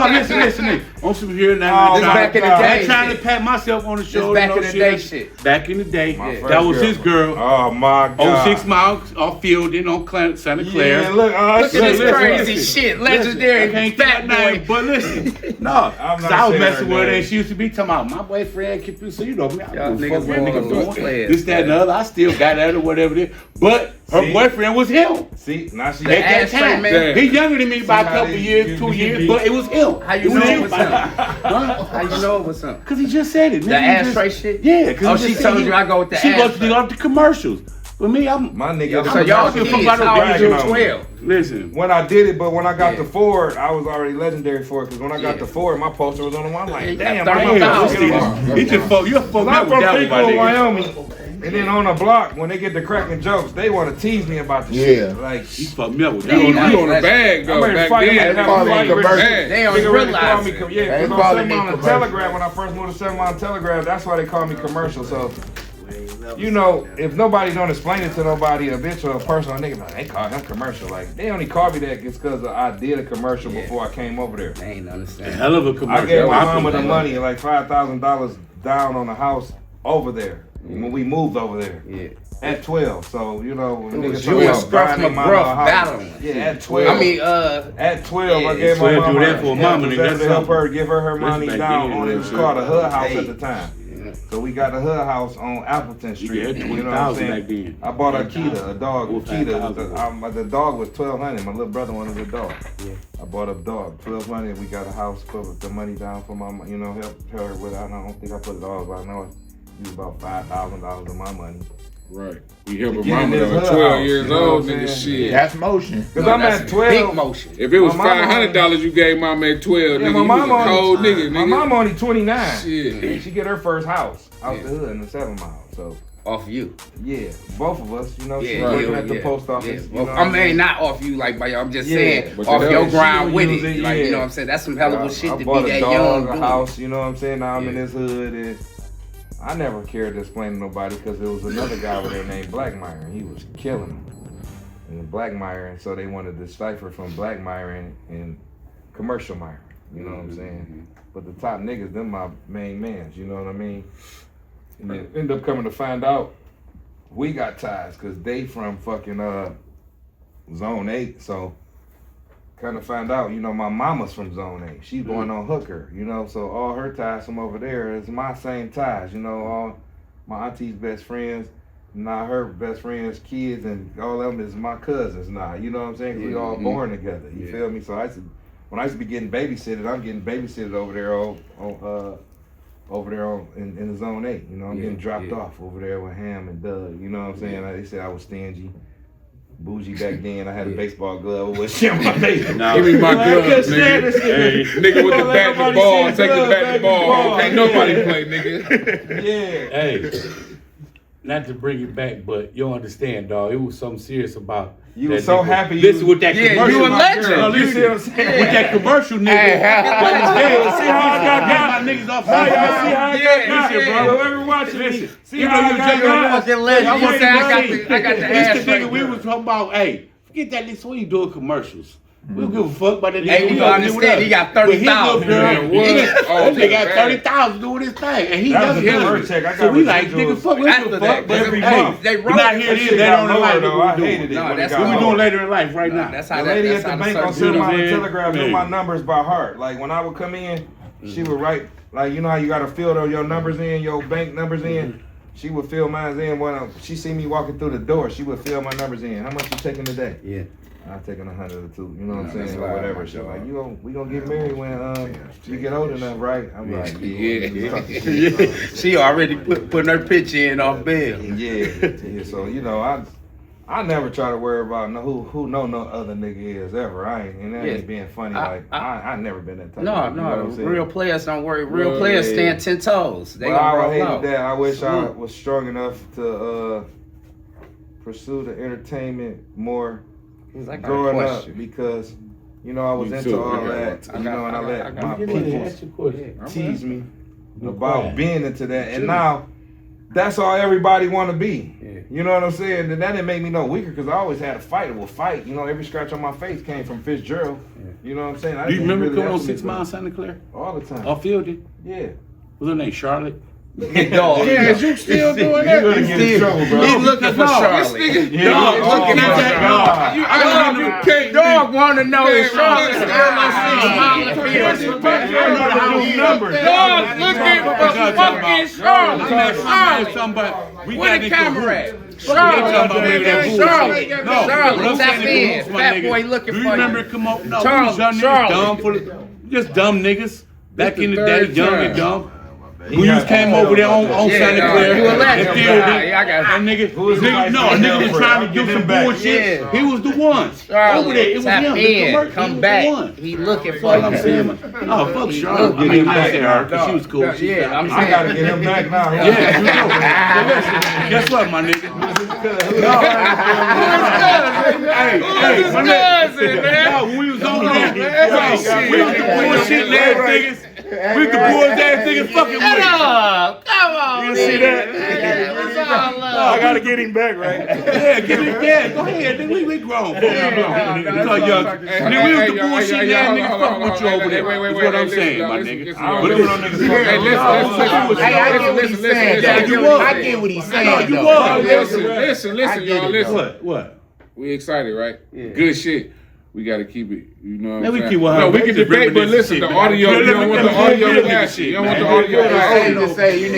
Speaker 11: listen. I'm some here now.
Speaker 6: This back in the day.
Speaker 11: I'm trying to pat myself on the shoulder.
Speaker 6: Back in the day shit.
Speaker 11: Back in the day.
Speaker 8: My
Speaker 11: That was
Speaker 8: first
Speaker 11: his girl.
Speaker 8: Oh my God.
Speaker 11: 06 Mile off Fielding on Santa Clara.
Speaker 8: Yeah, look
Speaker 6: Look at this
Speaker 11: listen,
Speaker 6: crazy
Speaker 11: listen.
Speaker 6: shit. Legendary
Speaker 11: Can't
Speaker 6: fat
Speaker 11: name,
Speaker 6: boy.
Speaker 11: but listen, no,
Speaker 8: I'm not
Speaker 11: I was
Speaker 8: saying
Speaker 11: messing
Speaker 8: her
Speaker 11: with her,
Speaker 8: name.
Speaker 11: and she used to be talking about my boyfriend, keep you, so you know me. I
Speaker 6: Y'all
Speaker 11: don't
Speaker 6: niggas
Speaker 11: fuck with
Speaker 6: want
Speaker 11: niggas
Speaker 6: little
Speaker 11: doing
Speaker 6: players,
Speaker 11: this, that, and the other. I still got at her, whatever it is. But her
Speaker 8: See?
Speaker 11: boyfriend was him.
Speaker 8: See, now she
Speaker 11: At that
Speaker 6: ashtray
Speaker 11: time,
Speaker 6: man.
Speaker 11: he's younger than me by a
Speaker 8: how
Speaker 11: couple
Speaker 8: they-
Speaker 11: years, 2 years, but it was him.
Speaker 6: How you know it was him? How you know it was him?
Speaker 11: Because he just said it.
Speaker 6: The ashtray shit?
Speaker 11: Yeah.
Speaker 6: Oh, she told you I go with the
Speaker 11: She goes
Speaker 6: ashtray.
Speaker 11: to the commercials. With me, I'm.
Speaker 8: my nigga.
Speaker 6: So y'all
Speaker 11: I'm
Speaker 6: kids,
Speaker 11: fucking about to
Speaker 6: how old
Speaker 11: brag
Speaker 6: you?
Speaker 8: on me.
Speaker 6: 12.
Speaker 11: Listen.
Speaker 8: When I did it, but when I got
Speaker 6: Yeah.
Speaker 8: to Ford, I was already legendary for it. Because when I got
Speaker 6: Yeah.
Speaker 8: to Ford, my poster was on the one. I'm like,
Speaker 6: Yeah,
Speaker 8: damn,
Speaker 6: you
Speaker 8: I'm
Speaker 6: got
Speaker 8: not
Speaker 6: 30,000.
Speaker 11: He just fuck. You're fucking
Speaker 8: I'm
Speaker 11: up with
Speaker 8: from
Speaker 11: that one, my
Speaker 8: Pico,
Speaker 11: nigga.
Speaker 8: Wyoming. And then on the block, when they get to cracking jokes, they want to tease me about the shit. Like,
Speaker 11: He fucked me up with
Speaker 1: You on,
Speaker 11: that.
Speaker 1: you on the bag though.
Speaker 8: I'm ready to
Speaker 1: Back
Speaker 8: fight. I'm
Speaker 1: then,
Speaker 8: ready to
Speaker 1: you
Speaker 8: have
Speaker 1: on
Speaker 8: a fight.
Speaker 1: the
Speaker 6: They
Speaker 1: bag.
Speaker 6: don't
Speaker 8: Nigga really
Speaker 6: realize
Speaker 8: call me,
Speaker 6: it.
Speaker 8: yeah,
Speaker 6: They
Speaker 8: because on
Speaker 6: calling
Speaker 8: 7
Speaker 6: me
Speaker 8: Mile and
Speaker 6: commercial.
Speaker 8: Telegraph, when I first moved to 7 Mile and Telegraph, that's why they call me commercial. So, you know, if nobody don't explain it to nobody, a bitch or a person, a nigga, like, they call him commercial. Like, they only call me that just because I did a commercial before I came over there.
Speaker 6: They ain't understand.
Speaker 11: Hell of a commercial.
Speaker 8: I gave my
Speaker 11: I
Speaker 8: mama
Speaker 11: put
Speaker 8: the
Speaker 11: that
Speaker 8: money, like $5,000 down on the house over there when we moved over there.
Speaker 6: Yeah.
Speaker 8: At 12, so you know, when
Speaker 6: It was
Speaker 8: niggas
Speaker 6: you
Speaker 8: talk
Speaker 6: and
Speaker 8: about
Speaker 6: Scruff
Speaker 8: buying their mama
Speaker 6: McGruff
Speaker 8: a house.
Speaker 6: battling.
Speaker 8: Yeah, at 12.
Speaker 6: I mean,
Speaker 8: at 12, I
Speaker 6: yeah,
Speaker 8: gave my
Speaker 11: 12 do
Speaker 8: mama
Speaker 11: that for a mama, nigga, that's
Speaker 8: to help her,
Speaker 11: something.
Speaker 8: give her
Speaker 11: That's
Speaker 8: money
Speaker 11: back
Speaker 8: down
Speaker 11: then,
Speaker 8: on it was
Speaker 11: man.
Speaker 8: called a hood house
Speaker 6: Hey.
Speaker 8: at the time. So we got the hood house on Appleton Street.
Speaker 11: had
Speaker 8: You know what I'm
Speaker 11: 20,000
Speaker 8: saying?
Speaker 11: back then.
Speaker 8: I bought Akita, a dog.
Speaker 11: Well,
Speaker 8: Akita,
Speaker 11: 5,000.
Speaker 8: the dog was $1,200. My little brother wanted a dog. Yeah. I bought a dog, $1,200. We got a house, put the money down for my, you know, help her with. I don't think I put it all, but I know it was about $5,000 of my money.
Speaker 1: Right. You help a
Speaker 8: Getting
Speaker 1: mama
Speaker 8: this
Speaker 1: that was
Speaker 8: hood
Speaker 1: 12
Speaker 8: house,
Speaker 1: years
Speaker 8: you know
Speaker 1: old,
Speaker 8: what I'm
Speaker 1: nigga,
Speaker 8: saying?
Speaker 1: shit.
Speaker 6: that's motion.
Speaker 8: Cause I'm at 12.
Speaker 6: Big motion.
Speaker 1: If it was
Speaker 8: My mama-
Speaker 1: $500 you gave mama at 12,
Speaker 8: Yeah,
Speaker 1: nigga,
Speaker 8: my
Speaker 1: you was
Speaker 8: mama
Speaker 1: a cold
Speaker 8: only,
Speaker 1: nigga,
Speaker 8: my
Speaker 1: nigga.
Speaker 8: mama only 29.
Speaker 1: Shit.
Speaker 8: She get her first house out the hood in the 7 Mile. So
Speaker 6: Off you.
Speaker 8: yeah, both of us, you know, she's
Speaker 6: Yeah,
Speaker 8: working
Speaker 6: yeah,
Speaker 8: at the
Speaker 6: yeah.
Speaker 8: post office.
Speaker 6: Yeah.
Speaker 8: You
Speaker 6: Well,
Speaker 8: know
Speaker 6: I
Speaker 8: what
Speaker 6: mean, not off you, like, but I'm just
Speaker 8: Yeah,
Speaker 6: saying,
Speaker 1: but
Speaker 6: off
Speaker 1: the
Speaker 6: your
Speaker 1: hell,
Speaker 6: grind
Speaker 8: she
Speaker 6: with
Speaker 8: use
Speaker 6: it.
Speaker 8: it,
Speaker 6: Like,
Speaker 8: yeah.
Speaker 6: you know what I'm saying? That's some hell of a shit
Speaker 8: I
Speaker 6: to
Speaker 8: bought
Speaker 6: be
Speaker 8: a
Speaker 6: that
Speaker 8: dog,
Speaker 6: young.
Speaker 8: a
Speaker 6: doing.
Speaker 8: house, you know what I'm saying? Now I'm in
Speaker 6: Yeah.
Speaker 8: this hood and I never cared to explain to nobody because there was another guy over there named Blackmeyer and he was killing them. And Blackmeyer, and so they wanted to decipher from Blackmeyer and Commercial Meyer, you know what I'm saying? But the top niggas, them my main mans, you know what I mean? And then end up coming to find out we got ties because they from fucking Zone 8, so kind of find out, you know, my mama's from Zone 8. She's going on Hooker, you know, so all her ties from over there is my same ties, you know, all my auntie's best friends, now her best friends' kids, and all of them is my cousins now, you know what I'm saying? 'Cause we all born together, you feel me? So when I used to be getting babysitted, I'm getting babysitted over there in the Zone 8, you know, I'm getting dropped off over there with Ham and Doug, you know what I'm saying? They said I was stingy. Bougie back then, I had a baseball glove with shit on my face.
Speaker 1: Give me my gloves, nigga. Hey, nigga with the bat and the ball, take the bat and the ball. Can't nobody play, nigga.
Speaker 8: Yeah.
Speaker 11: Hey, not to bring it back, but you understand, dog. It was something serious about.
Speaker 8: You
Speaker 11: that
Speaker 8: was so
Speaker 11: nigga.
Speaker 8: happy.
Speaker 11: Listen with that
Speaker 6: Yeah,
Speaker 11: commercial.
Speaker 6: you a legend.
Speaker 11: No,
Speaker 8: You see what I'm
Speaker 11: listen.
Speaker 8: saying?
Speaker 11: With that commercial, nigga.
Speaker 8: See how I got
Speaker 11: my niggas off.
Speaker 8: Now y'all see how I got
Speaker 6: Yeah,
Speaker 8: listen,
Speaker 6: yeah.
Speaker 8: bro. Whoever watching me, see
Speaker 11: You
Speaker 8: how
Speaker 11: know
Speaker 8: I
Speaker 11: you
Speaker 8: got
Speaker 11: just
Speaker 8: got.
Speaker 6: fucking legend.
Speaker 11: I'm
Speaker 6: You
Speaker 11: ready
Speaker 6: say I
Speaker 11: to
Speaker 6: got
Speaker 11: say,
Speaker 6: the
Speaker 11: This
Speaker 6: ashtray.
Speaker 11: the nigga we was talking about. Hey, forget that nigga. We ain't doing commercials. We don't give a fuck about that nigga.
Speaker 6: Hey,
Speaker 11: We
Speaker 6: you
Speaker 11: gonna
Speaker 6: understand,
Speaker 11: do what
Speaker 6: he got
Speaker 11: But his little
Speaker 6: 30,000.
Speaker 11: girl,
Speaker 1: Man, what?
Speaker 11: That nigga got
Speaker 1: man.
Speaker 11: 30,000 doing his thing, and he
Speaker 8: That was
Speaker 11: never
Speaker 8: the
Speaker 11: killing
Speaker 8: first
Speaker 11: it.
Speaker 8: check. I
Speaker 11: So
Speaker 8: got
Speaker 11: we like,
Speaker 8: residuals
Speaker 11: nigga, fuck, we
Speaker 6: after
Speaker 11: give a
Speaker 6: that,
Speaker 11: fuck.
Speaker 6: 'cause
Speaker 11: But
Speaker 8: every
Speaker 11: hey,
Speaker 8: month.
Speaker 6: they
Speaker 11: but
Speaker 6: wrote
Speaker 11: not
Speaker 6: it.
Speaker 11: here
Speaker 8: That
Speaker 11: it is.
Speaker 8: shit
Speaker 11: They
Speaker 8: got
Speaker 11: don't
Speaker 8: lower,
Speaker 11: like
Speaker 8: though.
Speaker 11: what
Speaker 8: I
Speaker 11: we
Speaker 8: hated
Speaker 11: doing.
Speaker 8: it
Speaker 6: No,
Speaker 8: when it
Speaker 6: that's
Speaker 8: got
Speaker 11: What we
Speaker 8: lower.
Speaker 11: doing later in life right now?
Speaker 6: That's
Speaker 8: The
Speaker 6: how
Speaker 8: lady
Speaker 6: that's
Speaker 8: at the
Speaker 6: how
Speaker 8: bank on
Speaker 6: service
Speaker 8: 7
Speaker 11: You know
Speaker 8: Mile
Speaker 11: what I'm
Speaker 8: and
Speaker 11: saying?
Speaker 8: Telegraph knew
Speaker 11: Hey.
Speaker 8: my numbers by heart. Like when I would come in, she would write, like, you know how you gotta fill your numbers in, your bank numbers in? She would fill mine in when she see me walking through the door. She would fill my numbers in. How much you taking today?
Speaker 6: Yeah.
Speaker 8: I'm taking 100 or 2. You know what I'm
Speaker 6: that's
Speaker 8: saying, or
Speaker 6: loud,
Speaker 8: whatever.
Speaker 6: my
Speaker 8: She's
Speaker 6: dog.
Speaker 8: like, we gonna get married when you get old enough, right? I'm like,
Speaker 1: Yeah.
Speaker 6: She already putting her picture in off bail.
Speaker 8: yeah. So you know, I never try to worry about who no other nigga is ever. I ain't, and that ain't being funny. I never been that type.
Speaker 6: No,
Speaker 8: of nigga, you know what
Speaker 6: no,
Speaker 8: I'm saying?
Speaker 6: real players don't worry. Real players stand 10 toes. They
Speaker 8: But I
Speaker 6: gonna
Speaker 8: would
Speaker 6: roll out.
Speaker 8: hate that. I wish I was strong enough to pursue the entertainment more
Speaker 6: I got a
Speaker 8: growing up
Speaker 6: question.
Speaker 8: because you know I was
Speaker 1: Me
Speaker 8: into
Speaker 1: too.
Speaker 8: all
Speaker 1: I got
Speaker 8: that,
Speaker 6: one.
Speaker 8: you know, and I
Speaker 6: I
Speaker 8: let
Speaker 6: got
Speaker 8: my
Speaker 11: Get in there,
Speaker 8: people
Speaker 11: ask your question.
Speaker 8: tease me
Speaker 11: Be
Speaker 8: about
Speaker 11: quiet.
Speaker 8: being into that, and now that's all everybody want to be. Yeah. You know what I'm saying? And that didn't make me no weaker because I always had a fight. Well, fight. You know, every scratch on my face came from Fitzgerald. Yeah. You know what I'm saying?
Speaker 11: Do you remember coming on 6 Mile Santa Clara?
Speaker 8: All the time.
Speaker 11: Off field?
Speaker 8: Yeah.
Speaker 11: What's her name? Charlotte?
Speaker 3: Yeah, is you still doing that?
Speaker 8: You're gonna get in trouble, bro.
Speaker 6: He's looking for Charlotte.
Speaker 3: Dog want to know if Charlotte still on 6 Mile. Dog looking for fucking Charlotte. Where the camera at? Charlotte, tap in. Fat boy looking for you.
Speaker 11: Remember, come on, no, Charlotte. Just dumb niggas. Back in the day, young and dumb. We just came over there on Santa Clara.
Speaker 3: You a legend.
Speaker 11: That nigga, nigga was trying to do some bullshit. Yeah. He was the one. Over there, it was him.
Speaker 6: Come back. He looking for you.
Speaker 11: I'm saying, no, fuck Charlotte. I mean, I said her because she was cool.
Speaker 8: I gotta get him back now.
Speaker 11: Yeah, you know. Guess what, my nigga? Hey, my nigga. When we was over there, we was the bullshit ass niggas. We the boys ass niggas fucking with.
Speaker 6: Come on,
Speaker 8: you see that? I gotta get him back, right?
Speaker 11: Yeah, get him back. Go ahead, nigga. We grown. Nigga, we was the bullshit ass niggas fucking with you over there. That's what I'm saying, my nigga.
Speaker 3: Hey, I get what he's saying. I get what he's saying.
Speaker 11: You was.
Speaker 1: Listen, y'all. Listen.
Speaker 11: What?
Speaker 1: We excited, right? Yeah. Good shit. We gotta keep it, you know what I'm saying?
Speaker 11: No,
Speaker 1: we can debate, but listen, the audio, you don't want the audio to pass shit. You don't want the audio to pass shit.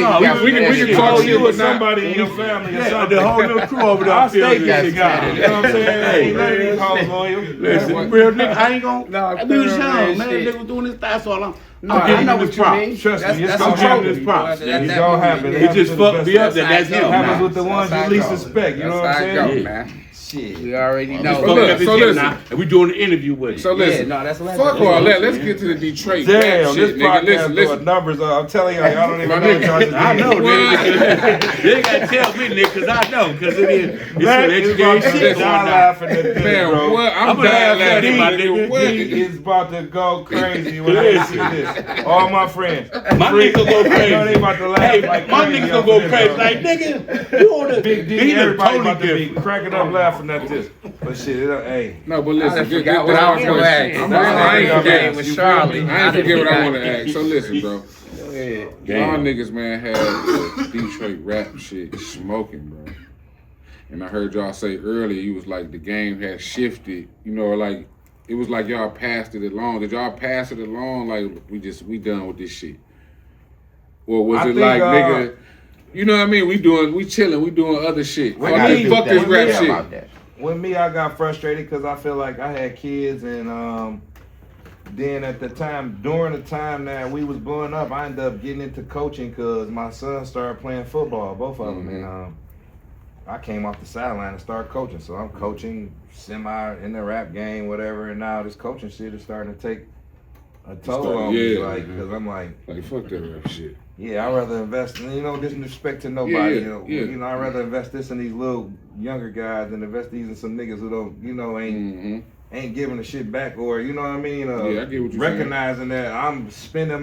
Speaker 1: We can talk shit with somebody in your family or something.
Speaker 11: The whole little crew over there.
Speaker 8: I'll stay that guy. You know what I'm saying? Hey, none calls loyal.
Speaker 11: Listen, real nigga, I ain't gonna. We was young, man. They was doing this stuff all along.
Speaker 3: No, I know what you mean.
Speaker 8: Trust me, it's gonna happen. It's gonna happen.
Speaker 11: It just fucked me up. That's him.
Speaker 8: It happens with the ones you least suspect. You know what I'm saying?
Speaker 6: Shit, we already know.
Speaker 11: So listen, and we doing an interview with you.
Speaker 1: So listen, fuck all that. Let's get to the Detroit rap shit, nigga. Listen.
Speaker 8: Numbers. I'm telling y'all don't even know.
Speaker 11: I know, nigga. They gotta tell me, nigga, because I know, because it is. It's some education shit going on.
Speaker 8: Man,
Speaker 1: what? I'm dying laughing, my nigga. What?
Speaker 8: He is about to go crazy when I see this. All my friends.
Speaker 11: My nigga go crazy.
Speaker 8: I know they about to laugh like
Speaker 11: my nigga go crazy. Like, nigga, you on the
Speaker 8: big D. Everybody about to be cracking up laughing at this. But shit, hey.
Speaker 1: No, but listen.
Speaker 6: I forgot what I was going to ask.
Speaker 1: I ain't forget with Charlie. I ain't forget what I want to ask. So listen, bro. Y'all niggas, man, had the Detroit rap shit smoking, bro. And I heard y'all say earlier, you was like the game had shifted. You know, like it was like y'all passed it along. Did y'all pass it along? Like we done with this shit? Or was it like, nigga? You know what I mean? We chilling, we doing other shit. Fuck this rap shit.
Speaker 8: With me, I got frustrated because I feel like I had kids, and then at the time, during the time that we was blowing up, I ended up getting into coaching because my son started playing football, both of them, and I came off the sideline and started coaching. So I'm coaching semi in the rap game, whatever, and now this coaching shit is starting to take a toll on me, like, because I'm like
Speaker 1: fuck that rap shit.
Speaker 8: Yeah, I'd rather invest in, disrespect to nobody. I'd rather invest this in these little younger guys than invest these in some niggas who don't, ain't giving the shit back, or you know what I mean?
Speaker 1: I get what you're
Speaker 8: recognizing that I'm spending a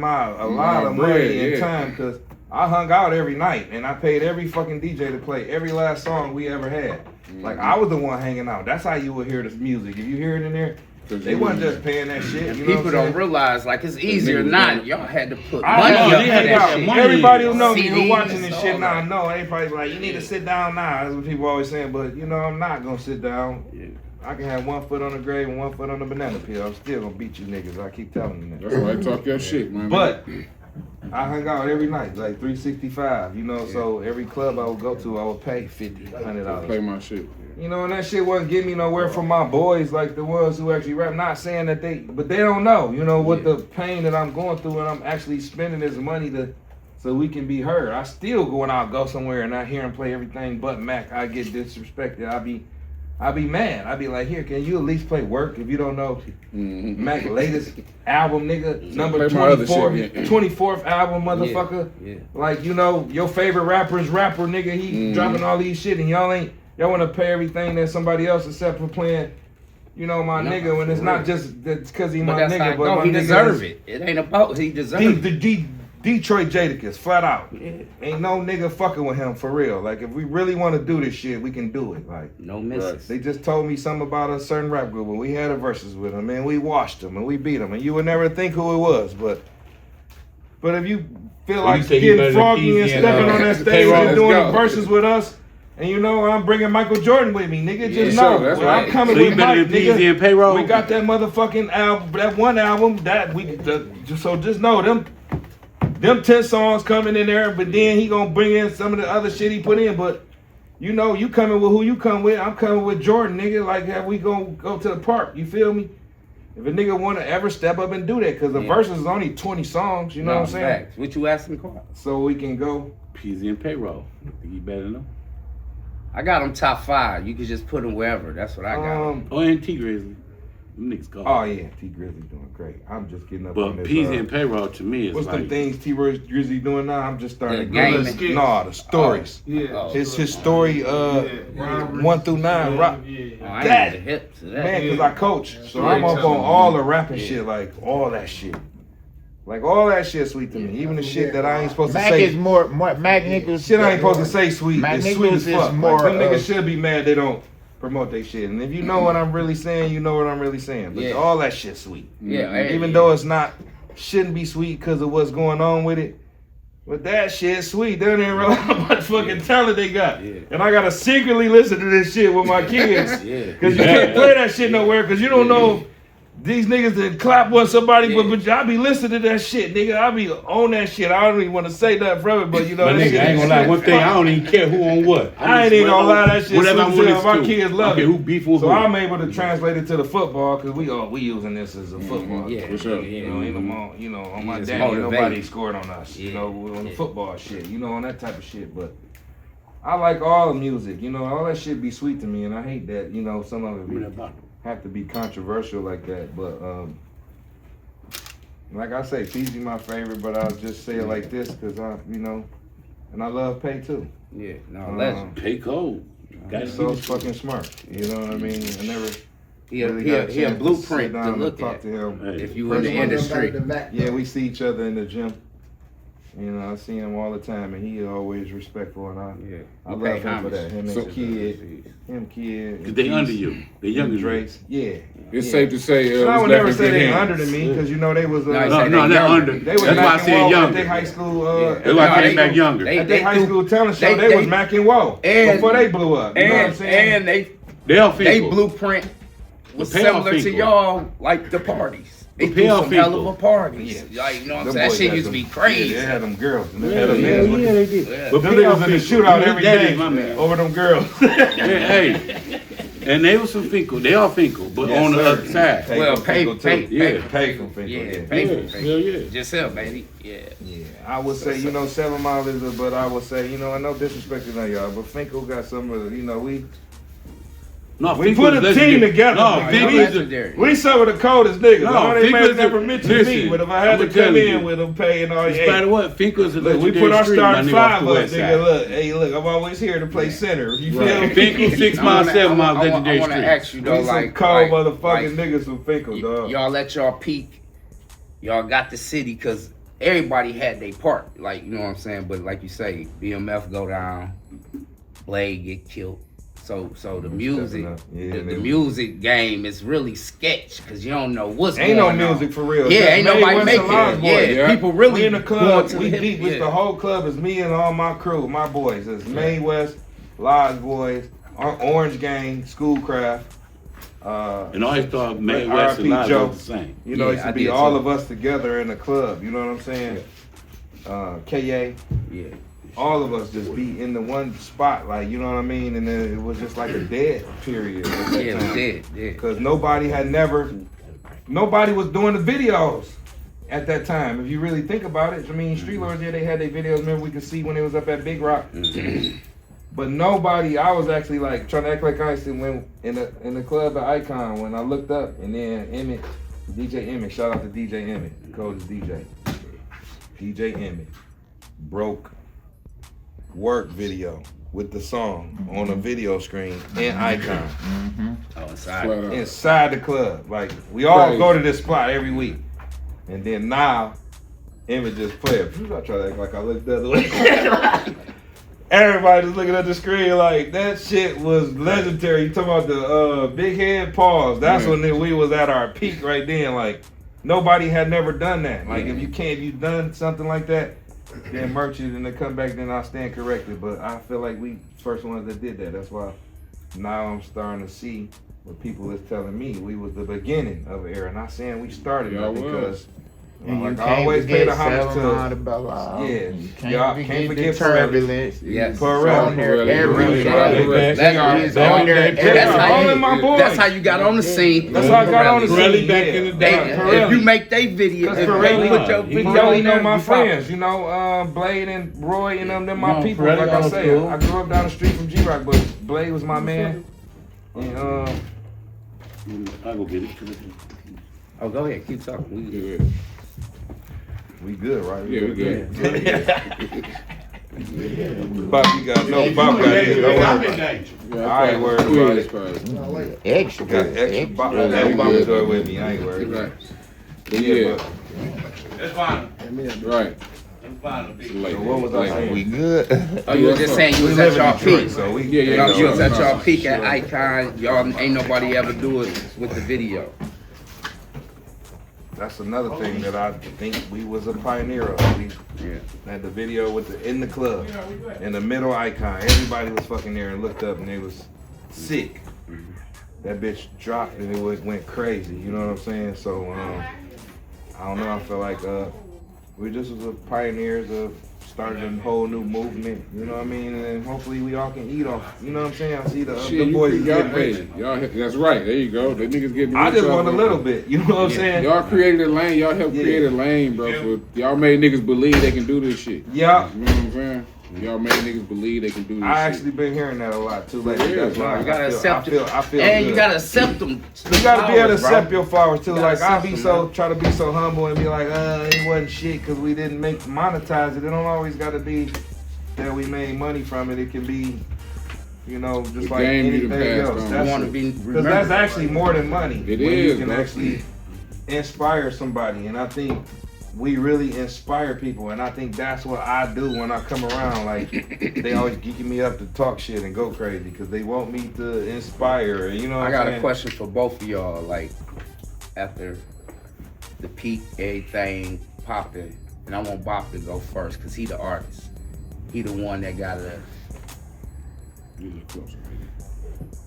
Speaker 8: lot of money and time, because I hung out every night and I paid every fucking DJ to play every last song we ever had. Like, I was the one hanging out. That's how you would hear this music. If you hear it in there, they wasn't just paying that shit. You know
Speaker 6: people don't realize, like, it's easier not. Y'all had to put money up for that shit.
Speaker 8: Everybody who know me, who watching this shit now, I know. They probably like, you need to sit down now. That's what people always saying. But, I'm not going to sit down. I can have 1 foot on the grave and 1 foot on the banana peel. I'm still going to beat you niggas. I keep telling you that.
Speaker 1: That's why I talk your shit, man.
Speaker 8: But I hung out every night, like 365, so every club I would go to, I would pay $50, $100.
Speaker 1: Play my shit.
Speaker 8: And that shit wasn't getting me nowhere from my boys, like the ones who actually rap. Not saying that but they don't know, what the pain that I'm going through, and I'm actually spending this money so we can be heard. I still go somewhere and I hear him play everything but Mack. I get disrespected. I be mad. I be like, here, can you at least play Work if you don't know Mack's latest album, nigga, number 24th album, motherfucker. Like, your favorite rapper's rapper, nigga, he dropping all these shit, and y'all want to pay everything that somebody else except for playing, my nigga, when it's not just because he my nigga, but my
Speaker 6: he deserve it. It ain't about he deserve it.
Speaker 8: Detroit Jadakiss, flat out. Yeah. Ain't no nigga fucking with him for real. Like if we really want to do this shit, we can do it. Like
Speaker 4: no misses.
Speaker 8: They just told me something about a certain rap group, and we had a versus with him, and we washed him, and we beat him, and you would never think who it was, but if you feel like getting froggy and stepping on that stage and doing the verses with us, and you know I'm bringing Michael Jordan with me, nigga, just know I'm coming with Mike, nigga.
Speaker 11: And payroll.
Speaker 8: We got that motherfucking album, that one album that so just know them 10 songs coming in there, but then he gonna bring in some of the other shit he put in. But you know, you coming with who you come with. I'm coming with Jordan, nigga. Like, have we gonna go to the park? You feel me? If a nigga wanna ever step up and do that, cause the verses is only 20 songs. You know what I'm saying?
Speaker 4: Facts. What you asking, Carl?
Speaker 8: So we can go
Speaker 11: peezy and payroll. Think you better know?
Speaker 4: I got them top 5. You can just put them wherever. That's what I got.
Speaker 11: And T Grizzly. Them niggas go.
Speaker 8: Oh yeah, T Grizzly doing great. I'm just getting up on
Speaker 11: But
Speaker 8: this.
Speaker 11: peezy and payroll to me is
Speaker 8: what's
Speaker 11: like.
Speaker 8: the things T Grizzly doing now? I'm just starting to
Speaker 4: game.
Speaker 8: the stories. It's his story 1 through 9. Rock. That man, cause I coach, so I'm up on all the rapping shit, like all that shit. Like all that shit sweet to me. Even the shit that I ain't supposed to
Speaker 9: Mack
Speaker 8: say.
Speaker 9: is more Mack nickles.
Speaker 8: Shit I ain't supposed to say sweet.
Speaker 9: Mack
Speaker 8: It's sweet as
Speaker 9: nickles
Speaker 8: fuck.
Speaker 9: is more.
Speaker 8: Like, them niggas should be mad they don't promote their shit. And if you know what I'm really saying, you know what I'm really saying. But all that shit sweet.
Speaker 4: Yeah.
Speaker 8: Even though it's not, shouldn't be sweet because of what's going on with it. But that shit sweet. They don't even realize how much fucking talent they got. And I gotta secretly listen to this shit with my kids. Cause you can't play that shit nowhere cause you don't know these niggas that clap on somebody, but I be listening to that shit, nigga. I be on that shit. I don't even want to say nothing from it, but you know
Speaker 11: But
Speaker 8: that
Speaker 11: nigga,
Speaker 8: shit.
Speaker 11: I ain't gonna lie. One thing, I don't even care who on what.
Speaker 8: I ain't even gonna lie, that shit.
Speaker 11: Whatever I want to
Speaker 8: my kids love it.
Speaker 11: Who beef with
Speaker 8: so
Speaker 11: who.
Speaker 8: I'm able to translate it to the football because we using this as a football.
Speaker 4: For sure.
Speaker 8: You know, ain't no, you know, on my daddy, nobody scored on us. You know, on the football shit. You know, on that type of shit. But I like all the music. You know, all that shit be sweet to me, and I hate that. You know, some of it have to be controversial like that. But like I say, peezy my favorite, but I'll just say it like this because you know, and I love Pay too.
Speaker 4: Yeah, no, legend.
Speaker 11: Pay cold.
Speaker 8: He's so fucking smart. You know what I mean? I never.
Speaker 4: He a blueprint to look
Speaker 8: talk to him.
Speaker 4: if you in the industry.
Speaker 8: Yeah, we see each other in the gym. You know, I see him all the time, and he always respectful, and I love him for that. Him and Kid.
Speaker 11: Cause they under you. They younger
Speaker 8: Drake's. Yeah.
Speaker 1: It's safe to say.
Speaker 8: I would never say they under than me, because you know they was.
Speaker 11: No, they're under.
Speaker 8: They was
Speaker 11: That's why I
Speaker 8: Mack
Speaker 11: said
Speaker 8: and Woe
Speaker 11: younger.
Speaker 8: At their high school.
Speaker 11: That's why I came back younger.
Speaker 8: At their high school talent show, they was Mack and Woe before they blew up. You know what I'm saying?
Speaker 4: And
Speaker 11: they
Speaker 4: blueprint was similar to y'all, like the parties. They threw some hell of a parties. Like, you know what I'm saying? That shit used to be crazy.
Speaker 8: They had them girls. And they had them niggas
Speaker 11: they did.
Speaker 8: But them niggas in the shootout every day over them girls.
Speaker 11: Hey. And they was some Finkel. They all Finkel, but on the other side.
Speaker 4: Well, pay from Finkel.
Speaker 8: Yeah, pay from Finkel.
Speaker 11: Hell yeah.
Speaker 4: Just hell, baby. Yeah.
Speaker 8: I would say, you know, 7 Mile is but I would say, you know, I know disrespecting on y'all, but Finkel got some of the, you know, we put a team together.
Speaker 11: No,
Speaker 8: we some of the coldest niggas.
Speaker 11: No,
Speaker 8: I know they
Speaker 11: Finkel's
Speaker 8: never mentioned me, but if I had to come in with them paying all
Speaker 11: no matter what, Finkel's a
Speaker 8: look, we put our starting 5 up, nigga. Look, I'm always here to play center. You feel me?
Speaker 11: Finkel 6 Mile, 7 Mile, legendary
Speaker 4: I want to ask you though, like,
Speaker 8: cold motherfucking niggas from Finkel, dog.
Speaker 4: Y'all let y'all peak. Y'all got the city because everybody had their part. Like, you know what I'm saying? But like you say, BMF go down, Blade get killed. So the music, the music game is really sketch because you don't know what's going on.
Speaker 8: Ain't no music for real.
Speaker 4: Yeah, ain't nobody making it. Yeah, people really
Speaker 8: we in the club. We
Speaker 4: deep.
Speaker 8: deep with the whole club. Is me and all my crew, my boys. It's Madewest, Lodge Boys, Orange Gang, Schoolcraft.
Speaker 11: And I always thought Madewest and Lodge was the same.
Speaker 8: You know, it used to be all of us together in the club. You know what I'm saying? KA.
Speaker 4: Yeah.
Speaker 8: All of us just be in the one spot, like, you know what I mean? And then it was just like a dead period.
Speaker 4: Yeah, it was dead.
Speaker 8: Because nobody was doing the videos at that time. If you really think about it, I mean, Street Lords, they had their videos. Remember, we could see when they was up at Big Rock. But nobody, I was actually like trying to act like I when in the club at Icon when I looked up, and then Emmett, DJ Emmett, shout out to DJ Emmett, the coldest DJ. DJ Emmett broke work video with the song on a video screen in Icon. Inside the club. Like, we all go to this spot every week. And then now Image just play it. I try to act like I looked the other way. Everybody just looking at the screen like that shit was legendary. You talking about the big head pause? That's when we was at our peak right then. Like nobody had never done that. Like if you done something like that, then merch it and then come back, then I'll stand corrected. But I feel like we first ones that did that. That's why now I'm starting to see what people is telling me. We was the beginning of an era. Not saying we started it because.
Speaker 9: And
Speaker 8: like
Speaker 9: you
Speaker 8: I always pay the homage to
Speaker 9: you
Speaker 8: can't forget
Speaker 9: turbulence.
Speaker 6: Yes.
Speaker 8: Performancimg.
Speaker 6: That's how you got on the scene.
Speaker 8: That's how I got on the scene.
Speaker 11: Back in the day.
Speaker 6: If you make they video, if they put your video
Speaker 8: you know
Speaker 6: in
Speaker 8: my
Speaker 6: there,
Speaker 8: friends, you know Blade and Roy and them my people. Like I say, I grew up down the street from G-Rock, but Blade was my man. And
Speaker 11: I go get it.
Speaker 6: oh, go ahead, keep talking.
Speaker 8: We good, right?
Speaker 1: Yeah, we good.
Speaker 8: Bob, you got Bob got it. Don't worry about it. I ain't worried about it.
Speaker 9: Extra.
Speaker 8: Got extra Bob enjoy with me. I ain't worried.
Speaker 1: Right.
Speaker 8: Yeah.
Speaker 11: That's fine.
Speaker 1: Right.
Speaker 8: So what was I saying?
Speaker 9: We good.
Speaker 6: Oh, you were just saying you was at y'all peak.
Speaker 8: So we
Speaker 6: You was at y'all peak at Icon. Y'all ain't nobody ever do it with the video.
Speaker 8: That's another thing that I think we was a pioneer of. We had the video with in the club, in the middle icon. Everybody was fucking there and looked up and they was sick. That bitch dropped and it went crazy. You know what I'm saying? So I don't know. I feel like we just was the pioneers of started a whole new movement. You know what I mean? And hopefully we all can eat off. You know what I'm saying? I see the boys getting rich.
Speaker 1: Y'all, that's right. There you go. The niggas getting rich.
Speaker 8: I just want a little bit. You know what I'm saying?
Speaker 1: Y'all created a lane. Y'all helped create a lane, bro. Y'all made niggas believe they can do this shit.
Speaker 8: Yeah.
Speaker 1: You know what I'm saying? Y'all made niggas believe they can do this shit.
Speaker 8: I actually been hearing that a lot too lately. That's why
Speaker 6: You gotta accept
Speaker 8: I feel
Speaker 6: and
Speaker 8: good.
Speaker 6: you gotta accept them.
Speaker 8: You gotta be able to accept your flowers too.
Speaker 6: You
Speaker 8: Like
Speaker 6: gotta
Speaker 8: I be
Speaker 6: accept
Speaker 8: try to be so humble and be like, it wasn't shit because we didn't monetize it. It don't always gotta be that we made money from it. It can be, you know, just like anything else. Because that's actually more than money.
Speaker 1: It
Speaker 8: when
Speaker 1: is.
Speaker 8: You can actually inspire somebody, and I think we really inspire people, and I think that's what I do when I come around. Like they always geeking me up to talk shit and go crazy because they want me to inspire. You know,
Speaker 6: I got a question for both of y'all. Like after the peak, everything popping, and I want Bop to go first because he the artist. He the one that gotta.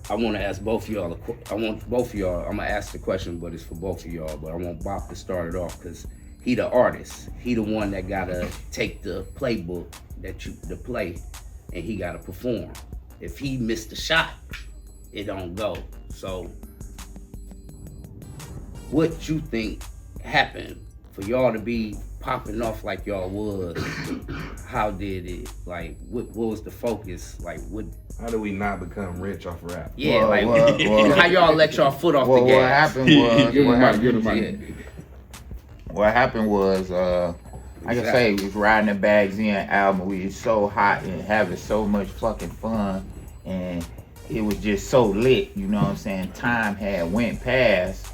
Speaker 6: I want to ask both of y'all. I'm gonna ask the question, but it's for both of y'all. But I want Bop to start it off because he the artist. He the one that gotta take the playbook the play, and he gotta perform. If he missed a shot, it don't go. So, what you think happened for y'all to be popping off like y'all was? How did it? Like, what was the focus? Like, what?
Speaker 8: How do we not become rich off rap?
Speaker 6: Yeah, how y'all let y'all foot off the gas?
Speaker 9: What happened was, like I say, we was riding the Bags In album. We was so hot and having so much fucking fun, and it was just so lit. You know what I'm saying? Time had went past,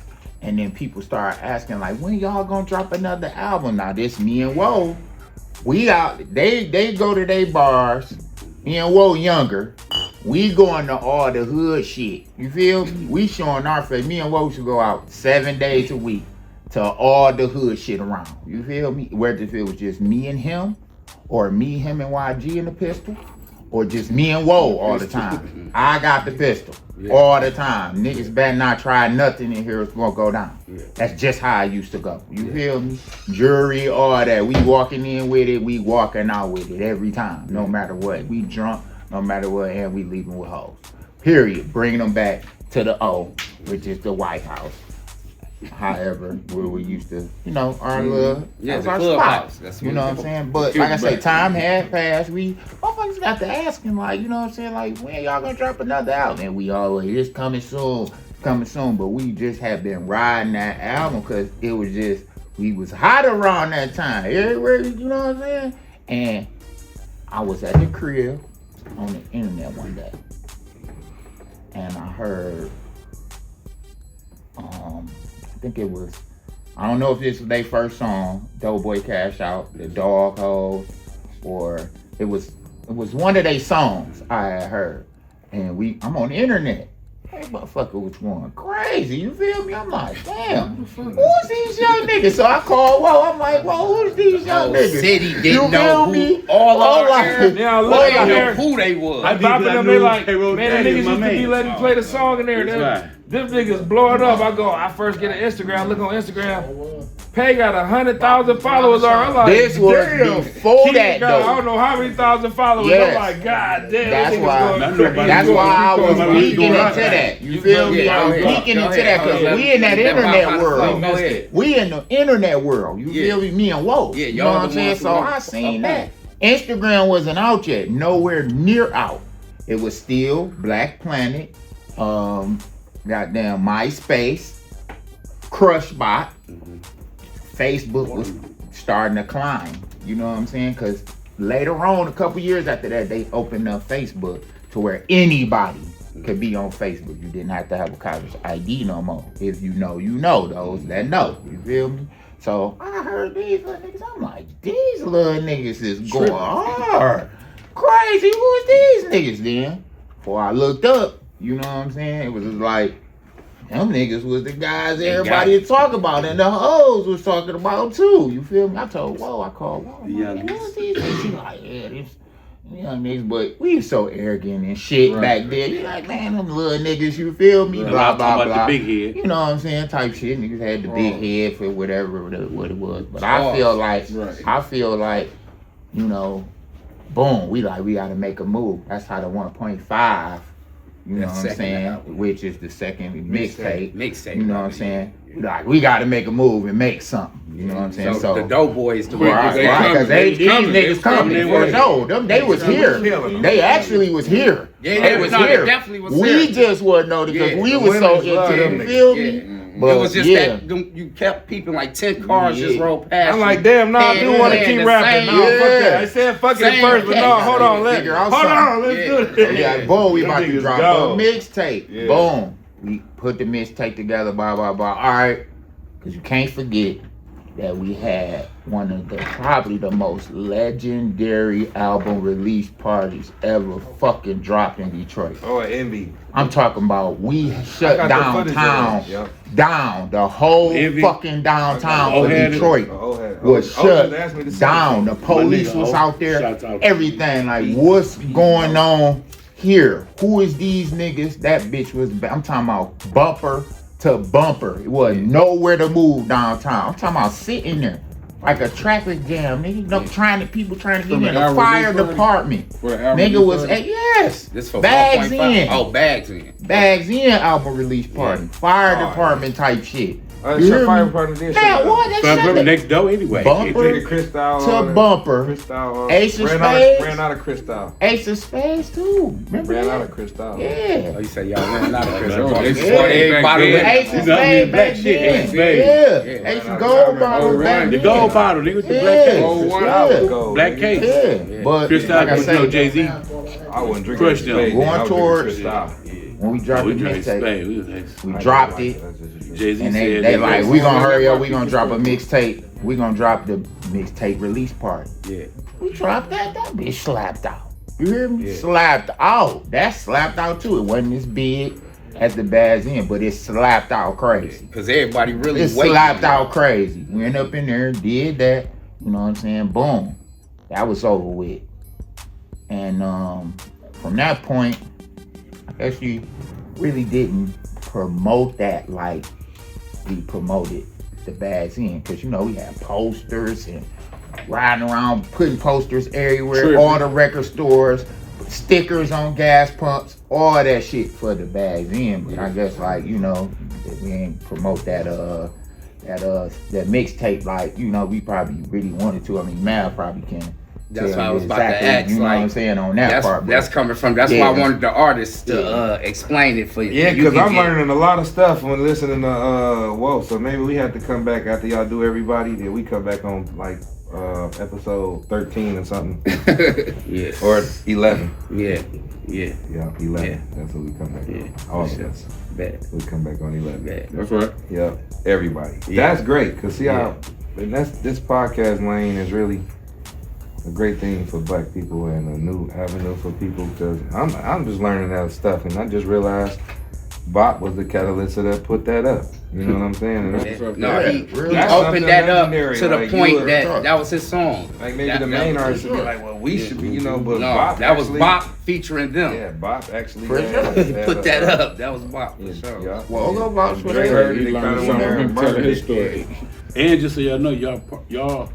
Speaker 9: and then people started asking like, when y'all gonna drop another album? Now this me and Woe, we out. They go to their bars. Me and Woe younger. We going to all the hood shit. You feel me? We showing our face. Me and Woe should go out 7 days a week to all the hood shit around. You feel me? Whether if it was just me and him, or me, him, and YG in the pistol, or just me and Woe all the time. I got the pistol all the time. Niggas better not try nothing in here, it's gonna go down. That's just how I used to go. You feel me? Jury, all that. We walking in with it, we walking out with it every time, no matter what. We drunk, no matter what, and we leaving with hoes. Period. Bringing them back to the O, which is the White House. However, where we used to, you know, our little, that's our spot. You know what I'm saying? But like I say, time had passed. We motherfuckers got to asking, like, you know what I'm saying? Like, when y'all gonna drop another album? And we always, it's coming soon. But we just have been riding that album because it was just, we was hot around that time. Everywhere, you know what I'm saying? And I was at the crib on the internet one day, and I heard, I think it was I don't know if this was their first song, Doughboy Cash Out, the Dog Hose, or it was one of their songs I had heard. And I'm on the internet. Hey, motherfucker was going crazy. You feel me? I'm like, damn, who's these young niggas? So I called Whoa. I'm like, whoa, who's these young niggas?
Speaker 6: City
Speaker 9: you
Speaker 6: didn't know who
Speaker 9: all our
Speaker 6: hair.
Speaker 8: Yeah, look
Speaker 6: They
Speaker 8: out
Speaker 6: didn't
Speaker 8: here.
Speaker 6: know who they was.
Speaker 8: I bopping them, they like, man, the
Speaker 11: that
Speaker 8: niggas
Speaker 11: is my
Speaker 8: used to be
Speaker 11: man.
Speaker 8: letting play the song in there. Them niggas blowing up. I first get an Instagram, look on Instagram. Pay got 100,000 followers on. I'm like,
Speaker 9: This was
Speaker 8: damn.
Speaker 9: before
Speaker 8: Kid
Speaker 9: that,
Speaker 8: got,
Speaker 9: though.
Speaker 8: I don't know how many thousand followers.
Speaker 9: Yes.
Speaker 8: I'm like, God damn.
Speaker 9: That's
Speaker 8: this nigga's
Speaker 9: why.
Speaker 8: going crazy.
Speaker 9: That's why I was peeking into
Speaker 11: right.
Speaker 9: that. You feel me?
Speaker 6: Yeah,
Speaker 9: I was
Speaker 6: go ahead.
Speaker 9: peeking
Speaker 6: Go
Speaker 9: into that
Speaker 6: ahead.
Speaker 9: because we in that internet world.
Speaker 6: Go ahead.
Speaker 9: We in the internet world. You feel me? Me and Whoa.
Speaker 6: Yeah,
Speaker 9: you know
Speaker 6: y'all
Speaker 9: what I'm
Speaker 6: the
Speaker 9: saying?
Speaker 6: ones who
Speaker 9: So
Speaker 6: know.
Speaker 9: I seen
Speaker 6: Okay.
Speaker 9: that. Instagram wasn't out yet. Nowhere near out. It was still Black Planet, goddamn MySpace, Crushbot. Facebook was starting to climb. You know what I'm saying? Because later on, a couple years after that, they opened up Facebook to where anybody could be on Facebook. You didn't have to have a college ID no more. If you know, you know. Those that know. You feel me? So I heard these little niggas. I'm like, these little niggas is going hard. Crazy. Who is these niggas then? Before I looked up, you know what I'm saying? It was just like, them niggas was the guys everybody would talk about, and the hoes was talking about too. You feel me? I told Whoa, I called Whoa.
Speaker 11: Yeah.
Speaker 9: Who's these niggas? She like, yeah, these young niggas, but we was so arrogant and shit back then. You like, man, them little niggas, you feel me? Blah, blah, blah.
Speaker 11: The big head.
Speaker 9: You know what I'm saying? Type shit. Niggas had the big head for whatever what it was. But I feel like, you know, boom, we gotta make a move. That's how the 1.5. You know what I'm saying? Which is the second mixtape. You know what I'm saying? We gotta make a move and make something. You know what I'm saying?
Speaker 6: So the Doughboys, the
Speaker 9: right, because these niggas coming for sure. They was here. They actually was here.
Speaker 6: Yeah,
Speaker 9: they was here.
Speaker 6: Definitely was
Speaker 9: we
Speaker 6: here.
Speaker 9: just wasn't know because we was so into them. You feel me? But
Speaker 6: it was just that you kept peeping like 10 cars just rolled past.
Speaker 8: I'm like, damn, no, I do want to keep rapping. No, fuck that. I said fuck it at first, but no, hold on, let's do this.
Speaker 9: Yeah, boom, we about to drop a mixtape. Boom. We put the mixtape together, blah, blah, blah. All right. Because you can't forget that we had one of probably the most legendary album release parties ever fucking dropped in Detroit.
Speaker 8: Oh, Envy.
Speaker 9: I'm talking about we shut downtown down. The whole fucking downtown of Detroit was shut down. The police was out there. Everything like, what's going on here? Who is these niggas? That bitch was, I'm talking about bumper to bumper. It was nowhere to move downtown. I'm talking about sitting there like a traffic jam, nigga. People trying to get in the fire department. Nigga was yes.
Speaker 6: This for
Speaker 9: Bags in.
Speaker 6: Oh, Bags in.
Speaker 9: Bags in album release party. Fire department type shit.
Speaker 8: Fire department did
Speaker 9: Man, what? That shit
Speaker 11: next door anyway.
Speaker 9: Bumper to bumper. Ace of Spades.
Speaker 8: Ran out of Crystal.
Speaker 9: Ace of Spades too. Remember
Speaker 8: Ran
Speaker 9: that?
Speaker 8: out of Crystal.
Speaker 9: Yeah.
Speaker 6: Oh, you say y'all ran out of Crystal.
Speaker 9: Ace of Spades back then. Yeah. Ace of Gold bottle back
Speaker 11: The
Speaker 9: then.
Speaker 11: gold bottle, nigga, with the black case. Black case.
Speaker 9: Yeah. But
Speaker 11: Crystal,
Speaker 9: like I say,
Speaker 11: Jay-Z.
Speaker 8: I wasn't drinking.
Speaker 11: Crushed them.
Speaker 9: Going towards when we dropped the mixtape, we dropped it.
Speaker 11: Jay-Z
Speaker 9: And
Speaker 11: said
Speaker 9: they like, we gonna hurry up, we gonna drop a mixtape. We gonna drop the mixtape release party.
Speaker 11: Yeah.
Speaker 9: We dropped that bitch slapped out. You hear me? Yeah. Slapped out. That slapped out too. It wasn't as big as the Bags In, but it slapped out crazy.
Speaker 6: Because everybody really
Speaker 9: It slapped out crazy. We went up in there and did that. You know what I'm saying? Boom. That was over with. And from that point, I guess you really didn't promote that like we promoted the Bags In, because you know we had posters and riding around putting posters everywhere, all the record stores, stickers on gas pumps, all that shit for the Bags In. But I guess like, you know, we ain't promote that mixtape like, you know, we probably really wanted to. I mean, MAV probably can.
Speaker 6: That's why I was about to ask.
Speaker 9: You know what I'm saying on that part.
Speaker 6: That's coming from. That's why I wanted the artist to explain it for you.
Speaker 8: Yeah, because I'm learning a lot of stuff when listening to Whoa. So maybe we have to come back after y'all do everybody. Then we come back on like episode 13 or something.
Speaker 6: Yeah.
Speaker 8: Or 11.
Speaker 6: Yeah.
Speaker 8: Yeah, 11.
Speaker 6: Yeah.
Speaker 8: That's what we come back
Speaker 6: Yeah.
Speaker 8: on. All of us.
Speaker 6: Bet.
Speaker 8: We come back on 11.
Speaker 6: Bet.
Speaker 1: That's right.
Speaker 8: Yep, everybody.
Speaker 6: Yeah.
Speaker 8: That's great, because see how, and this podcast lane is really a great thing for black people and a new avenue for people, because I'm just learning that stuff, and I just realized Bop was the catalyst that put that up. You know what I'm saying? And that's what's up.
Speaker 6: No, he
Speaker 8: That's
Speaker 6: opened
Speaker 8: something
Speaker 6: that up
Speaker 8: legendary,
Speaker 6: to the
Speaker 8: like,
Speaker 6: point
Speaker 8: you
Speaker 6: that was his song.
Speaker 8: Like maybe the main artist would be like, well, we should be, you know, but
Speaker 6: No,
Speaker 8: Bop
Speaker 6: that was
Speaker 8: actually,
Speaker 6: Bop featuring them.
Speaker 8: Yeah, Bop actually
Speaker 6: He put that up. That was Bop for sure.
Speaker 8: Yeah.
Speaker 3: Well, go Bop for
Speaker 8: Dre
Speaker 3: that.
Speaker 8: heard it, they kind of went there and murdered
Speaker 1: his
Speaker 8: it.
Speaker 1: story.
Speaker 11: And just so y'all know, y'all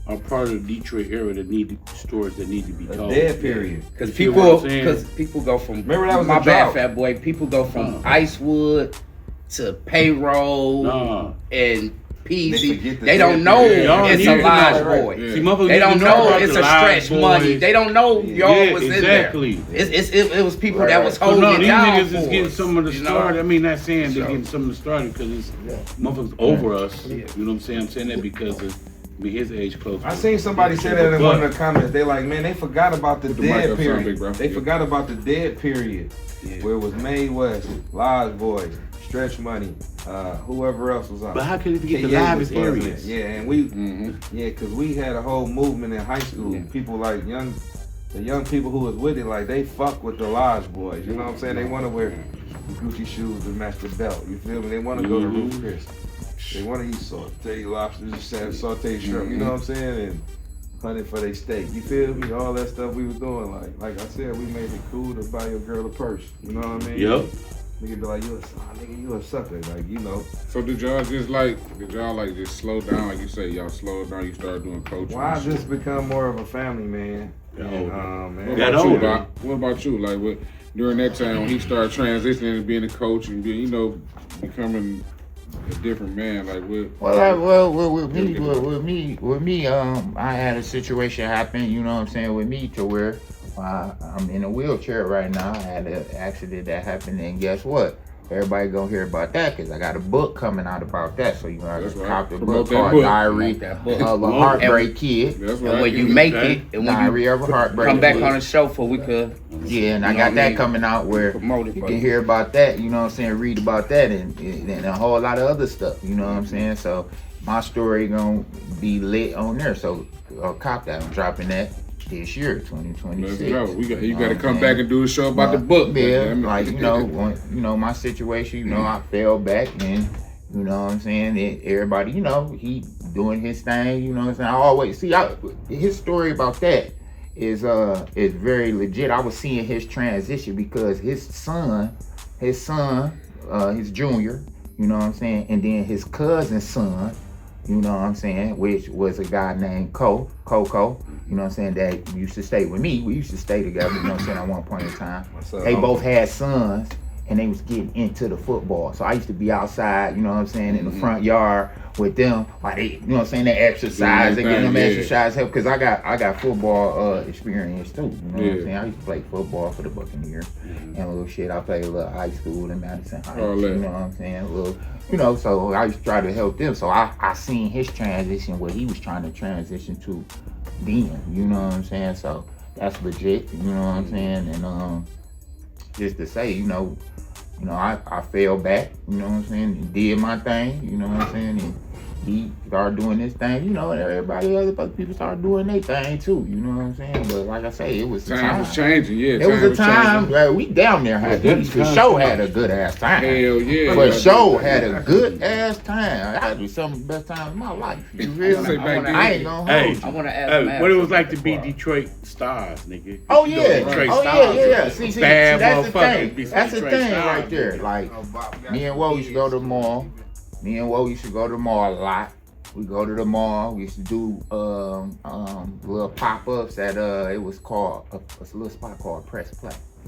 Speaker 11: are part of the Detroit era that need stories that need to be told.
Speaker 8: Dead period.
Speaker 6: Because
Speaker 11: You feel what
Speaker 6: people,
Speaker 11: I'm saying?
Speaker 6: go from
Speaker 8: Remember that was
Speaker 6: my
Speaker 8: a
Speaker 6: bad,
Speaker 8: drought.
Speaker 6: fat boy. People go from Icewood to payroll
Speaker 11: Nah.
Speaker 6: and
Speaker 8: They
Speaker 6: peezy.
Speaker 8: forget the
Speaker 6: They don't
Speaker 8: dead
Speaker 6: know
Speaker 8: period.
Speaker 11: Y'all
Speaker 6: it's
Speaker 11: need
Speaker 6: a
Speaker 11: to
Speaker 6: Lodge
Speaker 11: know, right.
Speaker 6: boy.
Speaker 1: Yeah.
Speaker 11: See, motherfuckers
Speaker 6: They
Speaker 11: need
Speaker 6: don't
Speaker 11: to
Speaker 6: know
Speaker 11: about
Speaker 6: it's
Speaker 11: the
Speaker 6: a
Speaker 11: Lodge
Speaker 6: stretch money.
Speaker 11: boys.
Speaker 6: They don't know y'all
Speaker 11: Yeah,
Speaker 6: was
Speaker 11: exactly.
Speaker 6: in there. It was people that was
Speaker 11: So
Speaker 6: holding
Speaker 11: no,
Speaker 6: it
Speaker 11: these
Speaker 6: down
Speaker 11: niggas is
Speaker 6: for
Speaker 11: getting
Speaker 6: us,
Speaker 11: some of the
Speaker 6: you know?
Speaker 11: start. I mean, not saying they're
Speaker 6: Sure.
Speaker 11: getting some of the started because it's motherfuckers over us. You know what I'm saying? I'm saying that because of his age close.
Speaker 8: I seen somebody say that in one of the comments. They like, man, they forgot about the
Speaker 1: Put the mic
Speaker 8: dead
Speaker 1: up, sound big,
Speaker 8: period.
Speaker 1: bro.
Speaker 8: They
Speaker 1: Yeah.
Speaker 8: forgot about the dead period, where it was Madewest, Lodge Boys, Stretch Money, whoever else was on.
Speaker 11: But how can you forget the
Speaker 8: KA
Speaker 11: live
Speaker 8: was
Speaker 11: is
Speaker 8: buzzing
Speaker 11: areas?
Speaker 8: it. Yeah, and we, yeah, cause we had a whole movement in high school. People like the young people who was with it, like they fuck with the Lodge Boys. You know what I'm saying? They want to wear Gucci shoes to match the belt. You feel me? They want to go to Ruth Chris. They want to eat sauteed lobsters, sauteed shrimp. You know what I'm saying? And hunting for their steak. You feel me? All that stuff we was doing. Like I said, we made it cool to buy your girl a purse. You know what I mean?
Speaker 11: Yep.
Speaker 8: Nigga be like, you a sucker. Like, you know.
Speaker 1: So did y'all just slow down, like you say, y'all slowed down, you started doing coaching?
Speaker 8: Well, I
Speaker 1: and shit?
Speaker 8: just become more of a family man. And,
Speaker 1: What
Speaker 8: man.
Speaker 1: about you, Bob? What about you? Like, during that time when he started transitioning to being a coach and being, becoming a different man, like what?
Speaker 9: With me, I had a situation happen, you know what I'm saying, with me to where I'm in a wheelchair right now. I had an accident that happened, and guess what? Everybody gonna hear about that because I got a book coming out about that. So you know, I just cop the book called Diary of a Heartbreak Kid.
Speaker 1: That's
Speaker 6: And when you make it, and when
Speaker 9: Diary
Speaker 6: you
Speaker 9: of a Heartbreak
Speaker 6: come back
Speaker 9: Kid.
Speaker 6: on the show for we could.
Speaker 9: Yeah, and I got that coming out where
Speaker 6: promote it
Speaker 9: you
Speaker 6: for
Speaker 9: can
Speaker 6: you.
Speaker 9: hear about that, you know what I'm saying, read about that and a whole lot of other stuff, you know what I'm saying? So my story gonna be lit on there. So cop that. I'm dropping that this year, 2026.
Speaker 1: Let's go. You got to come back and do a show about the book.
Speaker 9: Yeah, like my situation, I fell back and you know what I'm saying, everybody, he doing his thing, you know what I'm saying. I always see his story about that is very legit. I was seeing his transition because his son, his junior, you know what I'm saying, and then his cousin's son, you know what I'm saying, which was a guy named Coco, you know what I'm saying, that used to stay with me. We used to stay together, you know what I'm saying, at one point in time. They both had sons and they was getting into the football. So I used to be outside, you know what I'm saying, in the front yard with them while they, you know what I'm saying, they exercise, they get them exercise help, because I got football experience too, you know what I'm saying. I used to play football for the Buccaneers and a little shit. I played a little high school in Madison Heights, you know what I'm saying, a little, so I used to try to help them. So I seen his transition, what he was trying to transition to then, you know what I'm saying. So that's legit, you know what I'm saying. And just to say, I fell back, you know what I'm saying, and did my thing, you know what I'm saying, and he started doing his thing, and everybody, other people started doing their thing too, you know what I'm saying. But like I say, it was
Speaker 1: Time was changing, yeah.
Speaker 9: It was a time where we down there had for sure had a good ass time.
Speaker 1: Hell yeah.
Speaker 9: For sure had a good ass time. That had to be some of the best times of my life. You real? I ain't gonna hold you.
Speaker 6: I want to ask
Speaker 11: what it was like to be Detroit stars, nigga.
Speaker 9: Oh yeah,
Speaker 11: Detroit
Speaker 9: oh
Speaker 11: stars.
Speaker 9: yeah. See,
Speaker 11: Bad
Speaker 9: that's the
Speaker 11: motherfucker.
Speaker 9: thing. That's the
Speaker 11: Detroit
Speaker 9: thing
Speaker 11: stars,
Speaker 9: right there. Like me and Woe used to go to the mall. Me and Woe used to go to the mall a lot. We go to the mall. We used to do little pop-ups at it was called a little spot called Press Play.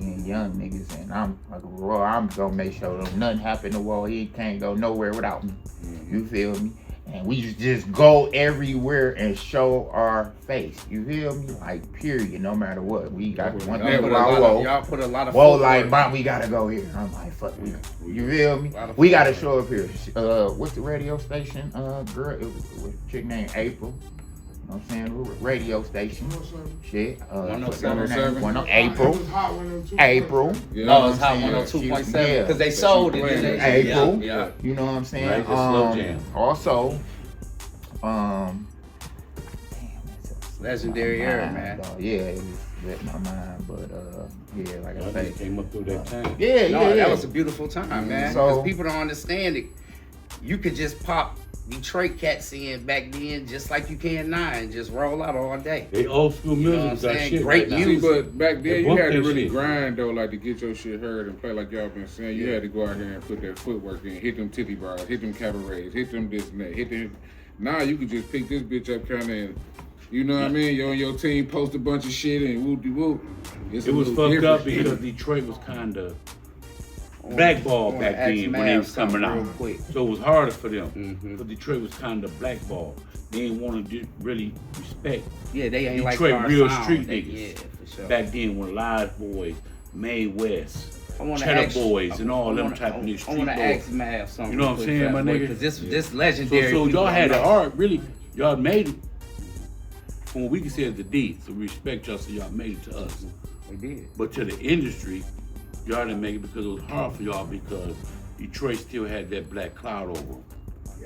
Speaker 9: being young niggas, and I'm like, well, I'm gonna make sure nothing happen to Wall. He can't go nowhere without me. You feel me? And we just go everywhere and show our face. You feel me? Like, period, no matter what. We got one thing about
Speaker 6: y'all put a lot of
Speaker 9: whoa, like, Mom, we gotta go here. I'm like, fuck, you feel me? We gotta show up here. What's the radio station? Girl, it was a chick named April. You know what I'm saying? Radio station. Shit.
Speaker 1: 107.
Speaker 9: April. April.
Speaker 6: Oh, it's Hot 102.7 because they sold it.
Speaker 9: April.
Speaker 6: Yeah.
Speaker 9: You know what I'm saying?
Speaker 11: Right, slow jam.
Speaker 9: Also,
Speaker 6: Legendary era, man.
Speaker 9: Yeah, it was with my mind, but yeah, like I say,
Speaker 11: came up through that time.
Speaker 9: Yeah,
Speaker 6: That was a beautiful time, man.
Speaker 9: So-
Speaker 6: Because people don't understand it. You could just pop Detroit cats in back then, just like you can now, and just roll out all day.
Speaker 11: They old school
Speaker 6: You know what I'm
Speaker 11: music got
Speaker 6: saying?
Speaker 11: shit
Speaker 6: Great
Speaker 11: right now.
Speaker 6: music.
Speaker 1: See, but back then
Speaker 11: They
Speaker 1: you
Speaker 11: bump
Speaker 1: had to
Speaker 11: that
Speaker 1: really
Speaker 11: shit.
Speaker 1: grind though, like to get your shit heard and play like y'all been saying. You had to go out here and put that footwork in, hit them titty bars, hit them cabarets, hit them this and that, hit them. Now you can just pick this bitch up kind of, and you know what I mean? You and your team post a bunch of shit and whoop de whoop.
Speaker 11: It was fucked up because Detroit was kind of blackballed back then when they was coming out. So it was harder for them. But Detroit was kind of blackballed. They didn't want to really respect.
Speaker 6: Yeah, they ain't like
Speaker 11: Detroit
Speaker 6: our
Speaker 11: real
Speaker 6: sound.
Speaker 11: street
Speaker 6: They-
Speaker 11: niggas.
Speaker 6: Yeah, for sure.
Speaker 11: Back then when Live Boys, Madewest,
Speaker 6: I wanna
Speaker 11: Cheddar
Speaker 6: ask-
Speaker 11: Boys, and all
Speaker 6: I
Speaker 11: them
Speaker 6: wanna-
Speaker 11: type of
Speaker 6: I
Speaker 11: street
Speaker 6: wanna
Speaker 11: boys.
Speaker 6: ask Mav something.
Speaker 11: You know what I'm
Speaker 6: real
Speaker 11: saying,
Speaker 6: quick,
Speaker 11: my
Speaker 6: boy,
Speaker 11: nigga?
Speaker 6: Because this legendary.
Speaker 11: So
Speaker 6: people
Speaker 11: y'all had
Speaker 6: don't
Speaker 11: it
Speaker 6: know.
Speaker 11: hard, really. Y'all made it. From what we can say as the D, so we respect y'all, so y'all made it to us.
Speaker 6: We did.
Speaker 11: But to the industry, y'all didn't make it because it was hard for y'all because Detroit still had that black cloud over them.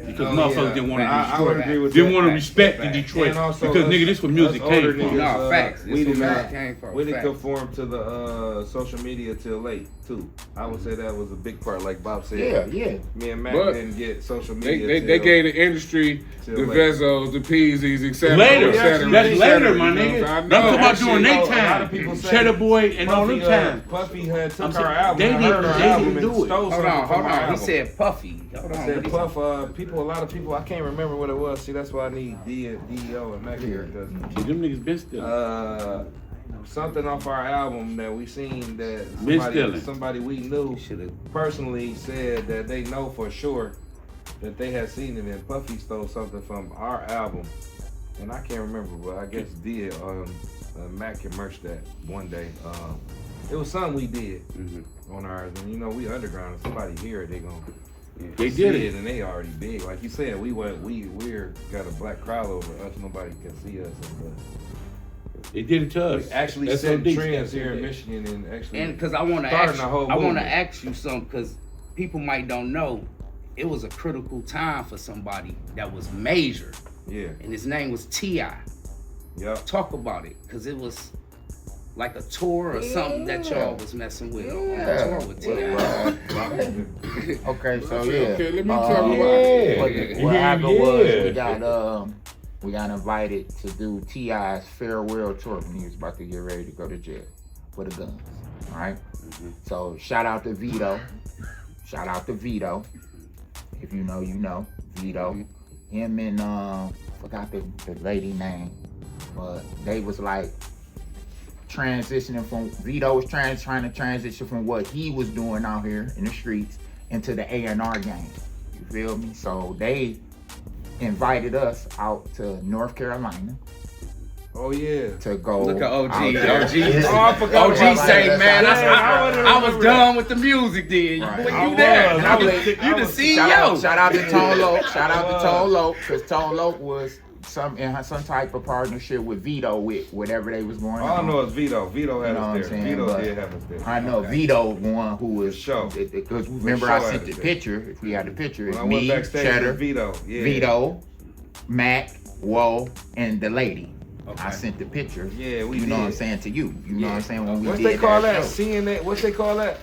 Speaker 11: Because motherfuckers didn't want to
Speaker 8: I would agree with
Speaker 11: didn't
Speaker 8: that.
Speaker 11: want to
Speaker 8: Facts.
Speaker 11: respect the
Speaker 8: Facts.
Speaker 11: Detroit.
Speaker 8: And also
Speaker 11: Because
Speaker 8: us-
Speaker 11: nigga, this where music
Speaker 8: us
Speaker 11: came
Speaker 8: older
Speaker 11: from.
Speaker 8: niggas,
Speaker 6: No, facts. This
Speaker 8: We
Speaker 6: where
Speaker 8: did
Speaker 6: music
Speaker 8: not.
Speaker 6: came from.
Speaker 8: We didn't
Speaker 6: Facts.
Speaker 8: conform to the social media till late too. I would say that was a big part, like Bob said.
Speaker 9: Yeah.
Speaker 8: Me and Mack
Speaker 1: But
Speaker 8: didn't get social
Speaker 1: They,
Speaker 8: media.
Speaker 1: they gave the industry
Speaker 8: till
Speaker 1: the
Speaker 8: late.
Speaker 1: Vezos, the Peezys, etc.
Speaker 11: Later.
Speaker 1: et cetera,
Speaker 11: That's
Speaker 1: et
Speaker 11: later,
Speaker 1: cetera,
Speaker 11: my
Speaker 1: you know
Speaker 11: nigga.
Speaker 1: what I'm saying? I
Speaker 11: I'm
Speaker 1: know.
Speaker 11: talking about during
Speaker 8: Actually,
Speaker 11: their
Speaker 8: a lot
Speaker 11: time.
Speaker 8: of people say
Speaker 11: Cheddar Boy and all them
Speaker 8: Puffy,
Speaker 11: times.
Speaker 8: Puffy had took
Speaker 11: I'm
Speaker 8: our
Speaker 11: saying,
Speaker 8: album.
Speaker 11: they
Speaker 8: and heard
Speaker 11: didn't-
Speaker 8: our
Speaker 11: they
Speaker 8: album
Speaker 11: didn't
Speaker 8: and
Speaker 11: do it.
Speaker 8: stole
Speaker 6: Hold
Speaker 8: something
Speaker 6: on.
Speaker 8: from our
Speaker 6: He
Speaker 8: album.
Speaker 6: said Puffy. Hold
Speaker 8: I
Speaker 6: on.
Speaker 8: said
Speaker 6: what he
Speaker 8: Puff, a lot of people, I can't remember what it was. See, that's why I need DEO and Mack here.
Speaker 11: See, them niggas been still.
Speaker 8: Something off our album that we seen that
Speaker 11: Been stealing.
Speaker 8: somebody we knew
Speaker 6: Should've-
Speaker 8: personally said that they know for sure that they had seen it, and Puffy stole something from our album. And I can't remember, but I guess Mack can merch that one day. It was something we did on ours, and you know we underground. If somebody hear it, they gonna
Speaker 11: They
Speaker 8: see
Speaker 11: did it.
Speaker 8: and they already big. Like you said, we're got a black crowd over us. Nobody can see us.
Speaker 11: They did it to us.
Speaker 8: We actually
Speaker 11: That's
Speaker 8: set
Speaker 11: so deep.
Speaker 8: trends here in Michigan, and actually
Speaker 6: And because I want to
Speaker 8: starting
Speaker 6: ask,
Speaker 8: a whole
Speaker 6: I want to
Speaker 8: movement.
Speaker 6: ask you something because people might don't know. It was a critical time for somebody that was major,
Speaker 8: Yeah.
Speaker 6: and his name was T.I.
Speaker 8: Yep.
Speaker 6: Talk about it, because it was like a tour or something that y'all was messing with on the tour with T.I.
Speaker 9: Okay, so
Speaker 1: Okay, let me talk about
Speaker 9: what happened was we got invited to do T.I.'s farewell tour when he was about to get ready to go to jail for the guns. All right. So shout out to Vito. Shout out to Vito. If you know, you know. Vito. Him and forgot the lady name, but they was like transitioning from Vito was trying to transition from what he was doing out here in the streets into the A&R game. You feel me? So they invited us out to North Carolina
Speaker 8: Oh yeah.
Speaker 9: to go.
Speaker 6: Look at OG.
Speaker 9: out there.
Speaker 6: OG.
Speaker 8: Oh, I forgot
Speaker 6: OG
Speaker 8: about
Speaker 6: say,
Speaker 8: that.
Speaker 6: man, I was
Speaker 8: remember
Speaker 6: done with the music then.
Speaker 9: Right.
Speaker 6: Boy,
Speaker 9: I
Speaker 6: you there.
Speaker 9: was. I was-
Speaker 6: You the
Speaker 9: Shout out,
Speaker 6: CEO.
Speaker 9: shout out to Tone Loc. Shout out to Tone Loc, because Tone Loc was some type of partnership with Vito with whatever they was going
Speaker 8: All
Speaker 9: on.
Speaker 8: I know is Vito. Vito had
Speaker 9: You know what I'm
Speaker 8: us there.
Speaker 9: saying?
Speaker 8: Vito
Speaker 9: But
Speaker 8: did have us there.
Speaker 9: I know Vito one who was
Speaker 8: Show.
Speaker 9: because remember
Speaker 8: Show
Speaker 9: I
Speaker 8: had
Speaker 9: sent
Speaker 8: us
Speaker 9: the
Speaker 8: there.
Speaker 9: picture. If we had the picture,
Speaker 8: When
Speaker 9: it's
Speaker 8: I went
Speaker 9: me,
Speaker 8: backstage
Speaker 9: Cheddar,
Speaker 8: with Vito. Yeah.
Speaker 9: Vito, Mack, Whoa, and the lady.
Speaker 6: Okay.
Speaker 9: I sent the picture.
Speaker 8: Yeah, we
Speaker 9: You know what I'm
Speaker 8: did.
Speaker 9: saying to you. You know what I'm saying when we
Speaker 8: What's
Speaker 9: did
Speaker 8: they call that?
Speaker 9: show.
Speaker 8: Seeing that? What's they call that?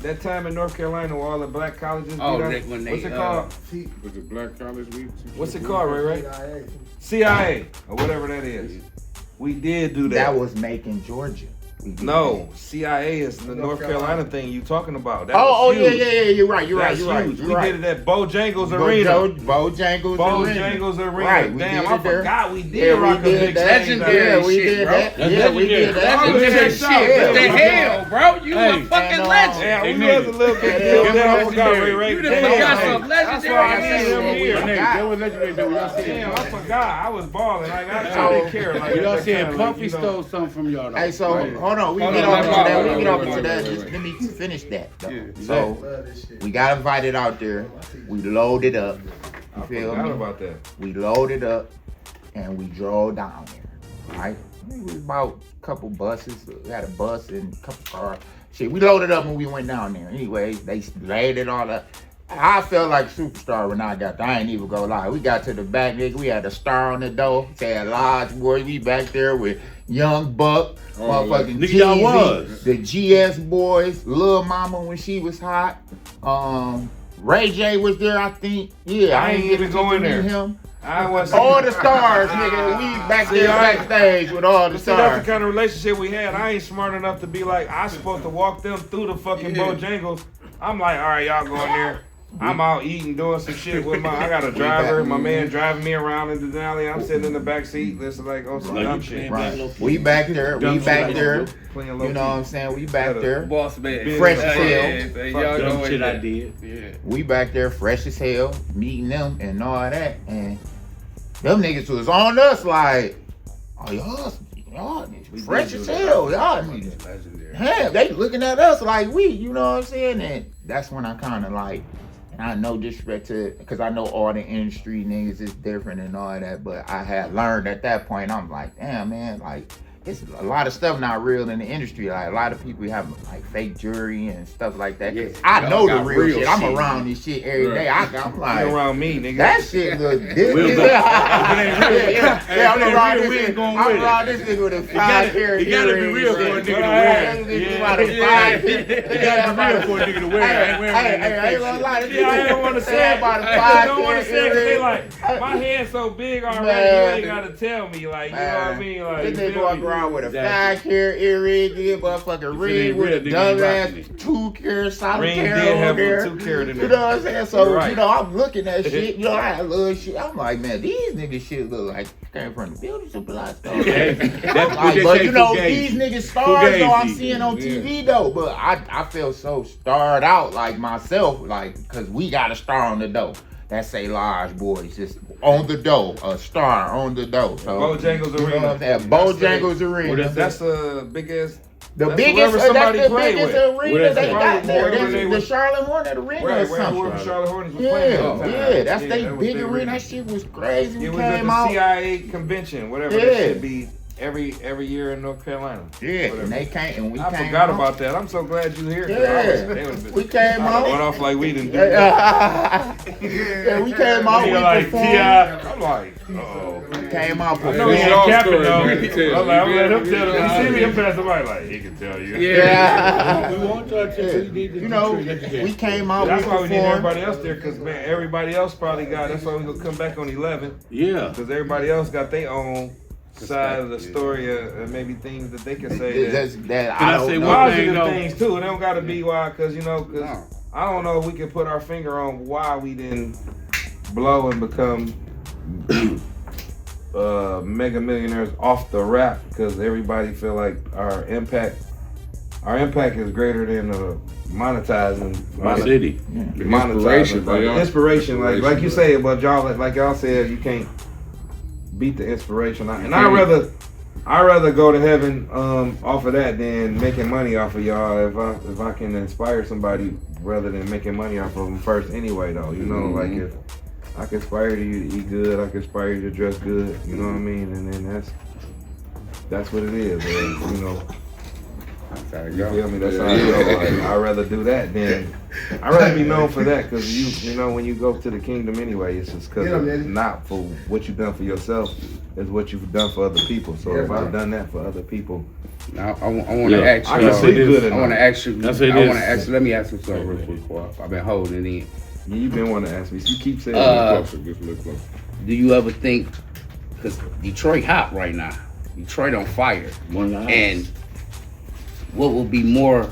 Speaker 8: That time in North Carolina where all the black colleges.
Speaker 6: Oh,
Speaker 8: beat up?
Speaker 6: that when they,
Speaker 8: What's it called?
Speaker 1: Was it Black College Week?
Speaker 8: What's it called, Ray? CIA or whatever that is. We did do that.
Speaker 9: That was Macon, Georgia. We did
Speaker 8: No, CIA is the North Carolina thing you talking about. That
Speaker 9: Oh,
Speaker 8: was
Speaker 9: yeah,
Speaker 8: huge.
Speaker 9: yeah. You're right. You're right.
Speaker 8: That's
Speaker 9: You're right.
Speaker 8: huge.
Speaker 9: You're
Speaker 8: We
Speaker 9: right.
Speaker 8: did it at Bojangles Arena.
Speaker 9: Bojangles
Speaker 8: Arena.
Speaker 9: Right, we
Speaker 8: Damn,
Speaker 9: did
Speaker 8: I
Speaker 9: it there.
Speaker 8: forgot we did
Speaker 9: Yeah, we
Speaker 8: rock a
Speaker 9: did
Speaker 8: big
Speaker 9: that.
Speaker 8: stage.
Speaker 6: Legendary
Speaker 9: Yeah, we
Speaker 6: shit,
Speaker 9: did
Speaker 6: bro.
Speaker 9: that.
Speaker 11: That's
Speaker 9: Yeah, we did
Speaker 11: legendary.
Speaker 9: that.
Speaker 6: Legendary
Speaker 8: Yeah,
Speaker 6: shit.
Speaker 8: yeah,
Speaker 6: What the
Speaker 8: yeah.
Speaker 6: hell, bro? You
Speaker 11: Hey,
Speaker 6: a fucking
Speaker 9: and,
Speaker 6: legend.
Speaker 8: Yeah,
Speaker 11: Hey,
Speaker 8: we
Speaker 11: nigga.
Speaker 8: was a little bit
Speaker 9: Yeah,
Speaker 8: deal
Speaker 9: yeah,
Speaker 8: there. I
Speaker 11: legendary.
Speaker 8: forgot Ray.
Speaker 6: You done
Speaker 8: Damn.
Speaker 6: got
Speaker 8: Hey,
Speaker 6: some legendary
Speaker 8: why I need him here.
Speaker 11: That was legendary though. Y'all saying
Speaker 8: Damn, I forgot. I was balling. Like I didn't care. Like
Speaker 11: y'all
Speaker 8: that
Speaker 11: saying
Speaker 8: kinda, like,
Speaker 11: Puffy
Speaker 8: you know.
Speaker 11: stole something from y'all though.
Speaker 9: Hey, so
Speaker 11: Right.
Speaker 9: hold on, we
Speaker 8: Hold
Speaker 9: get
Speaker 8: on,
Speaker 9: off into
Speaker 8: hold
Speaker 9: that.
Speaker 8: on,
Speaker 9: We get
Speaker 8: hold
Speaker 9: off
Speaker 8: on,
Speaker 9: into that.
Speaker 8: hold on.
Speaker 9: Just let me finish that. Though.
Speaker 11: Yeah.
Speaker 9: So we got invited out there. We loaded up. You
Speaker 8: I
Speaker 9: feel
Speaker 8: forgot
Speaker 9: me?
Speaker 8: about that.
Speaker 9: We loaded up and we drove down there. Right? It was about a couple buses. We had a bus and a couple cars. Shit, we loaded up when we went down there. Anyway, they laid it all up. I felt like a superstar when I got there. I ain't even gonna lie. We got to the back, nigga. We had a star on the door. Said Lodge Boys. We back there with Young Buck, motherfucking
Speaker 11: nigga, y'all
Speaker 9: Jeezy,
Speaker 11: was.
Speaker 9: the GS Boys, Lil Mama when she was hot. Ray J was there, I think. Yeah,
Speaker 8: I ain't
Speaker 9: get
Speaker 8: even
Speaker 9: to
Speaker 8: go in
Speaker 9: meet
Speaker 8: there.
Speaker 9: him.
Speaker 8: I was
Speaker 9: All the stars, nigga. We back
Speaker 8: See,
Speaker 9: there
Speaker 8: I-
Speaker 9: backstage with all the
Speaker 8: See, that's
Speaker 9: stars.
Speaker 8: the kind of relationship we had. I ain't smart enough to be like, I supposed to walk them through the fucking bojangles. I'm like, all right, y'all go in there. I'm out eating, doing some shit with I got a driver, my man driving me around in the alley. I'm sitting in the back seat, listening like on some dumb shit.
Speaker 9: Right. We back there. We back there.
Speaker 8: Playing low
Speaker 9: You know what I'm saying? We back there.
Speaker 6: Boss man.
Speaker 9: Fresh as hell.
Speaker 6: Y'all
Speaker 11: Dumb
Speaker 6: know
Speaker 11: shit I
Speaker 6: that.
Speaker 11: did.
Speaker 6: Yeah.
Speaker 9: We back there fresh as hell, meeting them and all that. And them niggas was on us like, oh, y'all fresh as hell. Y'all niggas.
Speaker 6: Legendary.
Speaker 9: Damn, they looking at us like we, you know what I'm saying? And that's when I kind of like, and I know disrespect to, because I know all the industry niggas is different and all that, but I had learned at that point, I'm like, damn, man, like, it's a lot of stuff not real in the industry. Like, a lot of people have, like, fake jewelry and stuff like that.
Speaker 6: Yeah,
Speaker 9: I know the
Speaker 6: got
Speaker 9: real shit. I'm
Speaker 6: shit.
Speaker 9: around this shit every day. I'm like,
Speaker 8: You around me, nigga.
Speaker 9: that shit look different.
Speaker 11: We'll go.
Speaker 9: Yeah, I'm around
Speaker 11: we ain't
Speaker 9: this
Speaker 11: going
Speaker 9: nigga. I'm
Speaker 11: with
Speaker 9: around this nigga with a
Speaker 11: gotta-
Speaker 9: 5 carat
Speaker 11: it gotta be
Speaker 9: earring
Speaker 11: real
Speaker 9: and
Speaker 11: for a
Speaker 9: shit.
Speaker 11: nigga to wear it.
Speaker 9: This nigga
Speaker 11: Yeah,
Speaker 9: about a
Speaker 11: yeah.
Speaker 9: 5
Speaker 11: It gotta be real for a nigga to wear it. I ain't wearing that
Speaker 9: I ain't
Speaker 11: fake
Speaker 9: gonna
Speaker 11: shit.
Speaker 9: lie. This
Speaker 8: Yeah, I
Speaker 9: nigga
Speaker 8: don't want to say it.
Speaker 9: about a
Speaker 8: I
Speaker 9: 5
Speaker 8: don't want to
Speaker 9: carat
Speaker 8: say it 'cause they
Speaker 9: earring.
Speaker 8: like, my hand's so big already,
Speaker 9: Man.
Speaker 8: you ain't got to tell me. Like, you know what I mean? Like,
Speaker 9: This
Speaker 8: you
Speaker 9: nigga
Speaker 8: feel
Speaker 9: walk
Speaker 8: me?
Speaker 9: around with a
Speaker 11: Exactly.
Speaker 9: 5 carat earring, nigga, motherfucking
Speaker 11: ain't
Speaker 9: ring with
Speaker 11: real,
Speaker 9: a
Speaker 11: nigga,
Speaker 9: dumb
Speaker 11: ain't
Speaker 9: ass
Speaker 11: rocking it.
Speaker 9: 2 carat
Speaker 8: Ring
Speaker 9: solitaire
Speaker 8: did
Speaker 9: on
Speaker 8: have a
Speaker 9: there.
Speaker 8: 2 carat in
Speaker 9: You
Speaker 8: there.
Speaker 9: know what I'm saying? So,
Speaker 8: Right.
Speaker 9: you know, I'm looking at shit. You know, I had little shit. I'm like, man, these niggas shit look like came from the building supply store.
Speaker 11: Hey, that's what they
Speaker 9: But
Speaker 11: say
Speaker 9: you know,
Speaker 11: Fugazi.
Speaker 9: these niggas stars though I'm
Speaker 11: Fugazi.
Speaker 9: seeing on TV though. But I feel so starred out like myself, like, cause we got a star on the dough. That say Large Boys, just on the dough, a star on the dough. So
Speaker 8: Bojangles
Speaker 9: you know
Speaker 8: Arena.
Speaker 9: what I'm saying? Bojangles Arena.
Speaker 8: That's the biggest.
Speaker 9: The
Speaker 8: that's
Speaker 9: biggest,
Speaker 8: whoever
Speaker 9: that's
Speaker 8: somebody
Speaker 9: the
Speaker 8: played
Speaker 9: biggest
Speaker 8: with.
Speaker 9: arena
Speaker 11: What
Speaker 9: they
Speaker 11: is
Speaker 9: got
Speaker 8: that?
Speaker 9: there.
Speaker 8: Wherever
Speaker 9: That's
Speaker 8: they
Speaker 9: the
Speaker 8: was-
Speaker 9: Charlotte Hornet Arena or
Speaker 8: Right,
Speaker 9: something.
Speaker 8: where Charlotte Hornets was playing at the time.
Speaker 9: Yeah, that's they
Speaker 8: that was
Speaker 9: big
Speaker 8: their
Speaker 9: arena. That shit was crazy.
Speaker 8: It
Speaker 9: We
Speaker 8: was at
Speaker 9: came
Speaker 8: the
Speaker 9: out.
Speaker 8: CIA convention, whatever
Speaker 9: Yeah.
Speaker 8: that should be, every year in North Carolina.
Speaker 9: Yeah,
Speaker 8: Whatever.
Speaker 9: and they came and we
Speaker 8: I
Speaker 9: came
Speaker 8: forgot
Speaker 9: out.
Speaker 8: about that. I'm so glad you here. 'Cause
Speaker 9: Yeah. We came
Speaker 8: I
Speaker 9: out.
Speaker 8: went off like we didn't do.
Speaker 9: Yeah, we came out.
Speaker 8: He
Speaker 9: We
Speaker 8: like
Speaker 9: performed.
Speaker 8: T.I. I'm like, oh.
Speaker 9: Came out.
Speaker 8: I know he ain't capping though.
Speaker 7: You can tell.
Speaker 8: I'm like, I'm letting him tell him. You see me, I'm passing somebody like, he can tell you.
Speaker 9: Yeah.
Speaker 11: We want y'all to you need to
Speaker 9: You know,
Speaker 11: legendary.
Speaker 9: we came out.
Speaker 8: That's
Speaker 9: we
Speaker 8: why we need
Speaker 9: performed.
Speaker 8: everybody else there, because, man, everybody else probably got, that's why we're going to come back on 11,
Speaker 11: Yeah.
Speaker 8: because everybody else got their own side of the story and maybe things that they can say that
Speaker 9: That
Speaker 11: Can I
Speaker 9: I
Speaker 11: say
Speaker 9: don't know.
Speaker 11: one thing,
Speaker 8: positive
Speaker 11: though?
Speaker 8: things too. It don't gotta be why, cause you know, cause I don't know if we can put our finger on why we didn't blow and become mega millionaires off the rap. Cause everybody feel like our impact is greater than monetizing.
Speaker 11: City.
Speaker 7: Inspiration, bro. Y'all-
Speaker 8: Inspiration, like you say, but y'all like y'all said, you can't beat the inspiration. And I'd rather go to heaven off of that than making money off of y'all. If I can inspire somebody rather than making money off of them first anyway, though. You know, like if I can inspire you to eat good, I can inspire you to dress good. You know what I mean? And then that's what it is. Man. You know. You feel me? That's how I feel. Like, I'd rather do that than I'd rather be known for that, because you know when you go to the kingdom anyway, it's just because not for what you've done for yourself, it's what you've done for other people. So if I've done that for other people,
Speaker 6: Now, I want to ask
Speaker 8: I
Speaker 6: you.
Speaker 8: can sleep good
Speaker 6: I want to ask you.
Speaker 11: I'll say
Speaker 6: I want
Speaker 11: this.
Speaker 6: to ask. Let me ask you something real quick, Boy. I've been holding it in.
Speaker 8: you've been wanting to ask me. So you keep saying
Speaker 7: Closer, just look closer.
Speaker 6: Do you ever think? Because Detroit hot right now. Detroit on fire. And what will be more?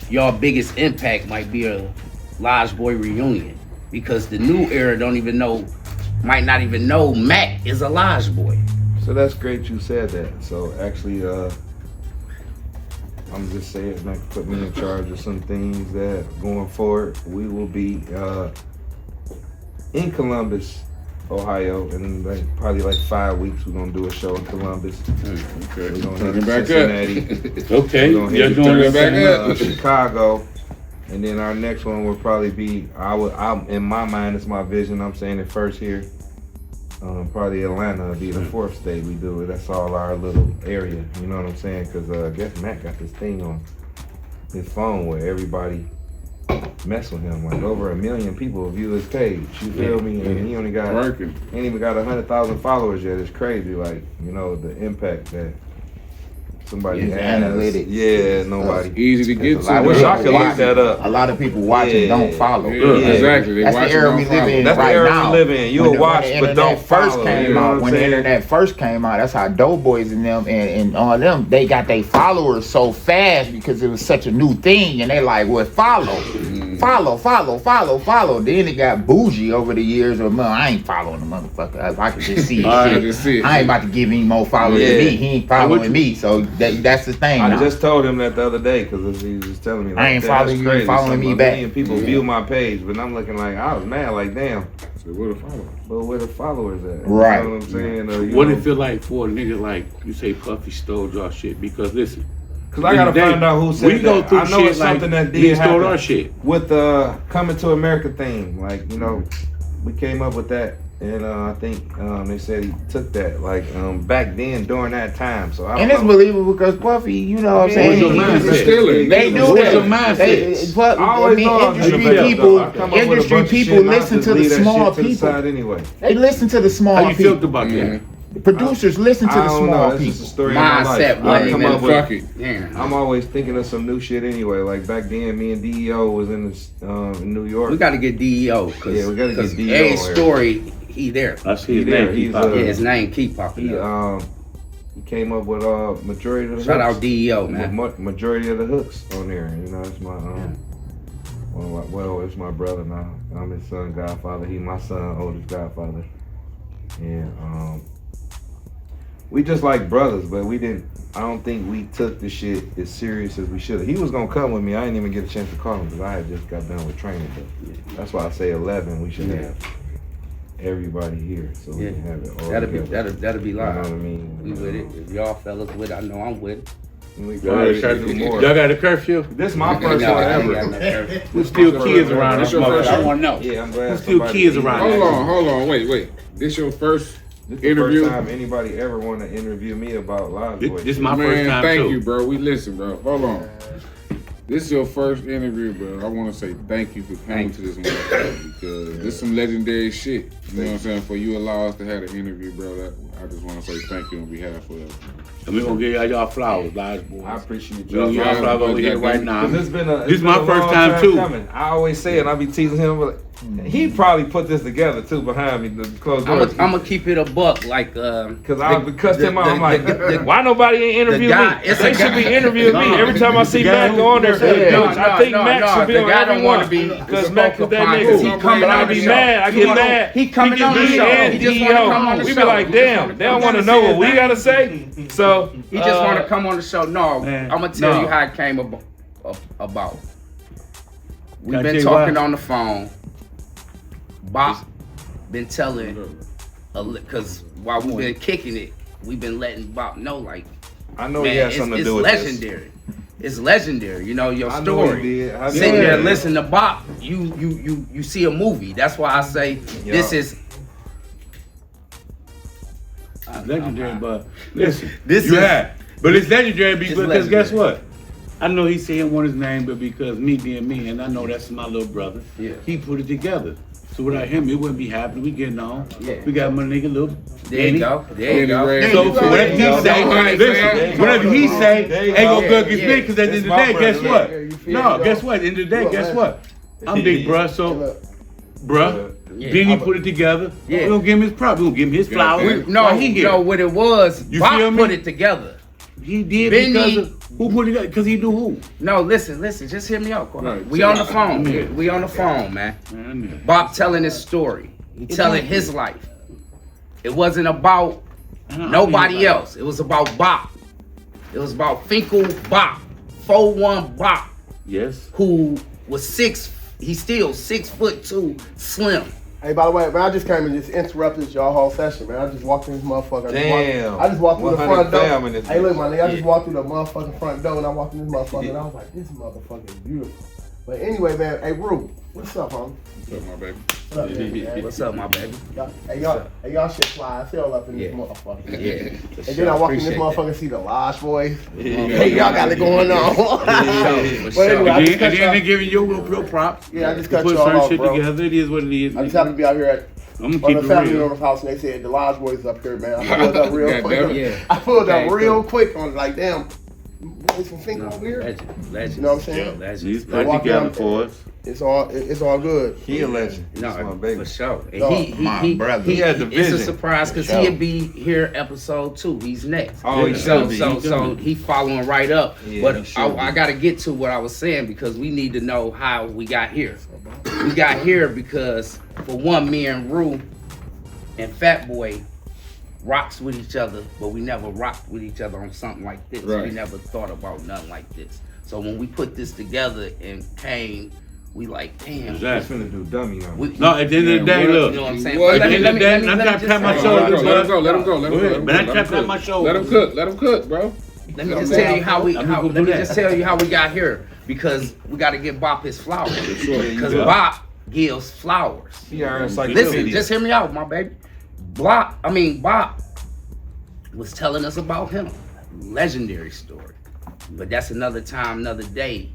Speaker 6: Your biggest impact might be a Lodge Boy reunion, because the new era might not even know Mack is a Lodge Boy.
Speaker 8: So that's great you said that. So actually, I'm just saying, Mack put me in charge of some things that going forward we will be in Columbus, Ohio, and like probably like 5 weeks we're gonna do a show in Columbus.
Speaker 1: Okay.
Speaker 8: We're gonna
Speaker 1: Turn
Speaker 8: hit
Speaker 1: it back
Speaker 8: Cincinnati.
Speaker 1: up.
Speaker 11: Okay.
Speaker 8: We're gonna
Speaker 11: You're
Speaker 8: hit
Speaker 11: doing it
Speaker 1: back up.
Speaker 8: Chicago, and then our next one will probably be I'm in my mind, it's my vision. I'm saying it first here. Probably Atlanta will be the 4th state we do it. That's all our little area. You know what I'm saying? Because I guess Mack got this thing on his phone where everybody mess with him. Like over 1 million people view his page. You feel me? And he only got
Speaker 1: Working.
Speaker 8: ain't even got 100,000 followers yet. It's crazy. Like, you know, the impact that somebody
Speaker 9: His
Speaker 8: has.
Speaker 9: analytics.
Speaker 8: Yeah, nobody.
Speaker 1: Easy to get to.
Speaker 8: I wish I could look that up.
Speaker 9: A lot of people watching
Speaker 8: Yeah.
Speaker 9: don't follow.
Speaker 1: Yeah, exactly. They
Speaker 9: That's
Speaker 1: watch
Speaker 9: the era
Speaker 1: it,
Speaker 9: we
Speaker 1: don't
Speaker 9: live
Speaker 1: follow.
Speaker 9: in
Speaker 8: That's
Speaker 9: right
Speaker 8: the era
Speaker 9: now.
Speaker 8: we live in. You'll
Speaker 9: When
Speaker 8: watch,
Speaker 9: the
Speaker 8: but don't
Speaker 9: internet first
Speaker 8: follow.
Speaker 9: came
Speaker 8: You know
Speaker 9: out,
Speaker 8: what
Speaker 9: when
Speaker 8: I'm
Speaker 9: the
Speaker 8: saying?
Speaker 9: internet first came out, that's how doughboys and them and all them, they got their followers so fast because it was such a new thing, and they like, well, follow. Then it got bougie over the years. Or, man, I ain't following the motherfucker. If I could just see it, I ain't about to give him more followers than me. He ain't following me. So that's the thing.
Speaker 8: I
Speaker 9: now.
Speaker 8: just told him that the other day because he was just telling me. Like,
Speaker 9: I ain't
Speaker 8: "Damn,
Speaker 9: following
Speaker 8: that's
Speaker 9: you, you
Speaker 8: crazy.
Speaker 9: following me
Speaker 8: Some
Speaker 9: back."
Speaker 8: million people view my page, but I'm looking like I was mad. Like, damn.
Speaker 1: So where the followers?
Speaker 8: But where the followers at?
Speaker 9: Right.
Speaker 8: You know what I'm saying?
Speaker 11: What it feel like for a nigga like you say Puffy stole y'all shit? Because listen,
Speaker 8: Because I gotta find out who said
Speaker 11: we go
Speaker 8: that.
Speaker 11: through
Speaker 8: I know
Speaker 11: shit
Speaker 8: it's something
Speaker 11: like
Speaker 8: that did
Speaker 11: niggas stole
Speaker 8: happen
Speaker 11: our shit.
Speaker 8: with the Coming to America thing. Like, you know, we came up with that, and I think they said he took that like back then during that time. So I don't
Speaker 9: And it's
Speaker 8: know.
Speaker 9: believable because Puffy, you know what I'm saying?
Speaker 11: What's your mindset?
Speaker 1: Stealing.
Speaker 9: They do
Speaker 11: What's
Speaker 9: that.
Speaker 11: your mindset?
Speaker 9: But,
Speaker 8: I always know I'm
Speaker 9: industry
Speaker 8: gonna fail,
Speaker 9: people,
Speaker 8: though. I come up with a
Speaker 9: industry
Speaker 8: bunch of
Speaker 9: people
Speaker 8: shit and I
Speaker 9: listen
Speaker 8: just
Speaker 9: to the
Speaker 8: leave that
Speaker 9: small
Speaker 8: shit to the
Speaker 9: people.
Speaker 8: side anyway.
Speaker 9: They listen to the small
Speaker 11: How you
Speaker 9: people.
Speaker 11: felt about that?
Speaker 9: The producers listen to
Speaker 8: I
Speaker 9: the
Speaker 8: don't
Speaker 9: small
Speaker 8: know. It's just a
Speaker 9: people.
Speaker 8: story of my
Speaker 6: Mindset,
Speaker 8: life. I
Speaker 6: boy,
Speaker 8: come
Speaker 6: man.
Speaker 8: up
Speaker 1: Fuck
Speaker 8: with.
Speaker 1: it.
Speaker 6: Yeah.
Speaker 8: I'm always thinking of some new shit anyway. Like back then, me and DEO was in New York.
Speaker 6: We got to get DEO because
Speaker 8: Yeah, we gotta get DEO
Speaker 6: every
Speaker 8: here.
Speaker 6: story he there.
Speaker 11: I see his
Speaker 8: He there.
Speaker 11: name.
Speaker 8: He's,
Speaker 11: Keep popping.
Speaker 6: Yeah, his name keep popping
Speaker 8: He
Speaker 6: up.
Speaker 8: he came up with majority of the
Speaker 6: Shout
Speaker 8: hooks.
Speaker 6: out DEO, man.
Speaker 8: Majority of the hooks on there. You know, it's my it's my brother now. I'm his son, godfather. He my son, oldest godfather. And we just like brothers, but we didn't. I don't think we took the shit as serious as we should have. He was gonna come with me. I didn't even get a chance to call him because I had just got done with training. But that's why I say 11. We should have everybody here so we can have it all
Speaker 6: That'll be
Speaker 8: together.
Speaker 6: that'll be
Speaker 8: You know
Speaker 6: live.
Speaker 8: what I mean?
Speaker 6: We with it. If y'all fellas with it, I know I'm with it.
Speaker 8: We
Speaker 11: Y'all
Speaker 8: probably should do more.
Speaker 11: got a curfew?
Speaker 8: This is my first
Speaker 6: No,
Speaker 8: one
Speaker 6: I ain't got
Speaker 8: ever.
Speaker 6: no curfew.
Speaker 11: Who's still kids around this
Speaker 1: That's your first
Speaker 11: motherfucker? I
Speaker 1: one?
Speaker 11: want to know.
Speaker 8: Yeah, I'm glad.
Speaker 11: Who's still kids around this?
Speaker 1: Hold on, wait. This your first
Speaker 8: This is the
Speaker 1: interview?
Speaker 8: first time anybody ever want to interview me about Live Boy.
Speaker 11: This my
Speaker 1: Man,
Speaker 11: first time
Speaker 1: thank
Speaker 11: too.
Speaker 1: you, bro. We listen, bro. Hold on. This is your first interview, bro. I want to say thank you for coming to this motherfucker because this is some legendary shit. You know what I'm saying? For you allow us to have an interview, bro. I just want to say thank you on behalf of
Speaker 11: And we're gonna give y'all flowers, guys, boys.
Speaker 8: I appreciate
Speaker 11: We're gonna
Speaker 8: you.
Speaker 11: give y'all flowers over here right now.
Speaker 8: This
Speaker 11: This is my first time too.
Speaker 8: Coming. I always say it. I be teasing him. But he probably put this together too behind me. The closed doors.
Speaker 6: I'm gonna keep it a buck, like
Speaker 8: Because I cussed him out. I'm like, why nobody ain't interviewed
Speaker 6: guy-
Speaker 8: me?
Speaker 6: it's
Speaker 8: They
Speaker 6: a
Speaker 8: should
Speaker 6: guy-
Speaker 8: be interviewing me. Every time I see
Speaker 11: The guy
Speaker 8: Mack go on there, I think Mack should be
Speaker 6: the
Speaker 8: on
Speaker 6: guy
Speaker 8: every
Speaker 6: don't want
Speaker 8: one.
Speaker 6: to be
Speaker 8: Because Mack is that
Speaker 6: because he
Speaker 8: nigga.
Speaker 6: coming
Speaker 8: But I
Speaker 6: on the
Speaker 8: be
Speaker 6: show.
Speaker 8: mad. I get mad.
Speaker 6: He coming on the
Speaker 8: He
Speaker 6: show.
Speaker 8: and
Speaker 6: He just want to come on
Speaker 8: DEO.
Speaker 6: the
Speaker 8: We
Speaker 6: show.
Speaker 8: be like,
Speaker 6: He just
Speaker 8: damn,
Speaker 6: wanna
Speaker 8: they don't
Speaker 6: come
Speaker 8: want to
Speaker 6: on
Speaker 8: know
Speaker 6: the
Speaker 8: what we
Speaker 6: show.
Speaker 8: gotta say. So
Speaker 6: He just want to come on the show. No,
Speaker 11: Man,
Speaker 6: I'm gonna tell
Speaker 11: no.
Speaker 6: you how it came about. We've
Speaker 11: Can I
Speaker 6: been
Speaker 11: tell you
Speaker 6: talking
Speaker 11: why?
Speaker 6: on the phone. Bop been telling, because while we've been kicking it, we've been letting Bop know, like,
Speaker 8: I know
Speaker 6: man,
Speaker 8: he has something to do with
Speaker 6: it's
Speaker 8: this.
Speaker 6: legendary. It's legendary. You know your
Speaker 8: I know
Speaker 6: story.
Speaker 8: he did. I
Speaker 6: Sitting
Speaker 8: know
Speaker 6: there
Speaker 8: he did.
Speaker 6: listening to Bop, you see a movie. That's why I say this is.
Speaker 11: Legendary, but listen,
Speaker 6: This
Speaker 11: you
Speaker 6: is-
Speaker 11: had, but it's legendary because
Speaker 6: legendary.
Speaker 11: guess what? I know he said he want his name, but because me being me, and I know that's my little brother,
Speaker 6: Yeah.
Speaker 11: he put it together. So without him, it wouldn't be happening. We getting on.
Speaker 6: Yeah.
Speaker 11: We got my nigga little.
Speaker 6: There you go. There you go.
Speaker 1: Anyway,
Speaker 11: So for whatever he
Speaker 1: There you
Speaker 11: say,
Speaker 1: go.
Speaker 11: listen, whatever he say,
Speaker 8: There you
Speaker 11: ain't
Speaker 8: go.
Speaker 11: gonna go against
Speaker 6: Yeah.
Speaker 11: me, because at the end of the
Speaker 8: That's
Speaker 11: day,
Speaker 8: my
Speaker 11: guess
Speaker 8: brother.
Speaker 11: what? No, guess what? At the end of the day, guess what? I'm big bruh, so bruh.
Speaker 6: Yeah.
Speaker 11: Then he put it together.
Speaker 6: Yeah.
Speaker 11: We gonna give him his props. We gonna give him his flowers.
Speaker 6: No,
Speaker 11: Why he here?
Speaker 6: no, what it was,
Speaker 11: You
Speaker 6: Bop
Speaker 11: feel me?
Speaker 6: put it together.
Speaker 11: He did
Speaker 6: Benny-
Speaker 11: because of who put it together? Because he do who?
Speaker 6: No, listen, just hear me out.
Speaker 1: Right,
Speaker 6: We
Speaker 1: chill
Speaker 6: on the
Speaker 1: out.
Speaker 6: phone.
Speaker 11: Yeah.
Speaker 6: We on the phone, man.
Speaker 11: Man,
Speaker 6: Bop telling his story. He telling his life. It wasn't about nobody else. It was about Bop. It was about Finkel Bop, 4'1" Bop,
Speaker 11: Yes.
Speaker 6: who was he's still 6'2", slim.
Speaker 3: Hey, by the way, man, I just came and just interrupted y'all whole session, man. I just walked in this motherfucker. I just walked through the front door. Hey, look, my nigga, I just walked through the motherfucking front door and I walked in this motherfucker and I was like, this motherfucker is beautiful. But anyway, man, hey, Rue, what's up, homie?
Speaker 1: What's up, my baby?
Speaker 3: What's up, man?
Speaker 6: What's up, my baby?
Speaker 3: Y'all shit fly as hell up in this motherfucker.
Speaker 6: Yeah.
Speaker 3: And then I walk in this motherfucker and see the Lodge boys. Hey, y'all got it going on.
Speaker 6: But
Speaker 11: anyway, and then they giving your props.
Speaker 3: Yeah, I just cut
Speaker 11: put
Speaker 3: you all
Speaker 11: certain
Speaker 3: off,
Speaker 11: shit
Speaker 3: bro.
Speaker 11: together. It is what it is.
Speaker 3: I just happened to be out here at
Speaker 11: I'm
Speaker 3: one
Speaker 11: gonna
Speaker 3: of
Speaker 11: keep
Speaker 3: the
Speaker 11: it
Speaker 3: family
Speaker 11: real.
Speaker 3: member's house and they said the Lodge boys up here, man. I pulled up real
Speaker 1: God
Speaker 3: quick.
Speaker 1: damn it.
Speaker 6: Yeah.
Speaker 3: I pulled up
Speaker 6: Okay,
Speaker 3: real
Speaker 6: cool.
Speaker 3: quick on like, damn, boys from Fink over here.
Speaker 6: Legend.
Speaker 3: You know what I'm saying?
Speaker 6: Legends.
Speaker 11: He's
Speaker 3: I
Speaker 11: put
Speaker 3: walk
Speaker 11: together
Speaker 3: down-
Speaker 11: for us.
Speaker 3: It's all good.
Speaker 8: He a legend.
Speaker 6: No,
Speaker 8: That's my baby.
Speaker 6: for sure. And
Speaker 3: No,
Speaker 6: he
Speaker 9: brother.
Speaker 8: He had the
Speaker 6: It's a
Speaker 8: vision.
Speaker 6: surprise because
Speaker 9: For sure.
Speaker 6: he'll be here episode 2. He's next.
Speaker 8: Oh, he
Speaker 6: so
Speaker 8: should be.
Speaker 6: so he following right up.
Speaker 8: Yeah, he
Speaker 6: But
Speaker 8: should be.
Speaker 6: I got to get to what I was saying because we need to know how we got here. We got here because for one, me and Rue and Fat Boy rocks with each other, but we never rocked with each other on something like this.
Speaker 1: Right.
Speaker 6: We never thought about nothing like this. So when we put this together and came, we like, damn.
Speaker 8: That's finna do dummy on me.
Speaker 11: No, at the end of the day,
Speaker 6: You
Speaker 11: look.
Speaker 6: know what I'm saying?
Speaker 1: What?
Speaker 6: But
Speaker 1: At the end
Speaker 11: of the day, I'm trying to pat my shoulder.
Speaker 1: Let him go. Let him go. Let him
Speaker 11: Go ahead.
Speaker 1: go.
Speaker 11: But I
Speaker 1: Let him
Speaker 11: tapped out
Speaker 1: cook.
Speaker 11: my shoulder.
Speaker 1: Let him cook. Let him cook, bro.
Speaker 6: Let me just tell you how we.
Speaker 11: I'm
Speaker 6: How,
Speaker 11: gonna
Speaker 6: let me
Speaker 11: do that.
Speaker 6: just tell you how we got here because we got to give Bop his flowers.
Speaker 1: Sure.
Speaker 6: Because
Speaker 8: Yeah.
Speaker 6: Bop gives flowers.
Speaker 8: He our encyclopedia.
Speaker 6: Listen, just hear me out, my baby. Bop was telling us about him. Legendary story. But that's another time, another day.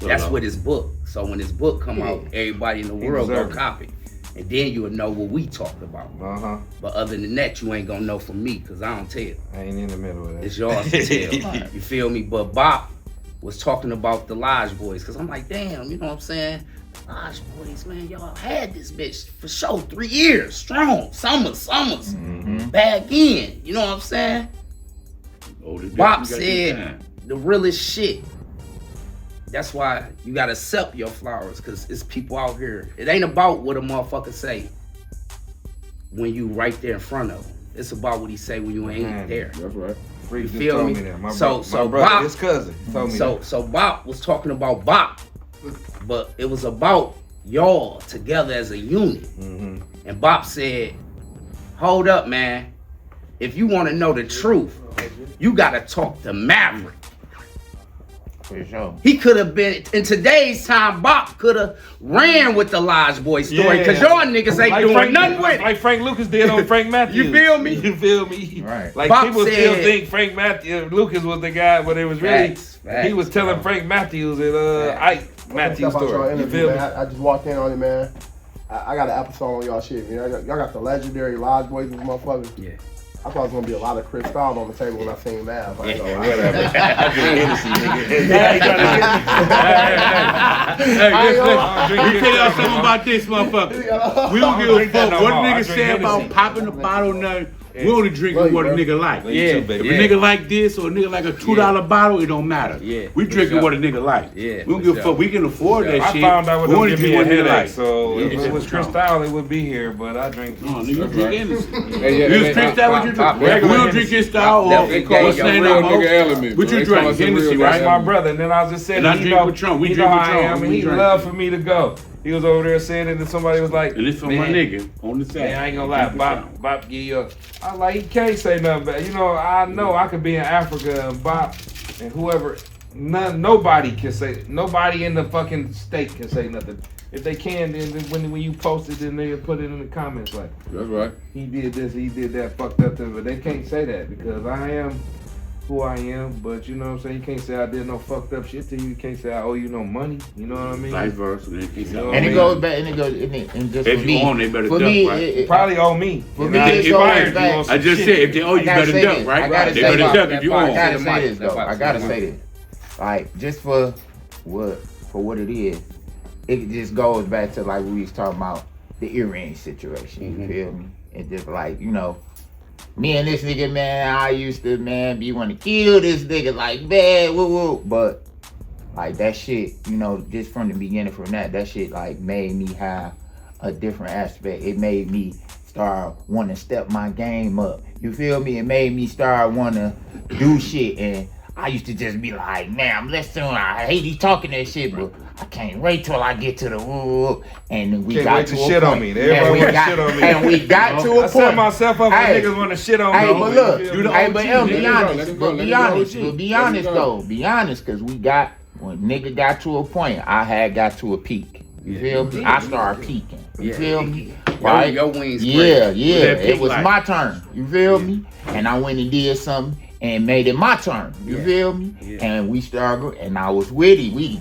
Speaker 6: That's with his book. So when his book come out, everybody in the world go
Speaker 8: Exactly.
Speaker 6: copy. And then you'll know what we talked about.
Speaker 8: Uh-huh.
Speaker 6: But other than that, you ain't gonna know from me, because I don't tell.
Speaker 8: I ain't in the middle of that.
Speaker 6: It's yours to tell. You feel me? But Bop was talking about the Lodge Boys, because I'm like, damn, you know what I'm saying? The Lodge Boys, man, y'all had this bitch for sure 3 years, strong, summers, back in. You know what I'm saying?
Speaker 11: Oh, they
Speaker 6: Bop
Speaker 11: definitely got
Speaker 6: said the realest shit. That's why you gotta accept your flowers, because it's people out here. It ain't about what a motherfucker say when you right there in front of him. It's about what he say when you ain't
Speaker 8: Man.
Speaker 6: there.
Speaker 1: That's right.
Speaker 8: Freak
Speaker 6: You
Speaker 8: just
Speaker 6: feel
Speaker 8: told
Speaker 6: me?
Speaker 8: me that. My
Speaker 6: So
Speaker 8: brother,
Speaker 6: Bop-
Speaker 8: his cousin, told me that.
Speaker 6: So Bop was talking about Bop, but it was about y'all together as a unit.
Speaker 8: Mm-hmm.
Speaker 6: And Bop said, hold up, man. If you want to know the truth, you got to talk to Maverick.
Speaker 9: For sure.
Speaker 6: He could have been, in today's time, Bop could have ran with the Lodge Boy story, because
Speaker 8: Yeah.
Speaker 6: y'all niggas ain't doing
Speaker 8: Frank,
Speaker 6: nothing with it.
Speaker 8: Like Frank Lucas did on Frank Matthews.
Speaker 6: You feel me?
Speaker 8: You feel me?
Speaker 9: Right.
Speaker 8: Like
Speaker 6: Bop
Speaker 8: people still
Speaker 6: said-
Speaker 8: think Frank Lucas was the guy, but it was really
Speaker 6: Facts,
Speaker 8: he was telling Frank Matthews and Ike Matthews
Speaker 3: Step out y'all
Speaker 8: story. You
Speaker 3: interview,
Speaker 8: feel me?
Speaker 3: man. I just walked in on it, man. I got an episode on y'all shit, man. Y'all got the legendary Lodge boys, these motherfuckers.
Speaker 6: Yeah.
Speaker 3: I thought it was gonna be a lot of Chris Style on the table when I seen Mav. I ain't gonna lie.
Speaker 11: Hey, listen, let me tell y'all something about this motherfucker. We don't give a
Speaker 8: drink that
Speaker 11: fuck
Speaker 8: no
Speaker 11: what a
Speaker 8: more. I
Speaker 11: nigga
Speaker 8: drink
Speaker 11: say about
Speaker 8: Hennessy.
Speaker 11: popping the bottle, nothing. We only drinking what a nigga like.
Speaker 8: Yeah,
Speaker 11: If a nigga like this or a nigga like a $2 bottle, it don't matter.
Speaker 6: Yeah,
Speaker 11: We
Speaker 6: for
Speaker 11: drinking
Speaker 6: sure.
Speaker 11: what a nigga like.
Speaker 6: Yeah,
Speaker 11: We don't
Speaker 6: for
Speaker 11: give a
Speaker 6: sure.
Speaker 11: fuck. We can afford that
Speaker 8: I
Speaker 11: shit.
Speaker 8: found out what
Speaker 11: We
Speaker 8: don't
Speaker 11: only
Speaker 8: give me
Speaker 11: drink
Speaker 8: a
Speaker 11: what a nigga
Speaker 8: headache.
Speaker 11: like.
Speaker 8: So if
Speaker 11: Yeah.
Speaker 8: it was Chris Style, it would be here. But I drink.
Speaker 11: No, nigga, drink Hennessy.
Speaker 1: Hey,
Speaker 11: You just drink that what you drink.
Speaker 6: Bop,
Speaker 11: We
Speaker 8: regular
Speaker 11: don't drink this style
Speaker 6: Bop,
Speaker 11: or
Speaker 6: they
Speaker 1: Call
Speaker 11: what's
Speaker 1: us
Speaker 11: the
Speaker 1: a
Speaker 11: name
Speaker 1: real
Speaker 11: of
Speaker 1: nigga
Speaker 11: it?
Speaker 1: element.
Speaker 11: What
Speaker 1: bro.
Speaker 11: you
Speaker 1: They call
Speaker 11: drink?
Speaker 1: us a real
Speaker 11: Hennessy,
Speaker 1: nigga
Speaker 11: right?
Speaker 8: That's my
Speaker 1: element.
Speaker 8: brother. And then I was just saying,
Speaker 11: And I
Speaker 8: you
Speaker 11: drink
Speaker 8: know,
Speaker 11: Patron. We
Speaker 8: you
Speaker 11: drink
Speaker 8: know how I
Speaker 11: Patron.
Speaker 8: am,
Speaker 11: We
Speaker 8: and he
Speaker 11: drink.
Speaker 8: loved for me to go. He was over there saying it, and somebody was like,
Speaker 11: And this for my
Speaker 8: "Man,
Speaker 11: nigga on the side.
Speaker 8: Man, I ain't gonna lie, Bop give you a, I like, he can't say nothing bad. You know I could be in Africa and Bop and whoever, nobody can say, nobody in the fucking state can say nothing. If they can, then when you post it, then they put it in the comments like,
Speaker 1: That's right.
Speaker 8: he did this, he did that, fucked up to, but they can't say that because I am who I am, but you know what I'm saying? You can't say I did no fucked up shit to you. You can't say I owe you no money. You know what I mean?
Speaker 11: Vice versa. And
Speaker 8: You know what
Speaker 9: And
Speaker 8: I
Speaker 9: it
Speaker 8: mean?
Speaker 9: goes back, and just
Speaker 11: If
Speaker 9: for
Speaker 11: you
Speaker 9: me,
Speaker 11: own, they better
Speaker 9: for
Speaker 11: duck,
Speaker 9: me,
Speaker 11: right?
Speaker 8: You probably owe me.
Speaker 9: For
Speaker 8: And
Speaker 9: me,
Speaker 8: I
Speaker 9: it goes
Speaker 8: fired you
Speaker 9: back-
Speaker 8: on some
Speaker 11: I just
Speaker 8: shit.
Speaker 11: said, if they owe you,
Speaker 9: I gotta
Speaker 11: better
Speaker 9: say
Speaker 11: duck,
Speaker 9: this.
Speaker 11: right?
Speaker 9: I gotta
Speaker 11: They
Speaker 9: say
Speaker 11: better
Speaker 9: this.
Speaker 11: duck if you
Speaker 9: I
Speaker 11: own.
Speaker 9: gotta
Speaker 6: That
Speaker 9: say
Speaker 6: mic,
Speaker 9: this
Speaker 6: that
Speaker 9: though.
Speaker 6: mic.
Speaker 9: I gotta say this. Like just for what it is, it just goes back to like we was talking about the earring situation. You feel me? And just like me and this nigga, man, I used to, man, be want to kill this nigga like bad, woo woo. But like that shit, just from the beginning, from that shit like made me have a different aspect. It made me start want to step my game up. You feel me? It made me start want to do shit, and I used to just be like, man, I'm listening. I hate he talking that shit, but I can't wait till I get to the woo. And then we
Speaker 8: Can't
Speaker 9: got
Speaker 8: wait
Speaker 9: to
Speaker 8: to
Speaker 9: a
Speaker 8: shit on
Speaker 9: point.
Speaker 8: me. Everybody want to shit on me.
Speaker 9: And we got to a point.
Speaker 8: I set myself up when
Speaker 9: Hey.
Speaker 8: niggas want to shit on me.
Speaker 9: Hey, but look,
Speaker 8: You the
Speaker 9: hey,
Speaker 8: OG,
Speaker 9: but
Speaker 8: nigga.
Speaker 9: be honest, cause we got, when nigga got to a point, I had got to a peak. You feel me? I started peaking. You feel me? Right?
Speaker 6: Your wings
Speaker 9: Yeah,
Speaker 6: crazy.
Speaker 9: yeah.
Speaker 11: That peak
Speaker 9: It was
Speaker 11: life.
Speaker 9: my turn. You feel me? And I went and did something and made it my turn. You feel me? And we started, and I was with it. We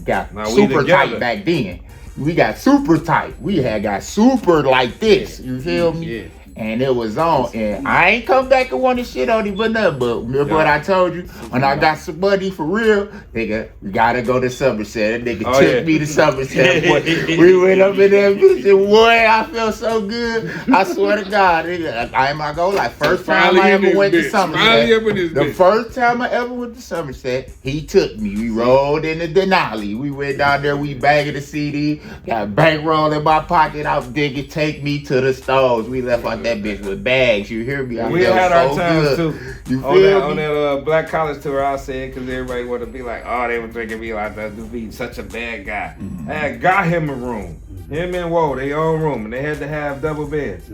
Speaker 9: got
Speaker 8: Now we
Speaker 9: super
Speaker 8: together.
Speaker 9: tight back then. We got super tight. We had got super like this. You feel me?
Speaker 6: Yeah.
Speaker 9: And it was on, and I ain't come back and want to shit on him, but nothing. But remember what I told you? When I got some money for real, nigga, we gotta go to Somerset. That nigga took me to Somerset. Boy. We went up in that bitch, and boy, I felt so good. I swear to God, nigga, I ain't my goal. Like first time I ever went to Somerset. The first time I ever went to Somerset, he took me. We rode in the Denali. We went down there. We bagging the CD. Got a bankroll in my pocket. I was digging. Take me to the stores. We left out that bitch with bags. You hear me? I
Speaker 8: We
Speaker 9: felt
Speaker 8: had our
Speaker 9: so
Speaker 8: times
Speaker 9: good.
Speaker 8: too.
Speaker 9: You feel
Speaker 8: On
Speaker 9: me?
Speaker 8: that Black College tour, I said, because everybody wanted to be like, oh, they were thinking me like that to be such a bad guy. I had got him a room. Him and Woe, they own room, and they had to have double beds.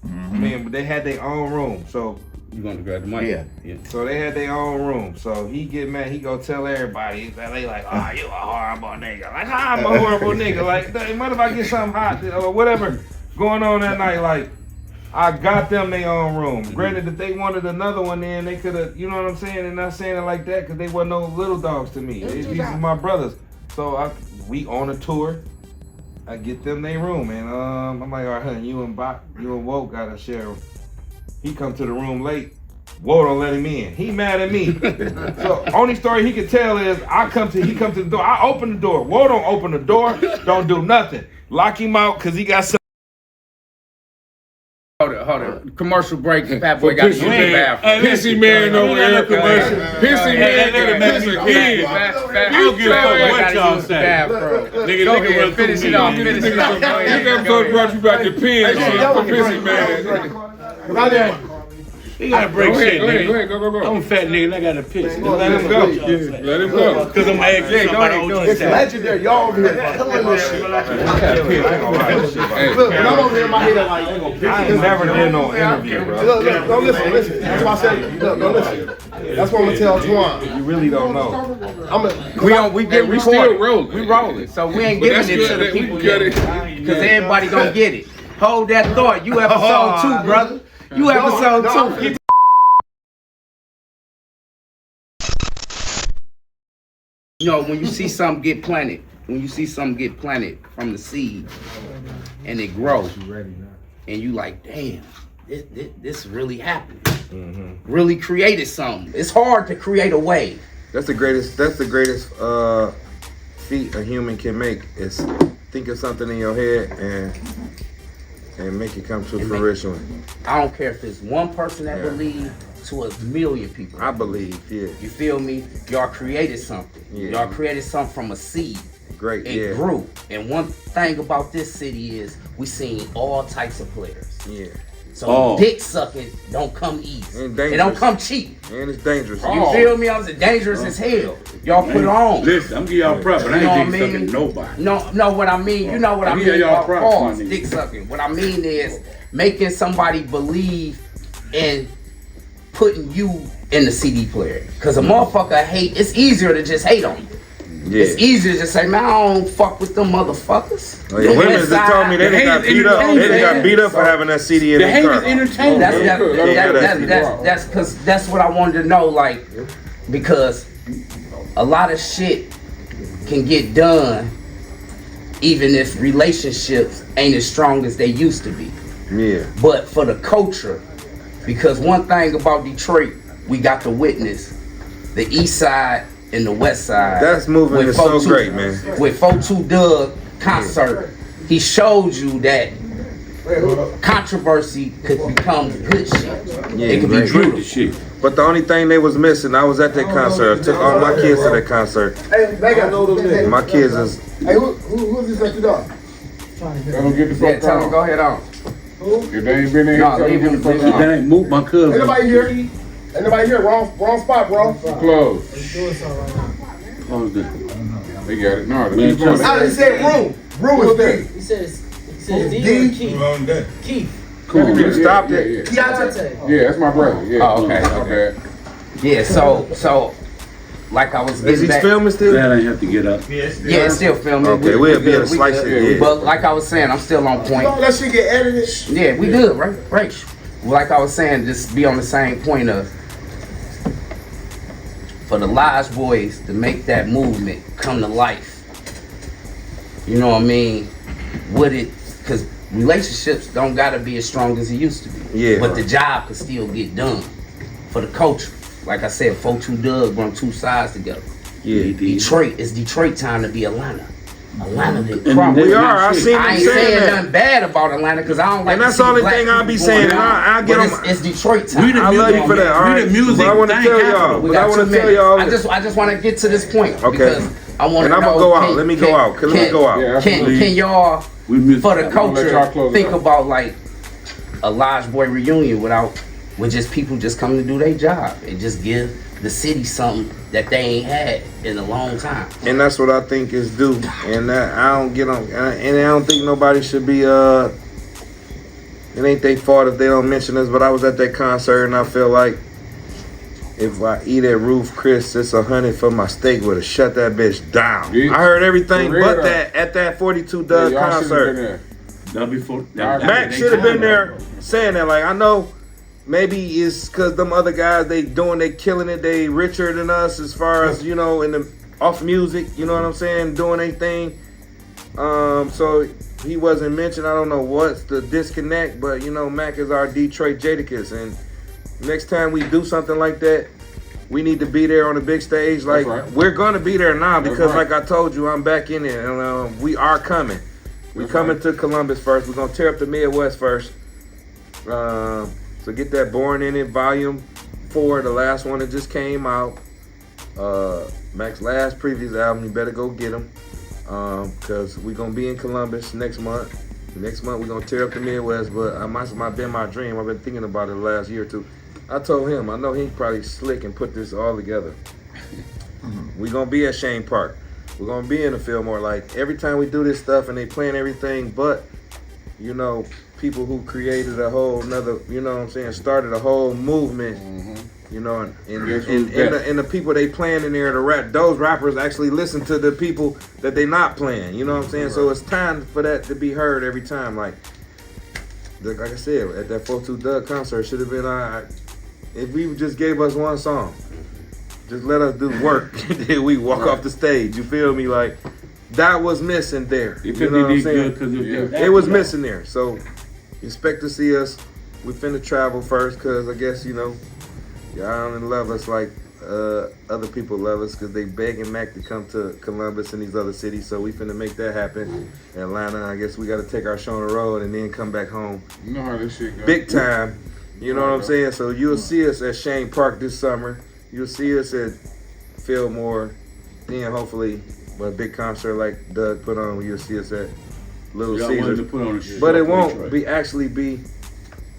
Speaker 8: I mean, but they had their own room, so.
Speaker 6: You gonna grab the money?
Speaker 9: Yeah.
Speaker 8: So they had their own room. So he get mad, he go tell everybody. They like, oh, you a horrible nigga. Like, how I'm a horrible nigga? Like, what if I get something hot or whatever going on that night? Like, I got them their own room. Granted, if they wanted another one, then they could have, you know what I'm saying? And not saying it like that because they wasn't no little dogs to me. These are my brothers. So we on a tour. I get them their room, and I'm like, all right, honey, you and Woe gotta share. He come to the room late. Woe don't let him in. He mad at me. So only story he can tell is he come to the door. I open the door. Woe don't open the door. Don't do nothing. Lock him out because he got some.
Speaker 6: Hold on. Commercial break. Fat boy got to use the bathroom.
Speaker 1: Pissy man over here, commercial. Pissy man, nigga, piss again.
Speaker 11: I don't give a fuck what y'all say. Nigga,
Speaker 6: Go
Speaker 11: nigga,
Speaker 6: ahead, finish it off. Finish it off. Go
Speaker 1: This
Speaker 6: ahead.
Speaker 1: episode brought you back to pen shit for Pissy man.
Speaker 11: He gotta break shit, nigga.
Speaker 1: Go.
Speaker 11: I'm a fat nigga and I gotta piss.
Speaker 8: Let him go.
Speaker 1: Let him go.
Speaker 11: Because I'm asking somebody on
Speaker 3: It's legendary. Y'all over here killing this shit. Look, when I'm over here in my head, I'm like, they gonna piss.
Speaker 8: I ain't never did no interview, bro.
Speaker 3: Look, don't listen. That's why I said, look, don't listen. That's what I'm gonna tell Twan.
Speaker 8: You really don't know.
Speaker 6: We get
Speaker 1: We still
Speaker 6: recorded.
Speaker 1: rolling.
Speaker 6: We rolling. So we ain't
Speaker 1: But
Speaker 6: giving
Speaker 1: that's
Speaker 6: it
Speaker 1: good
Speaker 6: to the
Speaker 1: that we
Speaker 6: people
Speaker 1: got
Speaker 6: yet.
Speaker 1: it.
Speaker 6: Because everybody gonna get it. Hold that thought. You episode 2, brother. You episode 2. You know, when you see something get planted, from the seed and it grows, and you like, damn, this really happened. Really created something. It's hard to create a wave.
Speaker 8: That's the greatest feat a human can make is think of something in your head and make it come to fruition.
Speaker 6: I don't care if it's one person that believes to a million people.
Speaker 8: I believe, yeah.
Speaker 6: You feel me? Y'all created something.
Speaker 8: Yeah.
Speaker 6: Y'all created something from a seed.
Speaker 8: Great,
Speaker 6: It grew. And one thing about this city is we seen all types of players.
Speaker 8: Yeah.
Speaker 6: So dick sucking don't come easy. It don't come cheap.
Speaker 8: And it's dangerous.
Speaker 6: You feel me? I was dangerous as hell. Y'all put it on.
Speaker 11: Listen, I'm giving y'all props, but I ain't dick sucking nobody.
Speaker 6: No, what I mean, you know what I mean
Speaker 11: y'all
Speaker 6: about
Speaker 11: props,
Speaker 6: pause,
Speaker 11: my nigga.
Speaker 6: dick sucking. What I mean is making somebody believe in putting you in the CD player. Cause a motherfucker hate, it's easier to just hate on you.
Speaker 8: Yeah.
Speaker 6: It's easier to just say, man, I don't fuck with them motherfuckers.
Speaker 8: Oh, yeah. Women that told me they done got beat up. They done got beat up for having that CD in their car.
Speaker 11: The hate is entertaining.
Speaker 6: That's because that's what I wanted to know, like, because a lot of shit can get done even if relationships ain't as strong as they used to be.
Speaker 8: Yeah.
Speaker 6: But for the culture, because one thing about Detroit, we got to witness the east side and the west side.
Speaker 8: That's moving is so great, man.
Speaker 6: With 4-2 Doug concert, he showed you that controversy could become good shit.
Speaker 8: Yeah,
Speaker 6: it could be beautiful.
Speaker 11: Shit.
Speaker 8: But the only thing they was missing, I was at that concert. I took all my kids to that concert.
Speaker 3: Hey, Meg, I know those niggas.
Speaker 8: My kids is.
Speaker 3: Hey, who is this that you dog?
Speaker 1: Don't get the fuck
Speaker 6: Yeah, tell him, go ahead on.
Speaker 1: If they ain't been in here,
Speaker 6: No,
Speaker 1: tell them
Speaker 6: leave
Speaker 1: get
Speaker 6: him,
Speaker 1: the fuck
Speaker 6: leave him.
Speaker 1: out.
Speaker 11: That ain't Moot, my cousin.
Speaker 3: Ain't nobody here. Hey, Ain't nobody here. Wrong spot, bro.
Speaker 1: Close. Close this. They got it. No,
Speaker 3: I just said room. Room is there.
Speaker 12: He says D or Keith. Keith.
Speaker 1: Cool.
Speaker 3: You stopped it.
Speaker 12: Keontae.
Speaker 1: Yeah, that's my brother. Yeah.
Speaker 6: Oh, okay.
Speaker 1: Okay.
Speaker 6: Yeah, so like I was getting back.
Speaker 7: filming still?
Speaker 11: That ain't have to get up.
Speaker 6: Yeah, it's still filming.
Speaker 7: Okay, we'll be able to slice it. Yeah.
Speaker 6: But like I was saying, I'm still on point.
Speaker 3: Don't let shit get edited.
Speaker 6: Yeah, we good, right? Right. Like I was saying, just be on the same point of for the Lodge Boys to make that movement come to life. You know what I mean? Would it? Because relationships don't gotta be as strong as it used to be.
Speaker 7: Yeah.
Speaker 6: But the job can still get done for the culture. Like I said, 4-2 Doug run two sides together.
Speaker 7: Yeah.
Speaker 6: Detroit, it's Detroit time to be Atlanta. Atlanta,
Speaker 7: We are. I seen
Speaker 6: I
Speaker 7: them
Speaker 6: ain't
Speaker 7: saying
Speaker 6: saying
Speaker 7: that.
Speaker 6: nothing bad about Atlanta because I don't like.
Speaker 7: And that's
Speaker 6: to see
Speaker 7: the only
Speaker 6: black
Speaker 7: thing I be
Speaker 6: people
Speaker 7: saying.
Speaker 6: going
Speaker 7: And
Speaker 6: out.
Speaker 7: I get
Speaker 6: But
Speaker 7: on.
Speaker 6: it's Detroit time.
Speaker 7: I love you for that. All right. But I want to tell y'all.
Speaker 6: We
Speaker 7: But I
Speaker 6: got
Speaker 7: want
Speaker 6: 2
Speaker 7: to tell
Speaker 6: minutes.
Speaker 7: y'all.
Speaker 6: I just want to get to this point.
Speaker 7: Okay.
Speaker 6: Because I want
Speaker 7: And
Speaker 6: to
Speaker 7: I'm
Speaker 6: know.
Speaker 7: gonna go out. Let me go out. Let me go out.
Speaker 1: Yeah,
Speaker 6: Can y'all for the
Speaker 1: let y'all
Speaker 6: culture
Speaker 1: close it
Speaker 6: think
Speaker 1: out.
Speaker 6: about like a Lodge Boy reunion with just people just coming to do their job and just give the city something that they ain't had in a long time.
Speaker 7: And that's what I think is due. And that I don't get on. And I don't think nobody should be. It ain't their fault if they don't mention this. But I was at that concert and I feel like if I eat at Roof Chris, it's 100 for my steak. Would have shut that bitch down.
Speaker 1: Yeah.
Speaker 7: I heard everything
Speaker 1: For real,
Speaker 7: but
Speaker 1: though.
Speaker 7: that at that 42 Doug
Speaker 1: y'all should've
Speaker 7: concert.
Speaker 1: been there.
Speaker 11: That before.
Speaker 7: Mack should have been there saying that. Like I know. Maybe it's because them other guys, they killing it. They richer than us as far as, you know, in the off music, you know what I'm saying, doing their thing. So he wasn't mentioned. I don't know what's the disconnect, but, you know, Mack is our Detroit Jadakiss. And next time we do something like that, we need to be there on the big stage. Like,
Speaker 1: right.
Speaker 7: we're going to be there now because,
Speaker 1: That's right.
Speaker 7: like I told you, I'm back in there. And we are coming. We're coming to Columbus first. We're going to tear up the Midwest first. So get that Born In It Volume 4, the last one that just came out. Mack's last previous album, you better go get him. Because we're going to be in Columbus next month. Next month we're going to tear up the Midwest, but it might been my dream. I've been thinking about it the last year or two. I told him, I know he probably slick and put this all together. We're going to be at Shane Park. We're going to be in the Fillmore. Like, every time we do this stuff and they playing everything but, you know, people who created a whole nother, you know what I'm saying, started a whole movement, you know, and the people they playing in there, the rap, those rappers actually listen to the people that they not playing, you know what I'm saying? So it's time for that to be heard every time. Like I said, at that 4-2 Doug concert, should have been, if we just gave us one song, just let us do work, then we walk off the stage, you feel me? Like, that was missing there. You know what I'm saying? It was missing there. So expect to see us. We finna travel first because I guess, you know, y'all don't love us like other people love us because they begging Mack to come to Columbus and these other cities. So we finna make that happen. Atlanta, I guess we got to take our show on the road and then come back home.
Speaker 1: You know how this shit goes.
Speaker 7: Big time. You know what I'm saying? So you'll see us at Shane Park this summer. You'll see us at Fillmore. Then hopefully a big concert like Doug put on, you'll see us at Little Caesars. But it won't be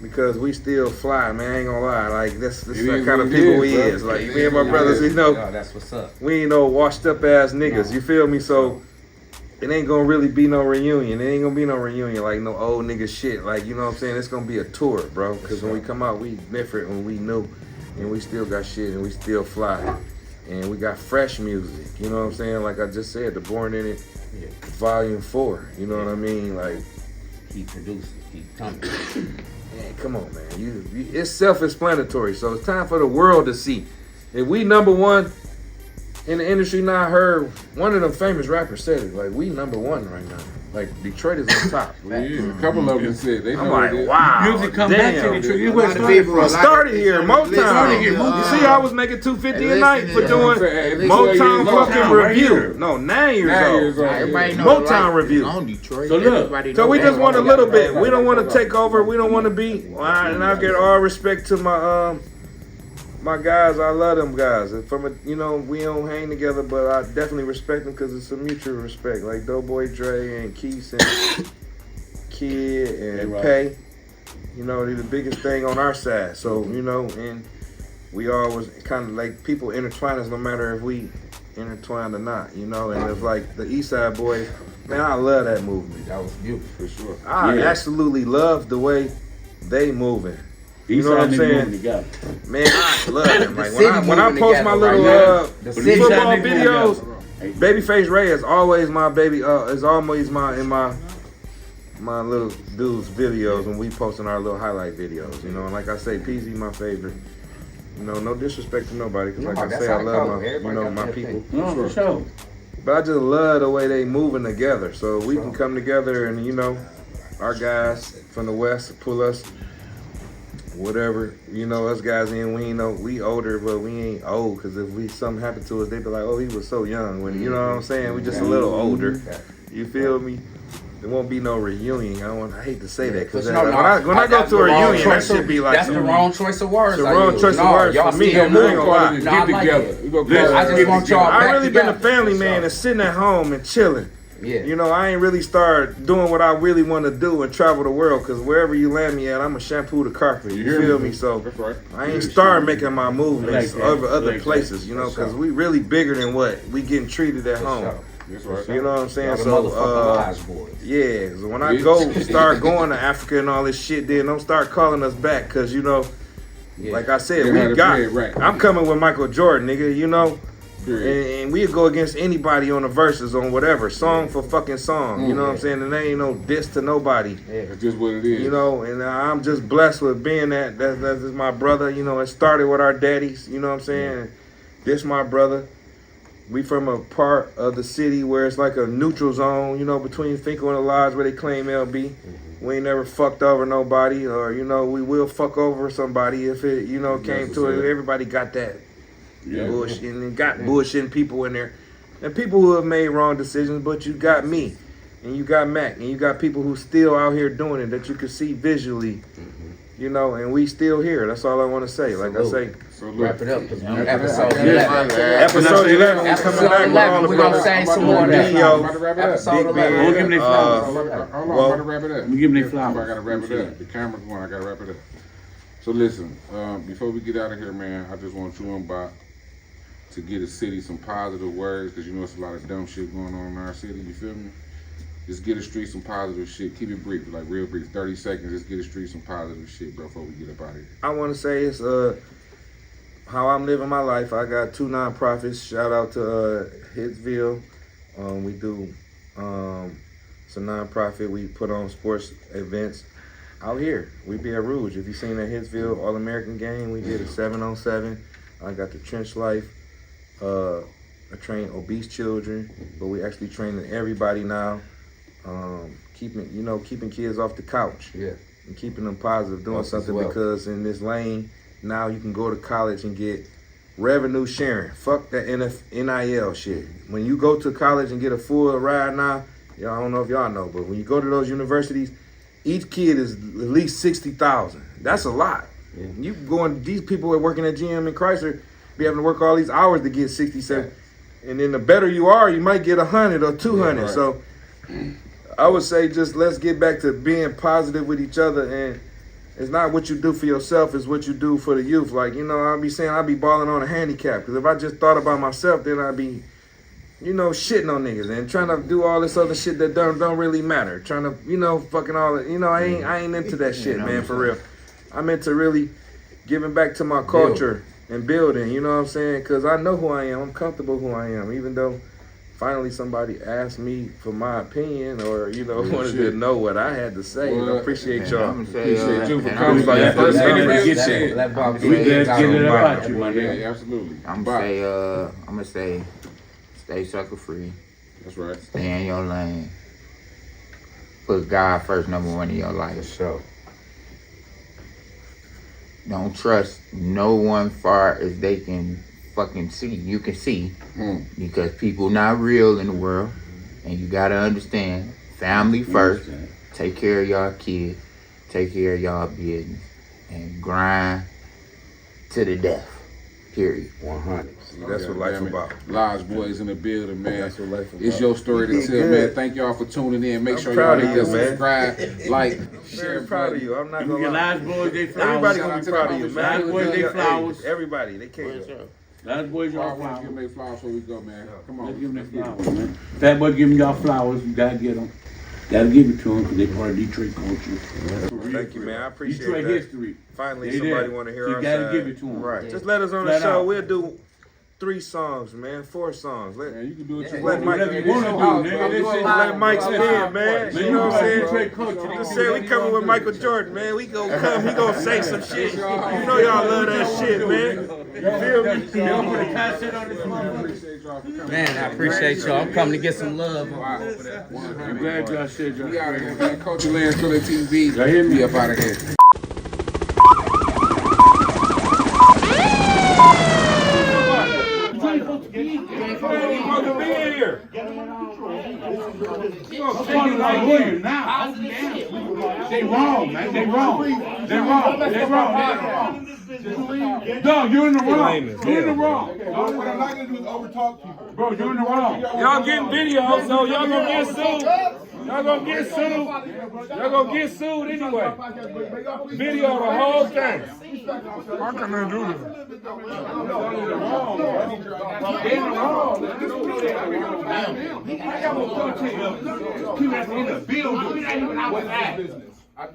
Speaker 7: because we still fly, man. I ain't gonna lie. Like this the kind of people we is. Like me and my brothers, you know,
Speaker 6: that's what's up.
Speaker 7: We ain't no washed up ass niggas. You feel me? So it ain't gonna really be no reunion. It ain't gonna be no reunion like no old nigga shit. Like, you know what I'm saying? It's gonna be a tour, bro. Because when we come out, we different when we new, and we still got shit, and we still fly. And we got fresh music, you know what I'm saying? Like I just said, the Born In It Volume 4, you know what I mean? Like,
Speaker 6: keep producing, keep coming.
Speaker 7: Man, come on, man. You, it's self-explanatory, so it's time for the world to see. If we number one in the industry now, I heard one of them famous rappers said it, like, we number one right now. Like, Detroit is on top.
Speaker 1: A couple of them said they know.
Speaker 7: I'm like, wow.
Speaker 11: Music come back to Detroit. You went
Speaker 7: started here, Motown. You see, I was making $250 a night for doing Motown fucking review. No, 9 years old. Motown review.
Speaker 11: So look,
Speaker 7: so we just want a little bit. We don't want to take over. We don't want to be. And I get all respect to my guys. I love them guys. You know, we don't hang together, but I definitely respect them because it's a mutual respect. Like Doughboy Dre and Keith and Kid and Pay. You know, they're the biggest thing on our side. So, you know, and we always kind of like people intertwine us no matter if we intertwined or not, you know. And it's like the East Side Boys, man, I love that movement.
Speaker 8: That was beautiful for sure.
Speaker 7: I absolutely love the way they moving. You know what I'm saying? Man, I love them. Like when I post my little football videos, Babyface Ray is always my baby. Is always my little dude's videos when we posting our little highlight videos. You know, and like I say, Peezy my favorite. You know, no disrespect to nobody, because like I say, I love my people.
Speaker 11: No, for sure.
Speaker 7: But I just love the way they moving together. So we can come together and, you know, our guys from the West pull us, whatever, you know, us guys in, we ain't know, we older, but we ain't old, because if something happened to us, they'd be like, oh, he was so young. When, you know what I'm saying? We just a little older. You feel me? There won't be no reunion. I hate to say that, because when I go to a reunion, that should be like
Speaker 6: that's the wrong choice of words.
Speaker 7: The wrong choice of words for me. I ain't gonna lie.
Speaker 1: Get together.
Speaker 6: I just want y'all.
Speaker 7: I really been a family man and sitting at home and chilling.
Speaker 6: Yeah.
Speaker 7: You know, I ain't really start doing what I really want to do and travel the world, because wherever you land me at, I'm a shampoo the carpet. You feel me? So
Speaker 1: that's right.
Speaker 7: I ain't start making my movements over other places, you know, because we really bigger than what we getting treated at home.
Speaker 1: That's right.
Speaker 7: You know what I'm saying? So, yeah, so when I start going to Africa and all this shit, then don't start calling us back, because, you know, like I said, I'm coming with Michael Jordan, nigga, you know? And we'll go against anybody on the verses on whatever, song for fucking song, you know what I'm saying? And there ain't no diss to nobody.
Speaker 1: That's just what it is.
Speaker 7: You know, and I'm just blessed with being that's my brother, you know, it started with our daddies, you know what I'm saying? This my brother. We from a part of the city where it's like a neutral zone, you know, between Finkel and the Lodge where they claim LB. We ain't never fucked over nobody, or, you know, we will fuck over somebody if it, you know, came to it. Everybody got that bullshit, and got bullshitting people in there. And people who have made wrong decisions, but you got me, and you got Mack, and you got people who still out here doing it that you can see visually, you know, and we still here. That's all I want to say. Like I say,
Speaker 6: wrap it up.
Speaker 7: Episode 11. Episode 11. We're coming back with all the
Speaker 6: we're going to say some more of that.
Speaker 11: Episode 11. We'll give them their flowers.
Speaker 1: Hold on, I'm about to wrap it up.
Speaker 11: We give them their flowers.
Speaker 1: I got to wrap it up. The camera's going, I got to wrap it up. So listen, before we get out of here, man, I just want you and Bop to get the city some positive words, because you know it's a lot of dumb shit going on in our city, you feel me? Just get the street some positive shit. Keep it brief, like real brief, 30 seconds. Just get the street some positive shit, bro, before we get up out of here.
Speaker 7: I want to say it's how I'm living my life. I got 2 nonprofits. Shout out to Hitsville. We do it's a nonprofit. We put on sports events out here. We be at Rouge. If you seen that Hitsville All-American game, we did a 7-on-7. I got the Trench Life. I train obese children, but we actually training everybody now. Keeping kids off the couch. Yeah. And keeping them positive, doing something because in this lane, now you can go to college and get revenue sharing. Fuck that NIL shit. When you go to college and get a full ride now, I don't know if y'all know, but when you go to those universities, each kid is at least $60,000. That's a lot. Yeah. You going, these people are working at GM and Chrysler, be having to work all these hours to get 67. And then the better you are, you might get 100 or 200. Yeah, right. So I would say just let's get back to being positive with each other, and it's not what you do for yourself, it's what you do for the youth. Like, you know, I'll be saying I'll be balling on a handicap, because if I just thought about myself, then I'd be, you know, shitting on niggas and trying to do all this other shit that don't really matter. Trying to, you know, fucking all that. You know, I ain't into that shit, man, for real. I'm into really giving back to my culture and building, you know what I'm saying? Because I know who I am. I'm comfortable who I am, even though finally somebody asked me for my opinion, or, you know, wanted to know what I had to say. I appreciate y'all.
Speaker 1: Appreciate you for coming. Like, first
Speaker 6: let Bop get it about you, my nigga.
Speaker 1: Yeah, absolutely.
Speaker 9: I'm gonna say, stay sucker free.
Speaker 1: That's right.
Speaker 9: Stay in your lane. Put God first, number one in your life.
Speaker 8: So
Speaker 9: don't trust no one far as they can fucking see. You can see because people not real in the world, and you gotta understand family first. Take care of y'all kids, take care of y'all business, and grind to the death.
Speaker 6: Period. 100.
Speaker 7: That's what life's about.
Speaker 1: Lodge boys in the building, man.
Speaker 7: That's what life's about.
Speaker 1: It's your story to tell, man. Thank y'all for tuning in. Make sure y'all hit that subscribe, like,
Speaker 7: Very proud of you. I'm not gonna
Speaker 11: Your
Speaker 7: lie.
Speaker 11: Lodge boys, they flowers.
Speaker 7: Everybody gonna be proud of you, man.
Speaker 11: Lodge boys, they flowers.
Speaker 7: Everybody, they can't.
Speaker 11: Lodge boys, y'all
Speaker 1: Y'all want to
Speaker 11: flowers.
Speaker 1: give them their flowers before we go, man. Come on.
Speaker 11: Let's give them their flowers, man. Fat boy giving y'all flowers. You gotta get them. Gotta give it to them because they part of Detroit culture.
Speaker 7: Thank you, man. I appreciate
Speaker 11: Detroit
Speaker 7: that.
Speaker 11: history.
Speaker 7: Finally,
Speaker 11: They
Speaker 7: somebody
Speaker 11: there.
Speaker 7: want to hear
Speaker 11: So you
Speaker 7: our
Speaker 11: gotta
Speaker 7: side.
Speaker 11: give it to 'em.
Speaker 7: Right.
Speaker 11: Yeah.
Speaker 7: Just let us on the
Speaker 11: Flat
Speaker 7: show.
Speaker 11: out.
Speaker 7: We'll do 3 songs, man. 4 songs. Let
Speaker 1: Man, you can do it.
Speaker 7: Just let Mike.
Speaker 11: Whatever you wanna do, nigga. This shit-
Speaker 7: Let Mike spin, man.
Speaker 11: Man,
Speaker 7: You know what I'm saying?
Speaker 11: Detroit culture.
Speaker 7: I'm just saying we coming with Michael Jordan, man. We gonna come. He gonna say some shit. You know y'all love that shit, man. You feel me?
Speaker 11: Y'all put a concert on this motherfucker.
Speaker 6: Man, I appreciate y'all. I'm coming to get some love.
Speaker 11: I'm glad y'all said y'all.
Speaker 1: We out of here, man. Culture Land, Philly TV.
Speaker 11: Y'all hear me?
Speaker 1: We up out of here.
Speaker 11: They wrong, man. They wrong. They're wrong. They're wrong. Dog, you're in the wrong. You're in the wrong. What I'm not gonna do is overtalk people. Bro, you're in the wrong.
Speaker 7: Y'all getting video, so y'all gonna get sued. Y'all gonna get sued. Y'all gonna get sued anyway. Video the whole thing.
Speaker 3: How can they do this?